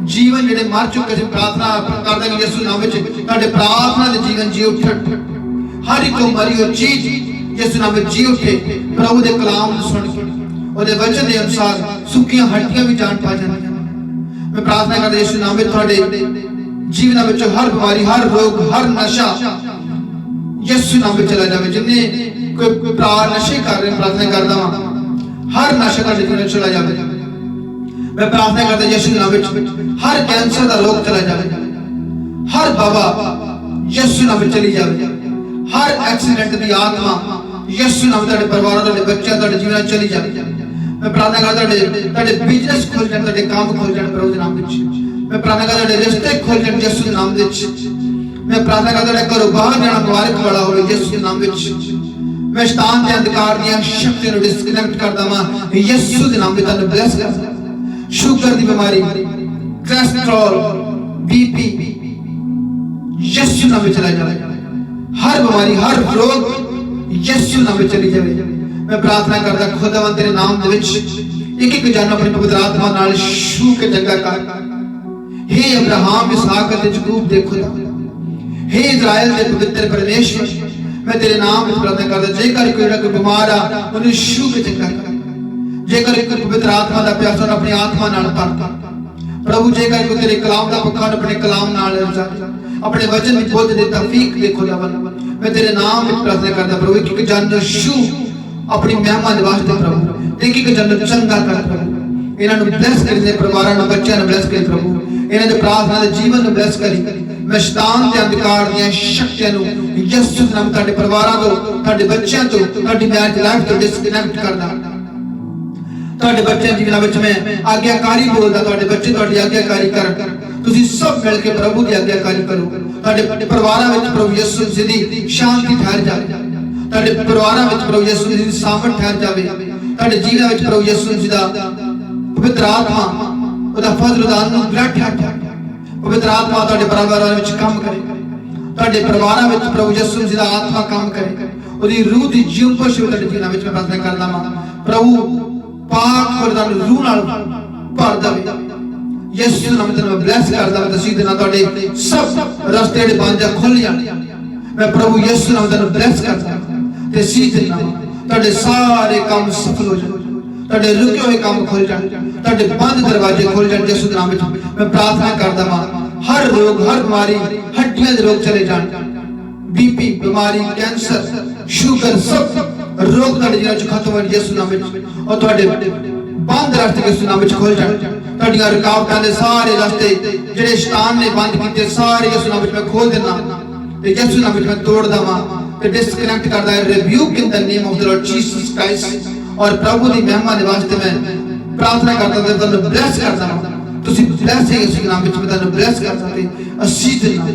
जीवन जिहड़े मर चुके सी, प्रार्थना करदा कि यीशु नाम विच तुहाडे प्रार्थना दे जीवन जी उठण। हर एक मरी हुई चीज यीशु नाम विच जी उठे, प्रभु दे कलाम सुन के ਉਹਦੇ ਵਚਨ ਦੇ ਅਨੁਸਾਰ ਸੁੱਕੀਆਂ ਹੱਡੀਆਂ ਵੀ ਜਾਨ ਪਾ ਜਾਂਦੀਆਂ। ਮੈਂ ਪ੍ਰਾਰਥਨਾ ਕਰਦਾ ਯਿਸੂ ਨਾਮ ਵਿੱਚ ਤੁਹਾਡੇ ਜੀਵਨਾਂ ਵਿੱਚ ਹਰ ਬਿਮਾਰੀ, ਹਰ ਰੋਗ, ਹਰ ਨਸ਼ਾ ਯਿਸੂ ਨਾਮ ਵਿੱਚ ਚਲਾ ਜਾਵੇ। ਜਿੰਨੇ ਕੋਈ ਭਰਾ ਨਸ਼ੇ ਕਰ ਰਹੇ, ਪ੍ਰਾਰਥਨਾ ਕਰਦਾ ਹਾਂ ਹਰ ਨਸ਼ਾ ਤੁਹਾਡੇ ਜੀਵਨ ਵਿੱਚ ਚਲਾ ਜਾਵੇ। ਮੈਂ ਪ੍ਰਾਰਥਨਾ ਕਰਦਾ ਯਿਸੂ ਨਾਮ ਵਿੱਚ ਹਰ ਕੈਂਸਰ ਦਾ ਰੋਗ ਚਲਾ ਜਾਵੇ, ਹਰ ਬਾਬਾ ਯਿਸੂ ਨਾਮ ਵਿੱਚ ਚਲੀ ਜਾਵੇ, ਹਰ ਐਕਸੀਡੈਂਟ ਦੀ ਆਤਮਾ यीशु नाम तुहाडे परिवार, तुहाडे बच्चे, तुहाडे जीवन चली जाए। मैं प्रार्थना करदा तुहाडे बिजनेस खुल जाए, तुहाडे काम खुल जाए प्रभु के नाम विच। मैं प्रार्थना करदा तुहाडे रिश्ते खुल जाए यीशु के नाम विच। मैं प्रार्थना करदा तुहाडे घरों बाहर जाना मुबारक वाला होवे यीशु के नाम विच। मैं शैतान दे अंधकार दी शक्तियां नु डिस्कनेक्ट करदा वां यीशु के नाम विच। तुहानू ब्लेस करदा। शुगर दी बीमारी, कोलेस्ट्रॉल, बीपी यीशु नाम विच चला जाए। हर बीमारी, हर रोग यीशु नाम में चली जाए। मैं प्रार्थना करदा खुदावंद तेरे नाम दे विच एक एक जन अपनी पवित्र आत्मा नाल छू के चंगा कर। हे अब्राहम, इसहाक ते याकूब दे खुदा, हे इज़राइल दे पवित्र परमेश्वर, मैं तेरे नाम में प्रार्थना करदा जेकर कोई बीमार आ उन्हें छू के चंगा कर। जेकर कोई पवित्र आत्मा दा प्यासा अपनी आत्मा नाल भर प्रभु, जेकर कोई तेरे कलाम दा भुखा अपने कलाम नाल अपने वचन में बोध दे तौफीक दे खुदावंद। मैं तेरे नाम में प्रार्थना करता प्रभु एक जन शू अपनी महिमा दे वास्ते प्रभु, एक जन चंगा कर प्रभु, इन्हां नु ब्लेस कर दे, परिवारां नु, बच्चों नु ब्लेस कर प्रभु, इन्हां दे प्रार्थना दे जीवन नु ब्लेस करी। मैं शैतान दे अंधकार दी शक्तियां नु यीशु दे नाम तुहाडे परिवारां तो, तुहाडे बच्चों तो, तुहाडी मैरिज लाइफ तो डिस्कनेक्ट करदा। तुहाडे बच्चों जीवन विच मैं आज्ञाकारी बोलदा, तुहाडे बच्चे तुहाडी आज्ञाकारी कर। तुसी सब मिल के प्रभु की आज्ञाकारी करो। तुहाडे परिवारां विच प्रभु यीशु मसीह दी शांति ठहर जाए। तुहाडे परिवारां विच प्रभु यीशु मसीह दी सामर्थ ठहर जावे। तुहाडे जीवन विच प्रभु यीशु मसीह दा पवित्र आत्मा ओदा फजल दा अनुग्रह ठहर जाए। पवित्र आत्मा तुहाडे परिवारां विच काम करे। तुहाडे परिवारां विच प्रभु यीशु मसीह दा आत्मा काम करे। ओदी रूह दी जिंपश तुहाडे जीवन विच मैं प्रार्थना करदा हां प्रभु पाक वरदान रूह नाल भर देवे। यीशु नाम ते ब्लेस करदा मैं तसीद ना तुहाडे सब रास्ते जेडे बंद खुल जाण। मैं प्रभु यीशु नाम ते ब्लेस करदा ते सीध नाम तुहाडे सारे काम सफल हो जाण, तुहाडे रुके हुए काम खुल जाण, तुहाडे बंद दरवाजे खुल जाण यीशु नाम विच। मैं प्रार्थना करदा हां हर रोग, हर बीमारी, हड्डियां दे रोग चले जाण, बीपी बीमारी, कैंसर, शुगर सब रोग तुहाडे जीवन च खत्म हो यीशु नाम विच। और तुहाडे बंद रास्ते यीशु नाम विच खुल जाण। तुहाडीआं रुकावटां दे सारे रास्ते जिहड़े शैतान ने बंद कीते सारे यीशु नाम विच मैं खोल देना ते यीशु नाम विच मैं तोड़ देवां ते डिस्कनेक्ट करदा है। Rebuke in the name of the lord Jesus Christ. और प्रभु दी महिमा दे वास्ते मैं प्रार्थना करदा ते तुहानू ब्लेस करदा हां। तुसीं ब्लेस है यीशु नाम विच मैं तुहानू ब्लेस करदा ते असीद नाम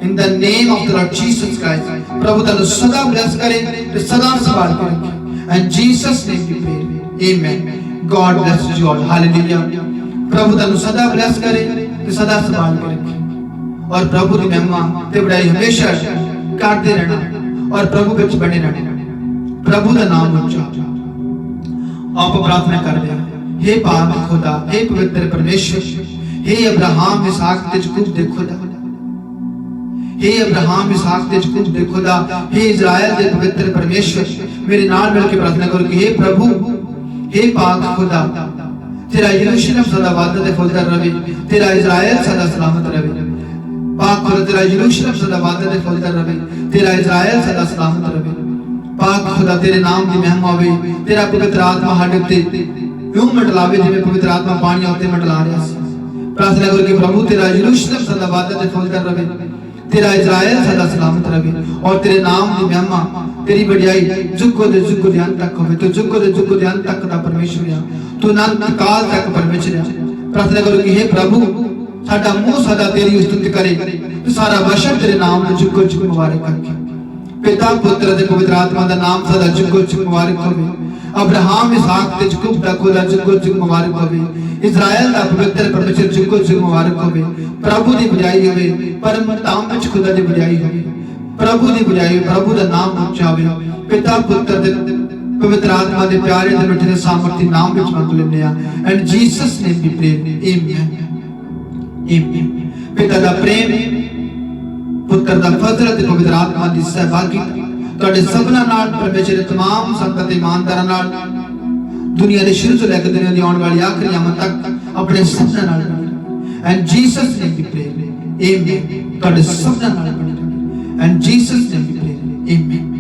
in the name of the lord Jesus Christ. प्रभु तुहानू सदा ब्लेस करे ते सदा संभाल के रखे। And Jesus name we pray, amen. God bless you all, hallelujah. प्रभु तुहानू सदा ब्लेस करे ते सदा संभाल के रखे और प्रभु दी महिमा ते बड़ाई हमेशा करते रहना और प्रभु विच बने रहना। प्रभु दा नाम उच्चा। आप प्रार्थना करदे हां हे पाक खुदा, हे पवित्र परमेश्वर, हे अब्राहम, इसहाक ते याकूब दे खुदा, हे अब्राहम, इसहाक ते याकूब दे खुदा, हे इज़राइल दे पवित्र परमेश्वर, मेरे नाल मिल के प्रार्थना करो कि हे प्रभु, हे पाक खुदा, तेरा यरूशलेम सदा वादा दे फलदा रहे, तेरा इज़राइल सदा सलामत रहे। पाक खुदा तेरा यरूशलेम सदा वादा दे फलदा रहे, तेरा इज़राइल सदा सलामत रहे। पाक खुदा तेरे नाम दी महिमा होवे, तेरा पवित्र आत्मा साडे उत्ते यूं मंडलावे जिवें पवित्र आत्मा पानी उत्ते मंडला रहा सी। प्रार्थना करो कि प्रभु तेरा यरूशलेम सदा वादा दे फलदा रहे, तेरा इज़राइल सदा सलामत रहे और तेरे नाम दी महिमा तेरी बढ़ाई जुगों दे जुग दे अंत तक होवे। तो जुगों दे जुग दे अंत तक दा परमेश्वर है, तू अनंत काल तक परमेश्वर है। प्रार्थना करो कि हे प्रभु साडा मुंह सदा तेरी स्तुति करे, तो सारा वचन तेरे नाम दे जुगों जुग मुबारक रखे। पिता पुत्र ते पवित्र आत्मा दा नाम सदा जुगों जुग मुबारक होवे। अब्राहम इसहाक ते याकूब दा खुदा जुगो जुग मुबारक होवे इजराइल दा पवित्र परमेश्वर जुगो जुग मुबारक होवे प्रभु दी बजाई होवे परम धाम विच खुदा दी बजाई होवे प्रभु दी बजाई प्रभु दा नाम ऊंचा होवे पिता पुत्र ते पवित्र आत्मा दे प्यारे ते मिठे सामर्थी नाम विच मंग लेने आ and Jesus name we pray amen amen पिता दा प्रेम पुत्र दा फजल ते पवित्र आत्मा दी सहभागिता ਤੁਹਾਡੇ ਸਭਨਾਂ ਨਾਲ ਪਰਮੇਸ਼ਰ ਦੇ तमाम ਸੰਗਤ ਇਮਾਨਦਾਰਾਂ ਨਾਲ ਦੁਨੀਆ ਦੇ ਸ਼ੁਰੂ ਤੋਂ ਲੈ ਕੇ ਦੁਨੀਆ ਦੀ ਆਉਣ ਵਾਲੀ ਆਖਰੀ ਆਮਦ ਤੱਕ ਆਪਣੇ ਸਭਨਾਂ ਨਾਲ and Jesus name we pray amen ਤੁਹਾਡੇ ਸਭਨਾਂ ਨਾਲ and Jesus name we pray amen